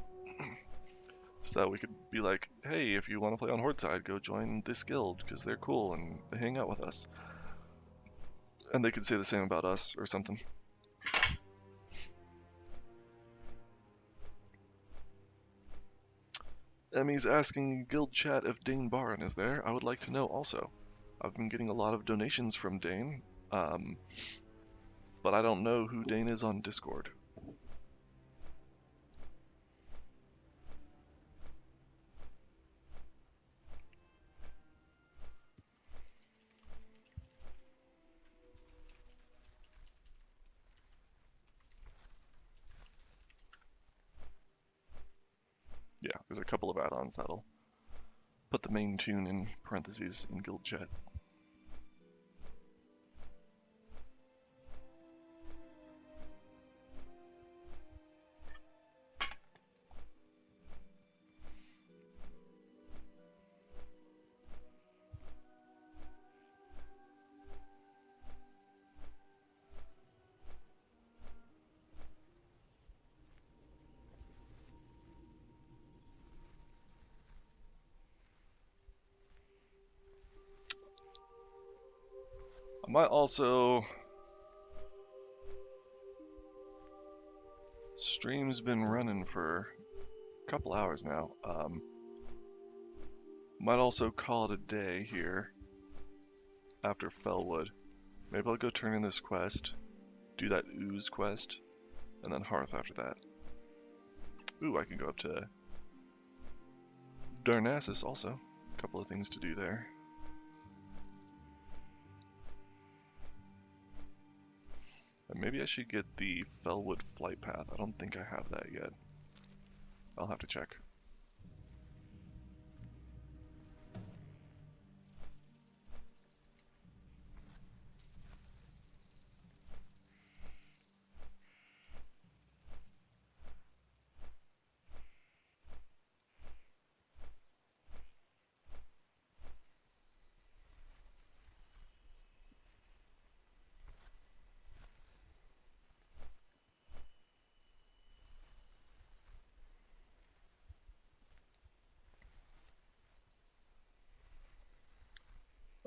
So that we could be like, hey, if you want to play on Horde side, go join this guild because they're cool and they hang out with us. And they could say the same about us or something. Emmy's asking guild chat if Dane Barn is there. I would like to know also. I've been getting a lot of donations from Dane, but I don't know who Dane is on Discord. Yeah, there's a couple of add-ons that'll put the main tune in parentheses in guild chat. I might also... Stream's been running for a couple hours now. Might also call it a day here after Fellwood. Maybe I'll go turn in this quest, do that Ooze quest, and then Hearth after that. Ooh, I can go up to Darnassus also. A couple of things to do there. And maybe I should get the Fellwood Flight Path. I don't think I have that yet. I'll have to check.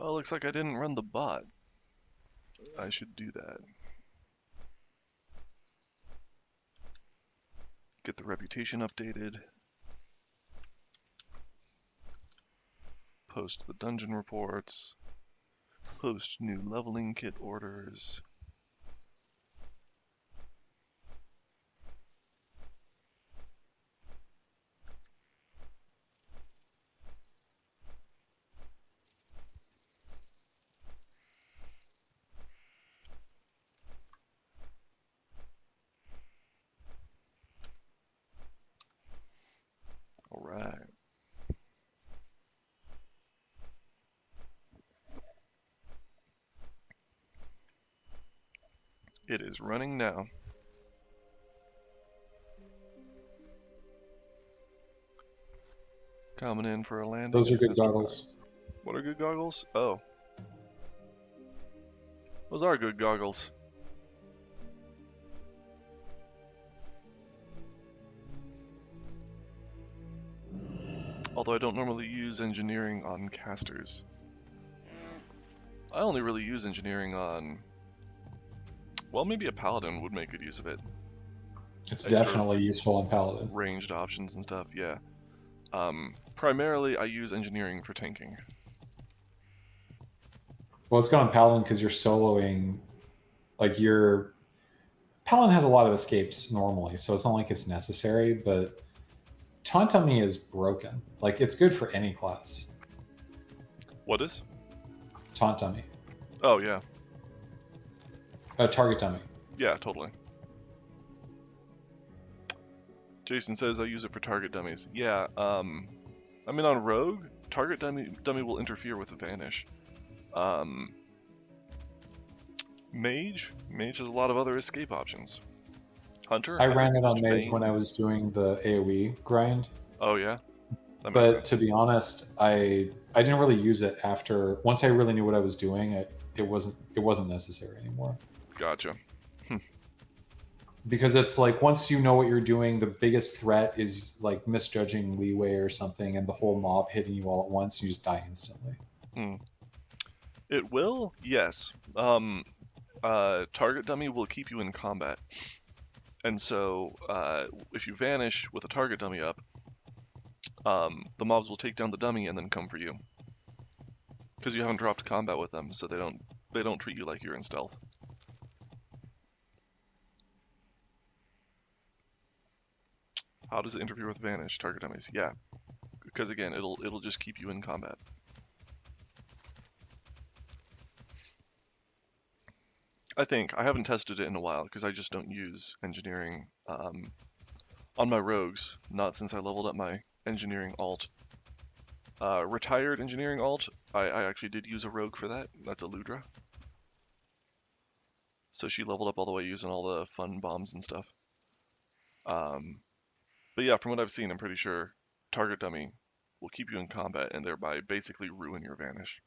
Oh, looks like I didn't run the bot. I should do that. Get the reputation updated. Post the dungeon reports. Post new leveling kit orders. Alright. It is running now. Coming in for a landing. Those are good goggles. What are good goggles? Oh. Those are good goggles. Although I don't normally use engineering on casters. I only really use engineering on, well, maybe a paladin would make good use of it. It's Like for definitely useful in Paladin. ranged options and stuff, yeah. Primarily, I use engineering for tanking. Well, it's good on Paladin because you're soloing. Like your Paladin has a lot of escapes normally, so it's not like it's necessary. But Taunt Dummy is broken. Like it's good for any class. What is? Taunt Dummy, Oh, yeah. Target Dummy. Yeah, totally. Jason says I use it for target dummies. Yeah, I mean on Rogue, target dummy will interfere with the Vanish. Mage has a lot of other escape options. Hunter, I would ran it use on Mage Feign. when I was doing the AoE grind. Oh yeah, that makes But sense. to be honest, I didn't really use it after. Once I really knew what I was doing, it wasn't necessary anymore. Gotcha. Because it's like once you know what you're doing, the biggest threat is like misjudging leeway or something, and the whole mob hitting you all at once, you just die instantly. It will, yes. Target dummy will keep you in combat, and so if you vanish with a target dummy up, the mobs will take down the dummy and then come for you, because you haven't dropped combat with them, so they don't treat you like you're in stealth. How does it interfere with vanish target dummies? Yeah, because again, it'll just keep you in combat. I think I haven't tested it in a while because I just don't use engineering on my rogues. Not since I leveled up my engineering alt. Retired engineering alt. I actually did use a rogue for that. That's a Ludra. So she leveled up all the way using all the fun bombs and stuff. But yeah, from what I've seen, I'm pretty sure target dummy will keep you in combat and thereby basically ruin your vanish.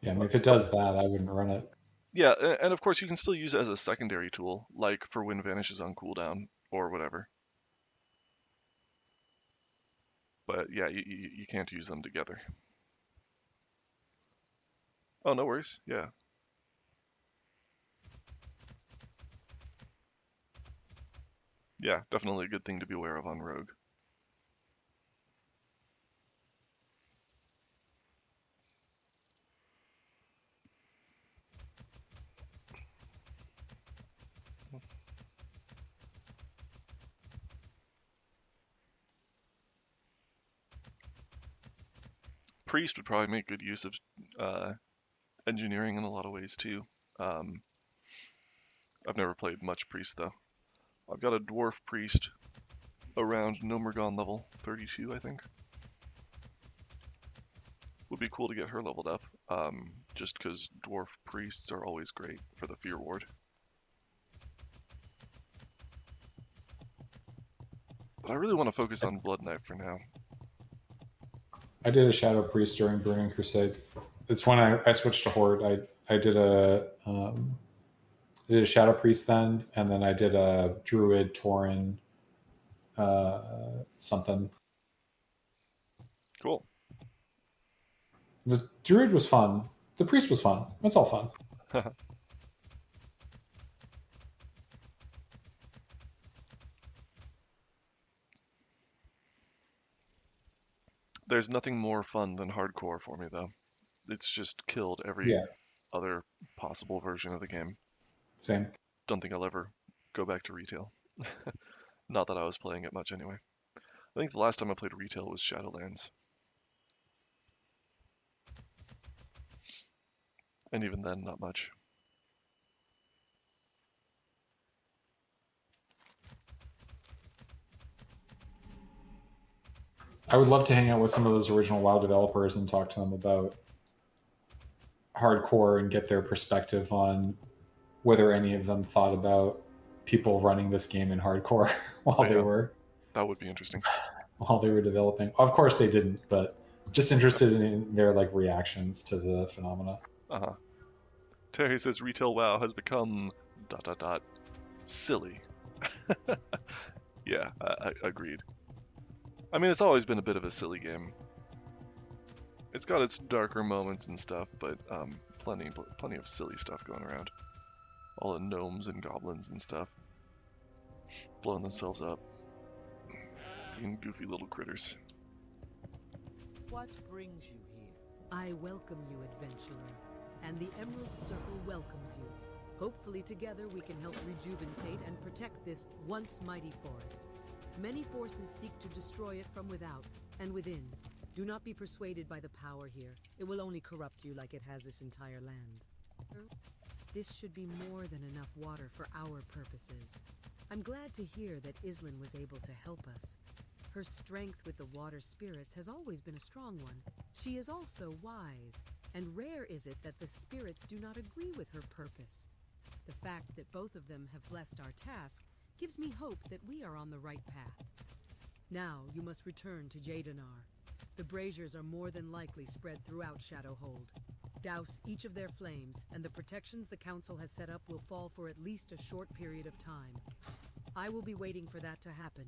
Yeah, I mean, if it does that, I wouldn't run it. Yeah, and of course you can still use it as a secondary tool, like for when vanish is on cooldown or whatever. But yeah, you can't use them together. Oh, no worries. Yeah. Yeah, definitely a good thing to be aware of on Rogue. Priest would probably make good use of engineering in a lot of ways too. Um, I've never played much Priest though. I've got a Dwarf Priest around Nomergon level 32, I think. Would be cool to get her leveled up, just because Dwarf Priests are always great for the Fear Ward. But I really want to focus on Bloodknife for now. I did a Shadow Priest during Burning Crusade. It's when I switched to Horde. I did I did a Shadow Priest then, and then I did a Druid Tauren something. Cool. The Druid was fun. The Priest was fun. It's all fun. There's nothing more fun than hardcore for me though. It's just killed every Yeah, other possible version of the game. same. Don't think I'll ever go back to retail. Not that I was playing it much anyway. I think the last time I played retail was Shadowlands. And even then, not much. I would love to hang out with some of those original WoW developers and talk to them about hardcore and get their perspective on whether any of them thought about people running this game in hardcore while they Yeah. were That would be interesting. developing. Of course they didn't, but just interested in their like reactions to the phenomena. Uh-huh. Terry says retail WoW has become ... silly. Yeah, I agreed. I mean, it's always been a bit of a silly game. It's got its darker moments and stuff, but plenty of silly stuff going around. All the gnomes and goblins and stuff blowing themselves up, being goofy little critters. What brings you here? I welcome you, adventurer, and the Emerald Circle welcomes you. Hopefully together we can help rejuvenate and protect this once mighty forest. Many forces seek to destroy it from without and within. Do not be persuaded by the power here. It will only corrupt you like it has this entire land. This should be more than enough water for our purposes. I'm glad to hear that Islin was able to help us. Her strength with the water spirits has always been a strong one. She is also wise, and rare is it that the spirits do not agree with her purpose. The fact that both of them have blessed our task gives me hope that we are on the right path. Now you must return to Jadenar. The braziers are more than likely spread throughout Shadowhold. Douse each of their flames, and the protections the Council has set up will fall for at least a short period of time. I will be waiting for that to happen.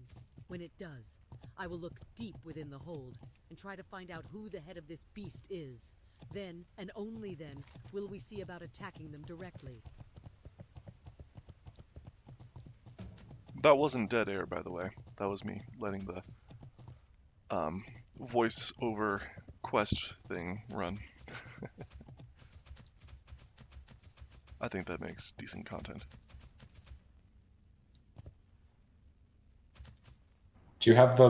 When it does, I will look deep within the hold and try to find out who the head of this beast is. Then, and only then, will we see about attacking them directly. That wasn't dead air, by the way. That was me letting the voice over quest thing run. I think that makes decent content. Do you have the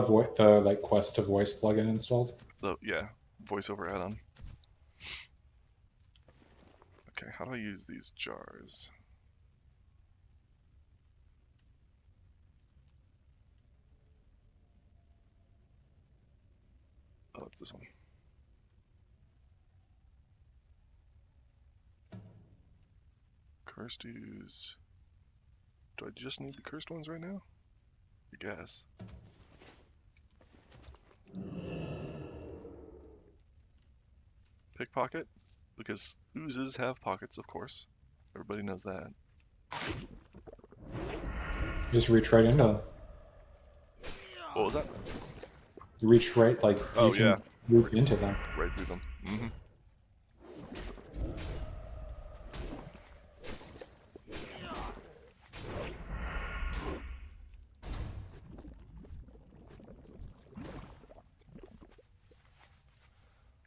like quest to voice plugin installed? Yeah, voiceover add-on. Okay, how do I use these jars? Oh, it's this one. Cursed ooze. Do I just need the cursed ones right now? I guess. Pickpocket? Because oozes have pockets, of course. Everybody knows that. Just reach right into them. What was that? You reach right, like, Oh, you can yeah. reach into them. Right through them. Mm-hmm.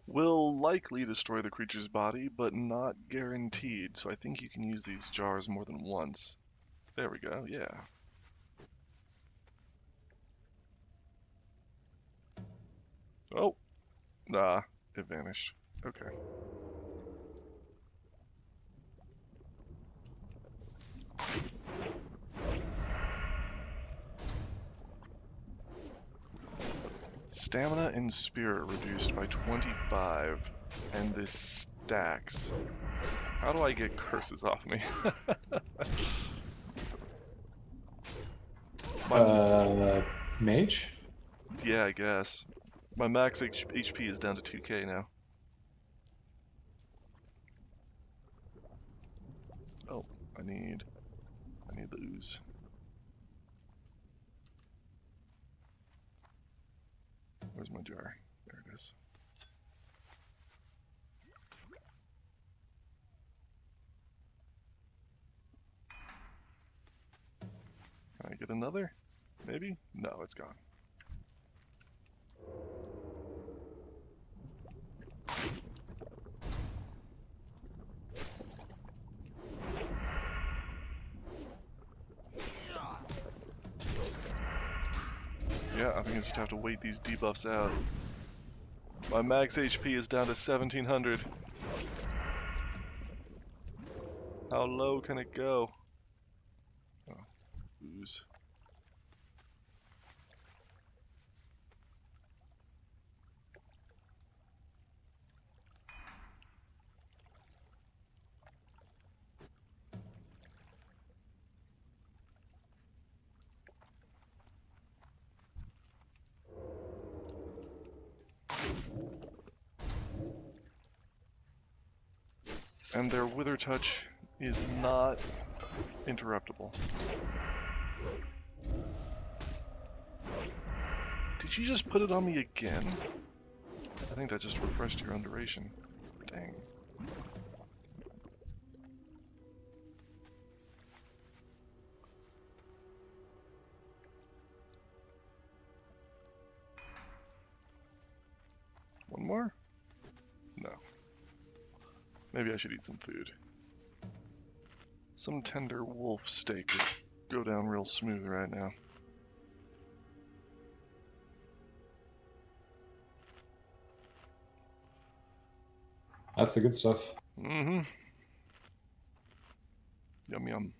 Will likely destroy the creature's body, but not guaranteed, so I think you can use these jars more than once. There we go, yeah. Oh, nah, it vanished. Okay. Stamina and spirit reduced by 25, and this stacks. How do I get curses off me? Mage? Yeah, I guess. My max HP is down to 2k now. Oh, I need the ooze. Where's my jar? There it is. Can I get another? Maybe? No, it's gone. Yeah, I think I just have to wait these debuffs out. My max HP is down to 1700. How low can it go? Oh, ooze. And their wither touch is not interruptible. Did you just put it on me again? I think that just refreshed your own duration. Dang. One more? No. Maybe I should eat some food. Some tender wolf steak would go down real smooth right now. That's the good stuff. Mm-hmm. Yum yum.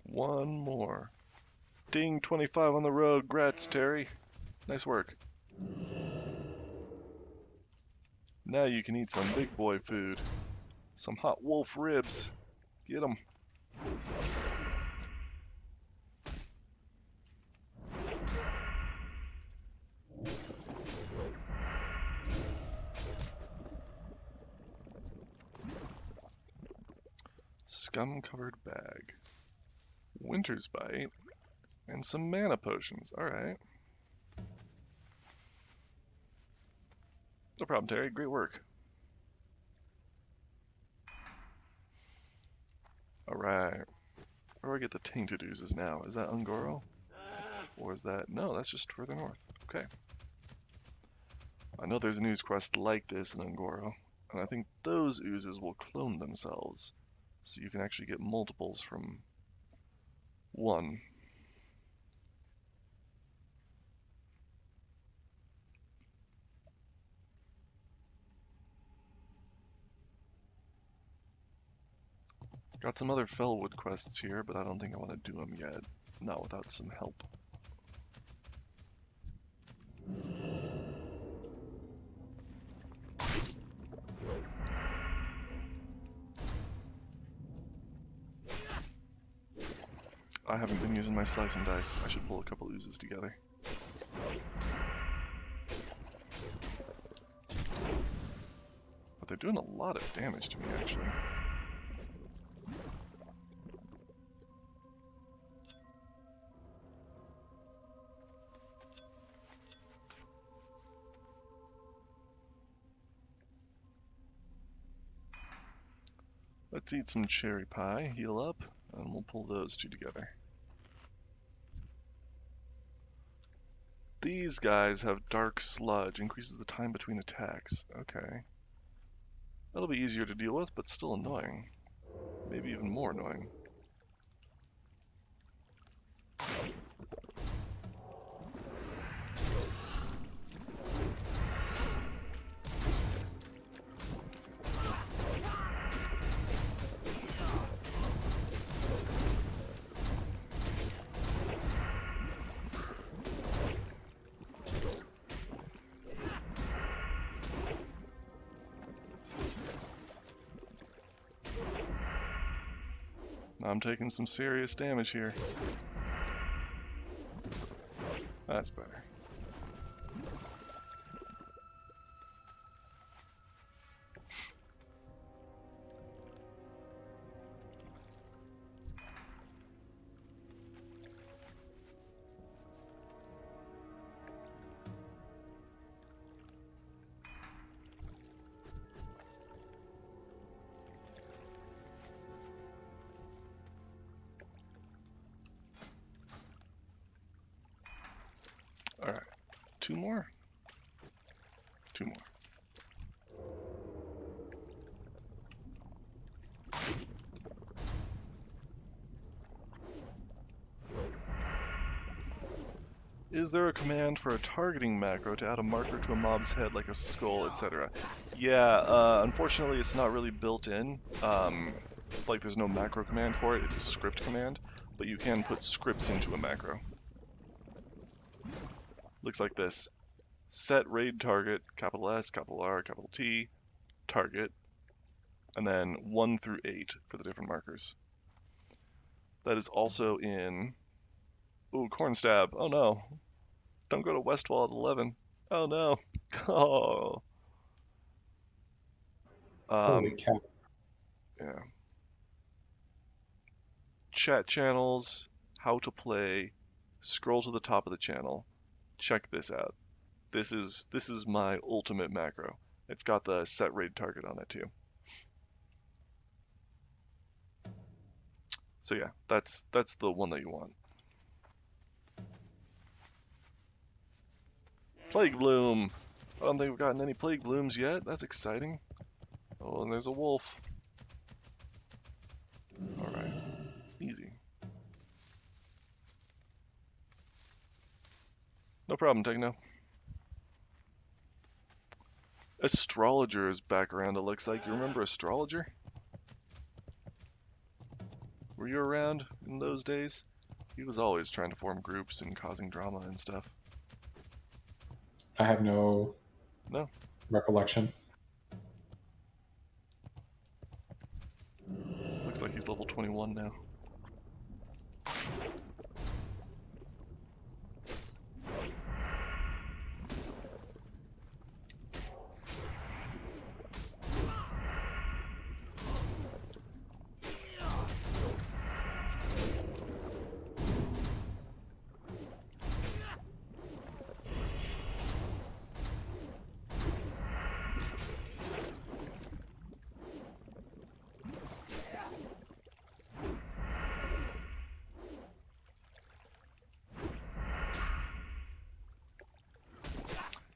One more. Ding, 25 on the road. Grats, Terry. Nice work. Now you can eat some big boy food. Some hot wolf ribs. Get 'em. Scum-covered bag. Winter's Bite. And some mana potions. Alright. No problem, Terry. Great work. Alright. Where do I get the tainted oozes now? Is that Ungoro? Or is that... No, that's just further north. Okay. I know there's an ooze quest like this in Ungoro, and I think those oozes will clone themselves, so you can actually get multiples from one. Got some other Fellwood quests here, but I don't think I want to do them yet. Not without some help. I haven't been using my slice and dice. I should pull a couple oozes together. But they're doing a lot of damage to me, actually. Let's eat some cherry pie, heal up, and we'll pull those two together. These guys have dark sludge, increases the time between attacks. Okay. That'll be easier to deal with, but still annoying. Maybe even more annoying. I'm taking some serious damage here. That's better. Alright, two more? Two more. Is there a command for a targeting macro to add a marker to a mob's head like a skull, etc.? Yeah, unfortunately it's not really built in. Like there's no macro command for it, it's a script command, but you can put scripts into a macro. Looks like this. Set raid target, capital S, capital R, capital T, target, and then 1 through 8 for the different markers. That is also in... Ooh, corn stab. Oh no. Don't go to Westwall at 11. Oh no. Oh. Holy cow. Yeah. Chat channels, how to play, scroll to the top of the channel. Check this out. This is my ultimate macro. It's got the set raid target on it too. So yeah, that's the one that you want. Plague Bloom. I don't think we've gotten any Plague Blooms yet. That's exciting. Oh, and there's a wolf. Alright. Easy. No problem, Techno. Astrologer is back around, it looks like. You remember Astrologer? Were you around in those days? He was always trying to form groups and causing drama and stuff. I have no No. recollection. Looks like he's level 21 now.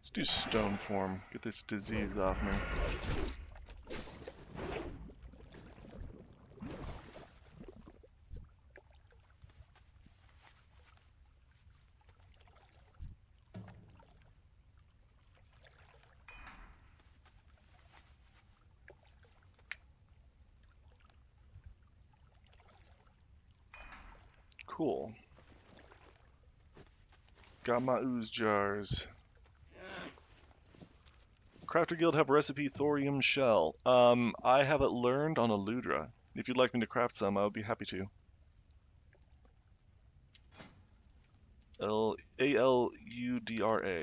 Let's do stone form. Get this disease off me. Cool. Got my ooze jars. Crafter Guild have recipe thorium shell. I have it learned on Aludra. If you'd like me to craft some, I would be happy to. Aludra,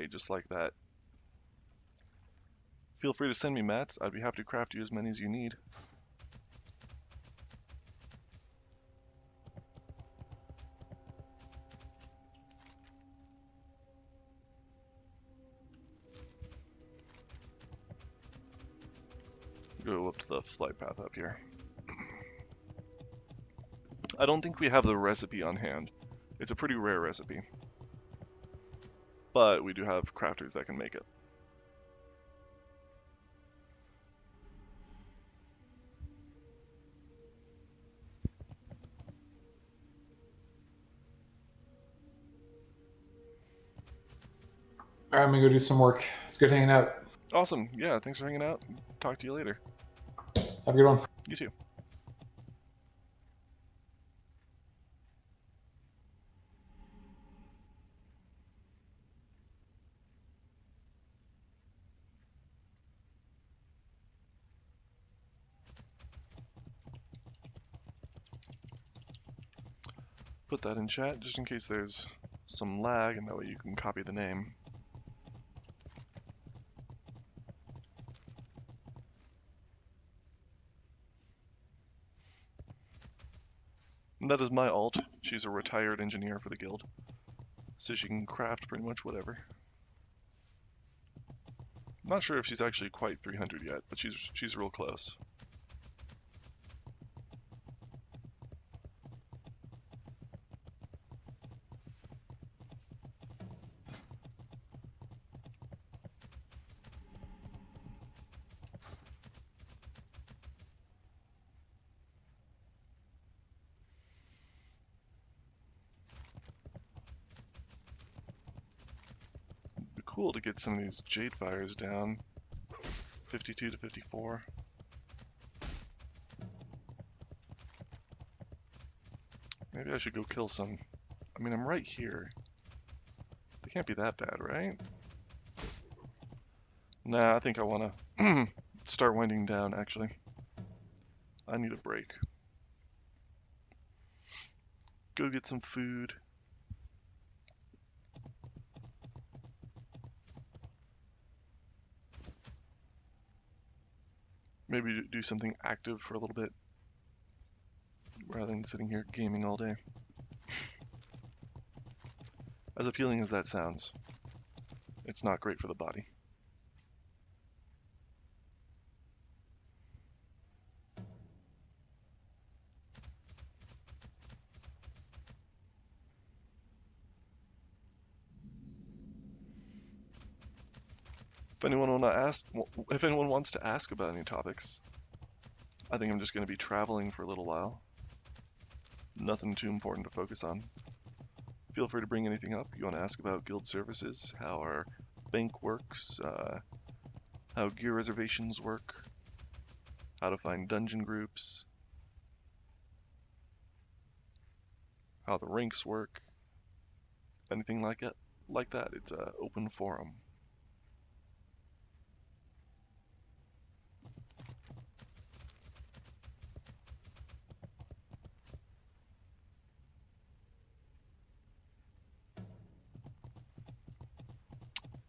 just like that. Feel free to send me mats. I'd be happy to craft you as many as you need. Go up to the flight path up here. I don't think we have the recipe on hand. It's a pretty rare recipe. But we do have crafters that can make it. All right, I'm gonna go do some work. It's good hanging out. Awesome. Yeah, thanks for hanging out. Talk to you later. Have a good one. You too. Put that in chat just in case there's some lag, and that way you can copy the name. And that is my alt. She's a retired engineer for the guild, so she can craft pretty much whatever. Not sure if she's actually quite 300 yet, but she's real close. cool to get some of these jade fires down. 52 to 54. Maybe I should go kill some. I mean, I'm right here. They can't be that bad, right? Nah, I think I want to start winding down, actually. I need a break. Go get some food. Maybe do something active for a little bit, rather than sitting here gaming all day. As appealing as that sounds, it's not great for the body. If anyone wants to ask about any topics, I think I'm just going to be traveling for a little while. Nothing too important to focus on. Feel free to bring anything up. You want to ask about guild services, how our bank works, how gear reservations work, how to find dungeon groups, how the ranks work, anything like that. It's an open forum.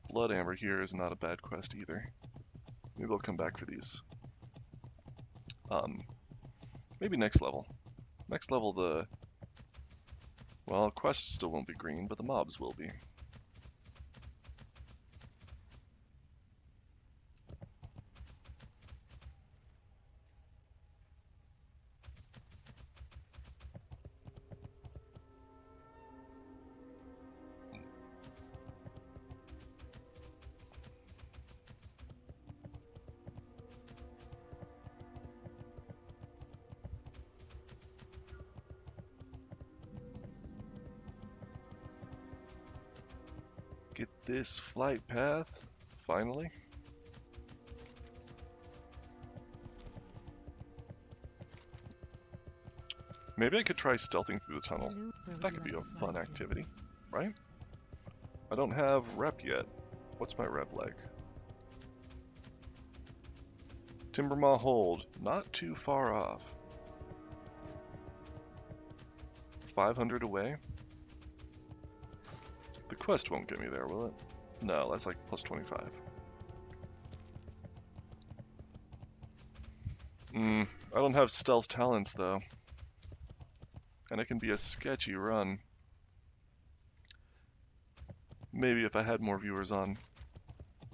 Blood Amber here is not a bad quest either. Maybe I'll come back for these. Maybe next level. Next level well, quests still won't be green, but the mobs will be. Get this flight path, finally. Maybe I could try stealthing through the tunnel. That could be a fun activity, right? I don't have rep yet. What's my rep like? Timbermaw Hold, not too far off. 500 away. The quest won't get me there, will it? No, that's like plus 25. I don't have stealth talents though. And it can be a sketchy run. Maybe if I had more viewers on.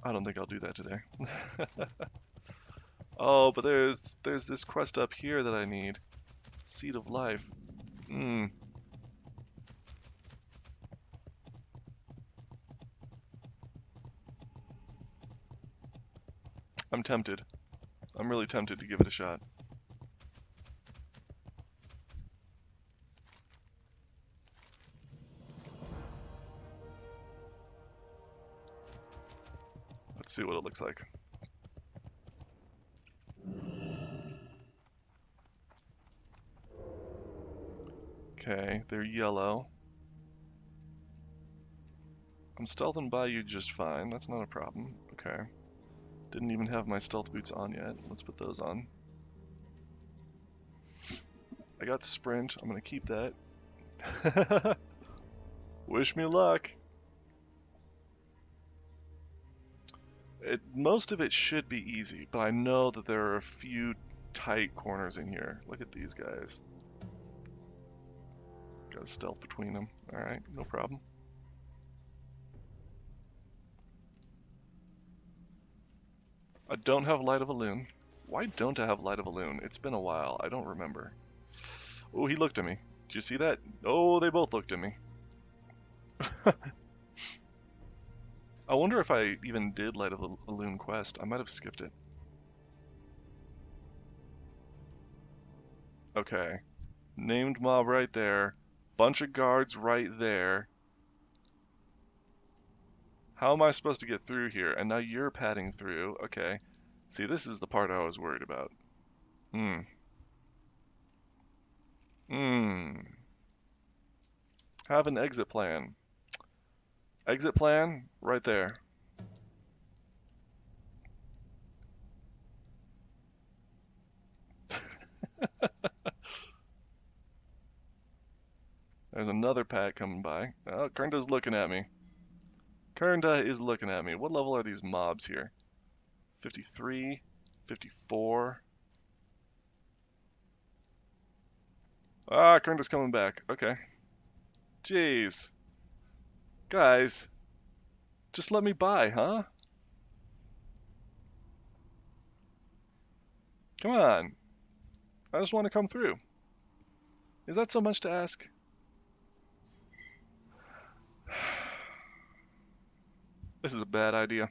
I don't think I'll do that today. Oh, but there's this quest up here that I need. Seed of Life. I'm tempted. I'm really tempted to give it a shot. Let's see what it looks like. Okay, they're yellow. I'm stealthing by you just fine. That's not a problem. Okay. Didn't even have my stealth boots on yet. Let's put those on. I got sprint. I'm gonna keep that. Wish me luck. Most of it should be easy, but I know that there are a few tight corners in here. Look at these guys. Got a stealth between them. Alright, no problem. I don't have Light of a Loon. Why don't I have Light of a Loon? It's been a while. I don't remember. Oh, he looked at me. Did you see that? Oh, they both looked at me. I wonder if I even did Light of a Loon quest. I might have skipped it. Okay. Named mob right there. Bunch of guards right there. How am I supposed to get through here? And now you're padding through. Okay. See, this is the part I was worried about. Hmm. Hmm. Have an exit plan. Exit plan? Right there. There's another pack coming by. Oh, Kernda's looking at me. Kernda is looking at me. What level are these mobs here? 53, 54. Ah, Kernda's coming back. Okay. Jeez. Guys, just let me by, huh? Come on. I just want to come through. Is that so much to ask? This is a bad idea.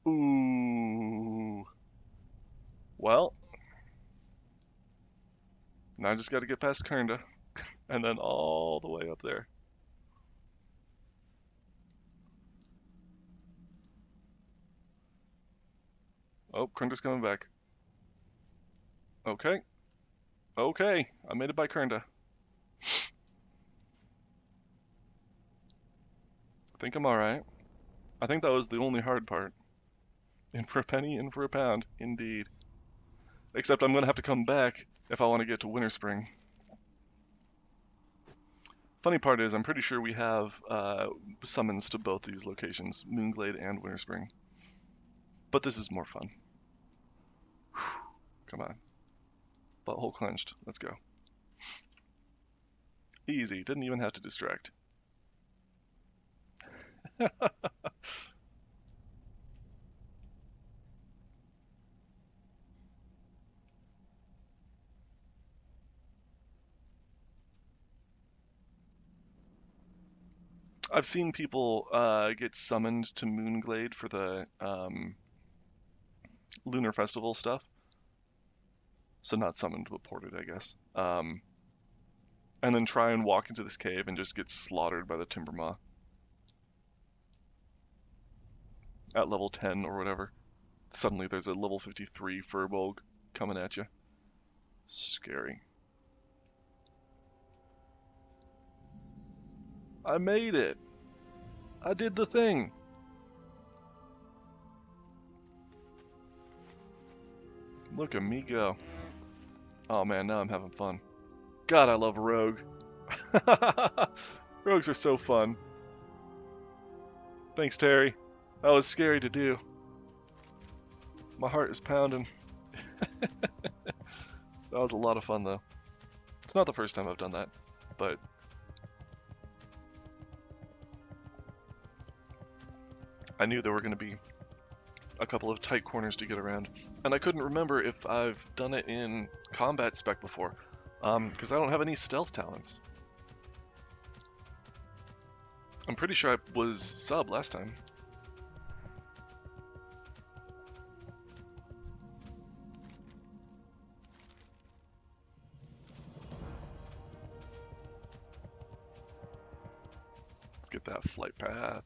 Ooh. Well, now I just got to get past Kernda, and then all the way up there. Oh, Kernda's coming back. Okay. Okay, I made it by Kernda. I think I'm alright. I think that was the only hard part. In for a penny, in for a pound, indeed. Except I'm going to have to come back if I want to get to Winter Spring. Funny part is, I'm pretty sure we have summons to both these locations, Moonglade and Winter Spring. But this is more fun. Whew. Come on. Butthole clenched. Let's go. Easy. Didn't even have to distract. I've seen people get summoned to Moonglade for the Lunar Festival stuff. So not summoned, but ported, I guess. And then try and walk into this cave and just get slaughtered by the Timber Maw. At level 10 or whatever. Suddenly there's a level 53 Furbolg coming at you. Scary. I made it! I did the thing! Look at me go. Oh man, now I'm having fun. God, I love Rogue. Rogues are so fun. Thanks, Terry. That was scary to do. My heart is pounding. That was a lot of fun, though. It's not the first time I've done that, but I knew there were going to be a couple of tight corners to get around, and I couldn't remember if I've done it in combat spec before, because I don't have any stealth talents. I'm pretty sure I was sub last time. Let's get that flight path.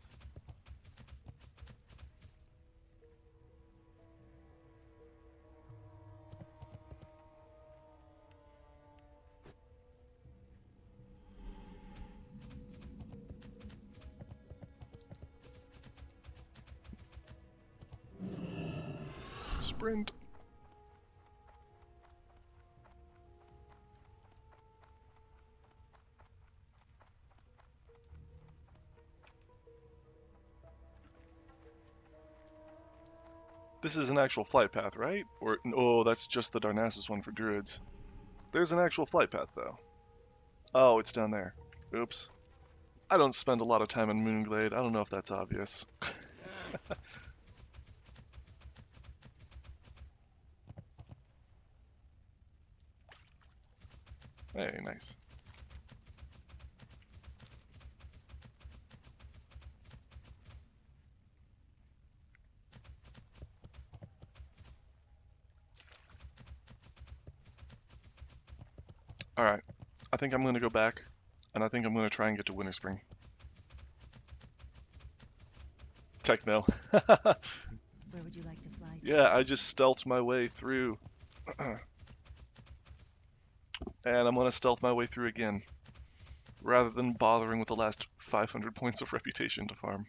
Sprint. This is an actual flight path, right? Or, oh, that's just the Darnassus one for druids. There's an actual flight path, though. Oh, it's down there. Oops. I don't spend a lot of time in Moonglade. I don't know if that's obvious. Hey, nice. Alright, I think I'm going to go back, and I think I'm going to try and get to Winter Spring. Techno. Where would you like to fly to? Yeah, I just stealthed my way through. And I'm going to stealth my way through again, rather than bothering with the last 500 points of reputation to farm.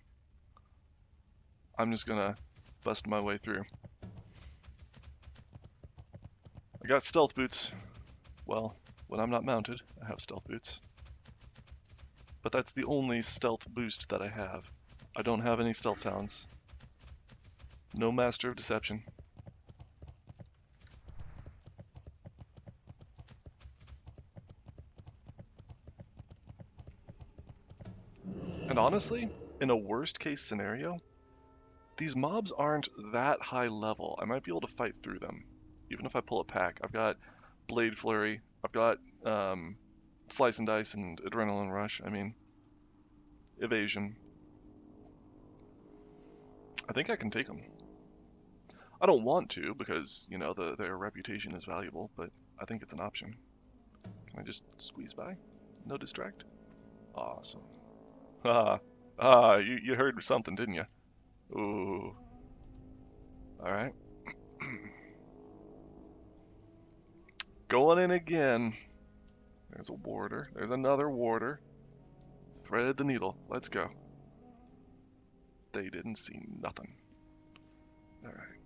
I'm just going to bust my way through. I got stealth boots. Well, when I'm not mounted, I have stealth boots. But that's the only stealth boost that I have. I don't have any stealth talents. No Master of Deception. And honestly, in a worst case scenario, these mobs aren't that high level. I might be able to fight through them, even if I pull a pack. I've got Blade Flurry, I've got Slice and Dice and Adrenaline Rush, I mean, Evasion. I think I can take them. I don't want to because, you know, their reputation is valuable, but I think it's an option. Can I just squeeze by? No distract? Awesome. You heard something, didn't you? Ooh. Alright. Going in again. There's a warder. There's another warder. Thread the needle. Let's go. They didn't see nothing. Alright.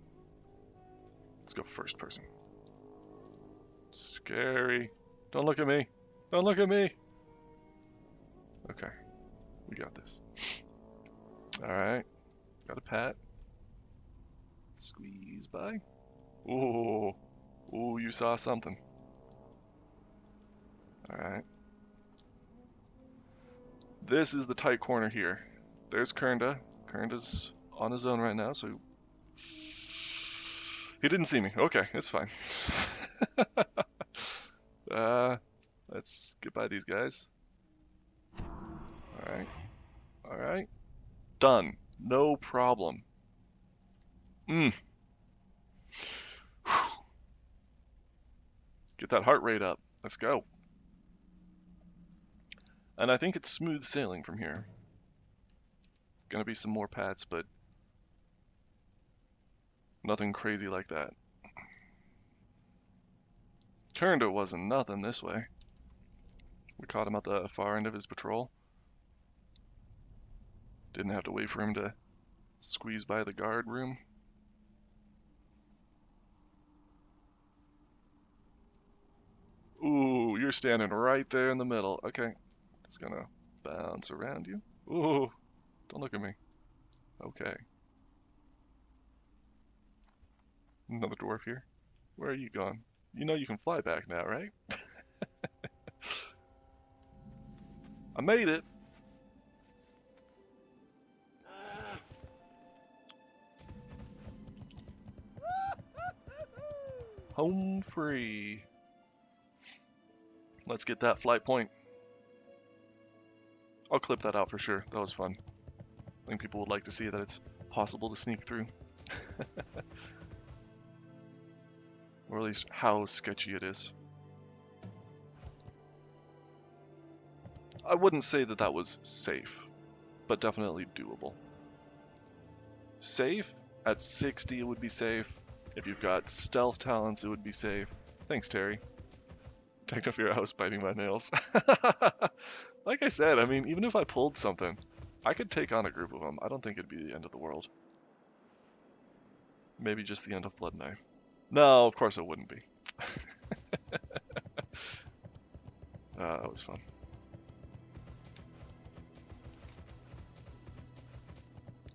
Let's go first person. Scary. Don't look at me. Don't look at me. Okay. We got this. Alright. Got a pat. Squeeze by. Ooh. Ooh, you saw something. Alright. This is the tight corner here. There's Kernda. Kernda's on his own right now, so... He didn't see me. Okay, it's fine. Let's get by these guys. Alright. Alright. Done. No problem. Get that heart rate up. Let's go. And I think it's smooth sailing from here. Gonna be some more pats, but nothing crazy like that. Kernda wasn't nothing this way. We caught him at the far end of his patrol. Didn't have to wait for him to squeeze by the guard room. Ooh, you're standing right there in the middle. Okay, just gonna bounce around you. Ooh, don't look at me. Okay. Another dwarf here. Where are you going? You know you can fly back now, right? I made it. Home free. Let's get that flight point. I'll clip that out for sure. That was fun. I think people would like to see that it's possible to sneak through. Or at least how sketchy it is. I wouldn't say that that was safe, but definitely doable. Safe? At 60 it would be safe. If you've got stealth talents, it would be safe. Thanks, Terry. Technofear house biting my nails. Like I said, I mean, even if I pulled something, I could take on a group of them. I don't think it'd be the end of the world. Maybe just the end of Bloodknife. No, of course it wouldn't be. That was fun.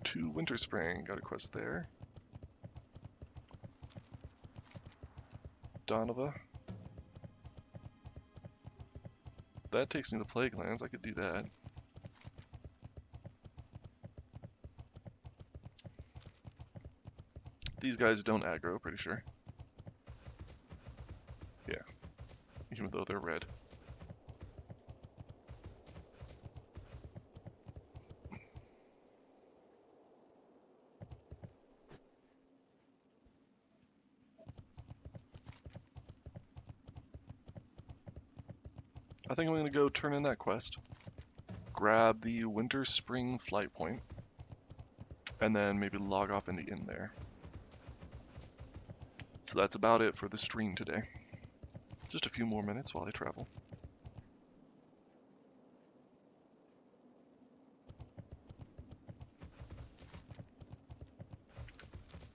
To Winter Spring, got a quest there. Donova. That takes me to Plague Lands, I could do that. These guys don't aggro, pretty sure. Yeah, even though they're red. I think I'm going to go turn in that quest, grab the Winter Spring flight point, and then maybe log off in the inn there. So that's about it for the stream today. Just a few more minutes while I travel.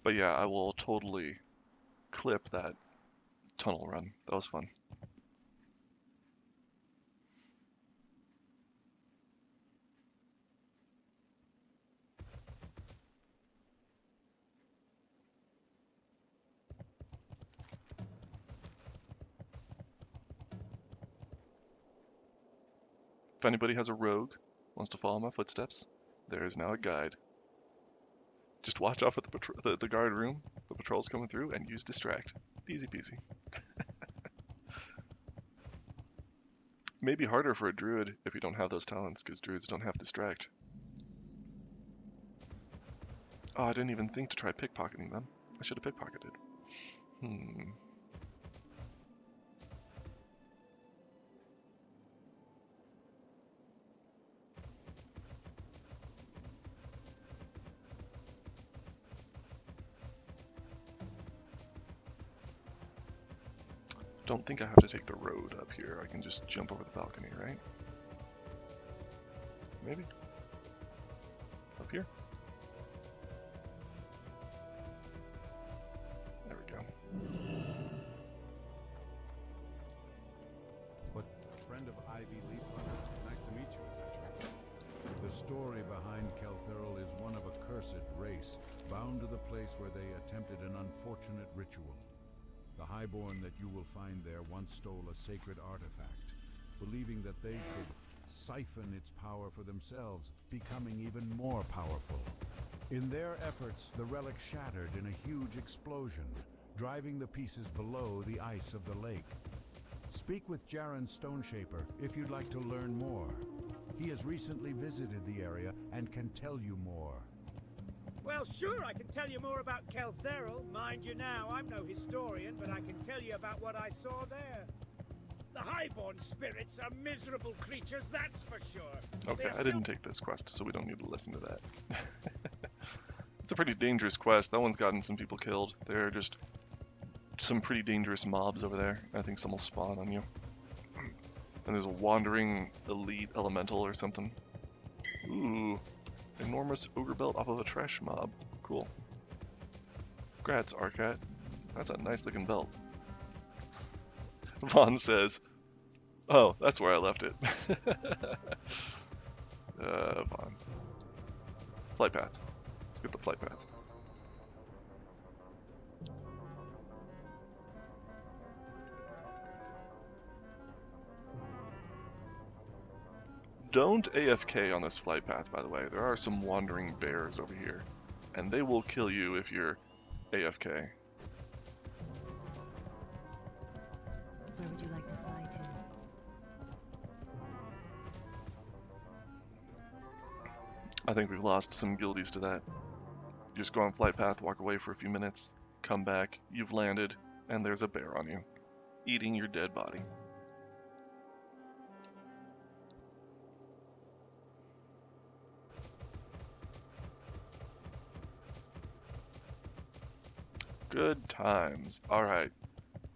But yeah, I will totally clip that tunnel run. That was fun. If anybody has a rogue, wants to follow my footsteps, there is now a guide. Just watch out for the guard room, the patrol's coming through, and use distract. Easy peasy. Maybe harder for a druid if you don't have those talents, because druids don't have distract. Oh, I didn't even think to try pickpocketing them. I should have pickpocketed. Don't think I have to take the road up here. I can just jump over the balcony, right? Maybe? Up here? There we go. What friend of Ivy Leaf Hunter? Nice to meet you, Adventurer. The story behind Kelthurl is one of a cursed race, bound to the place where they attempted an unfortunate ritual. The Highborn that you will find there once stole a sacred artifact, believing that they could siphon its power for themselves, becoming even more powerful. In their efforts, the relic shattered in a huge explosion, driving the pieces below the ice of the lake. Speak with Jaren Stoneshaper if you'd like to learn more. He has recently visited the area and can tell you more. Well, sure, I can tell you more about Kelthurl. Mind you now, I'm no historian, but I can tell you about what I saw there. The Highborn spirits are miserable creatures, that's for sure. Okay, I didn't take this quest, so we don't need to listen to that. It's a pretty dangerous quest. That one's gotten some people killed. There are just some pretty dangerous mobs over there. I think some will spawn on you. And there's a wandering elite elemental or something. Ooh. Enormous ogre belt off of a trash mob. Cool. Congrats, Arcat. That's a nice looking belt. Vaughn says, oh, that's where I left it. Vaughn. Flight path. Let's get the flight path. Don't AFK on this flight path, by the way. There are some wandering bears over here, and they will kill you if you're AFK. Where would you like to fly to? I think we've lost some guildies to that. You just go on flight path, walk away for a few minutes, come back, you've landed, and there's a bear on you, eating your dead body. Good times. Alright.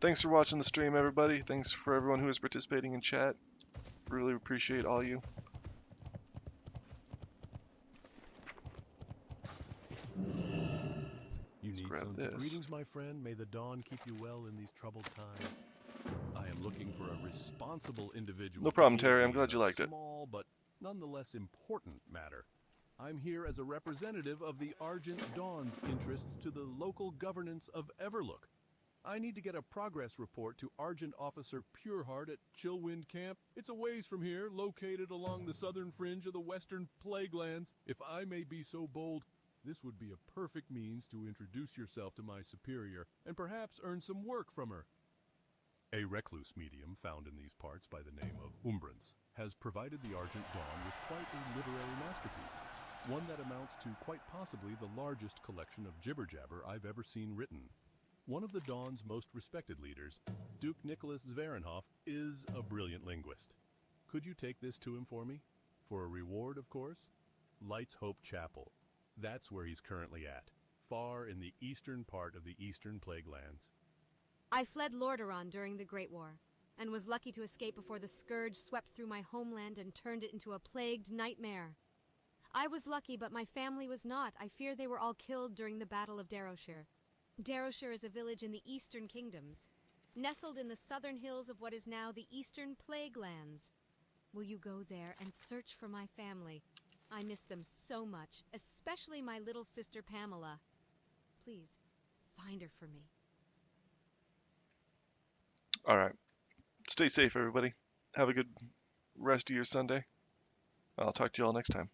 Thanks for watching the stream, everybody. Thanks for everyone who is participating in chat. Really appreciate all you. You need grab some this. greetings, my friend. May the dawn keep you well in these troubled times. I am looking for a responsible individual. No problem, to aid Terry. I'm me glad in you a liked it. Small but nonetheless important matter. I'm here as a representative of the Argent Dawn's interests to the local governance of Everlook. I need to get a progress report to Argent Officer Pureheart at Chillwind Camp. It's a ways from here, located along the southern fringe of the western Plaguelands. If I may be so bold, this would be a perfect means to introduce yourself to my superior and perhaps earn some work from her. A recluse medium found in these parts by the name of Umbrance has provided the Argent Dawn with quite a literary masterpiece, one that amounts to quite possibly the largest collection of jibber-jabber I've ever seen written. One of the Dawn's most respected leaders, Duke Nicholas Zverenhoff, is a brilliant linguist. Could you take this to him for me? For a reward, of course? Light's Hope Chapel. That's where he's currently at, far in the eastern part of the Eastern Plague Lands. I fled Lordaeron during the Great War, and was lucky to escape before the Scourge swept through my homeland and turned it into a plagued nightmare. I was lucky, but my family was not. I fear they were all killed during the Battle of Darrowshire. Darrowshire is a village in the Eastern Kingdoms, nestled in the southern hills of what is now the Eastern Plague Lands. Will you go there and search for my family? I miss them so much, especially my little sister Pamela. Please, find her for me. All right. Stay safe, everybody. Have a good rest of your Sunday. I'll talk to you all next time.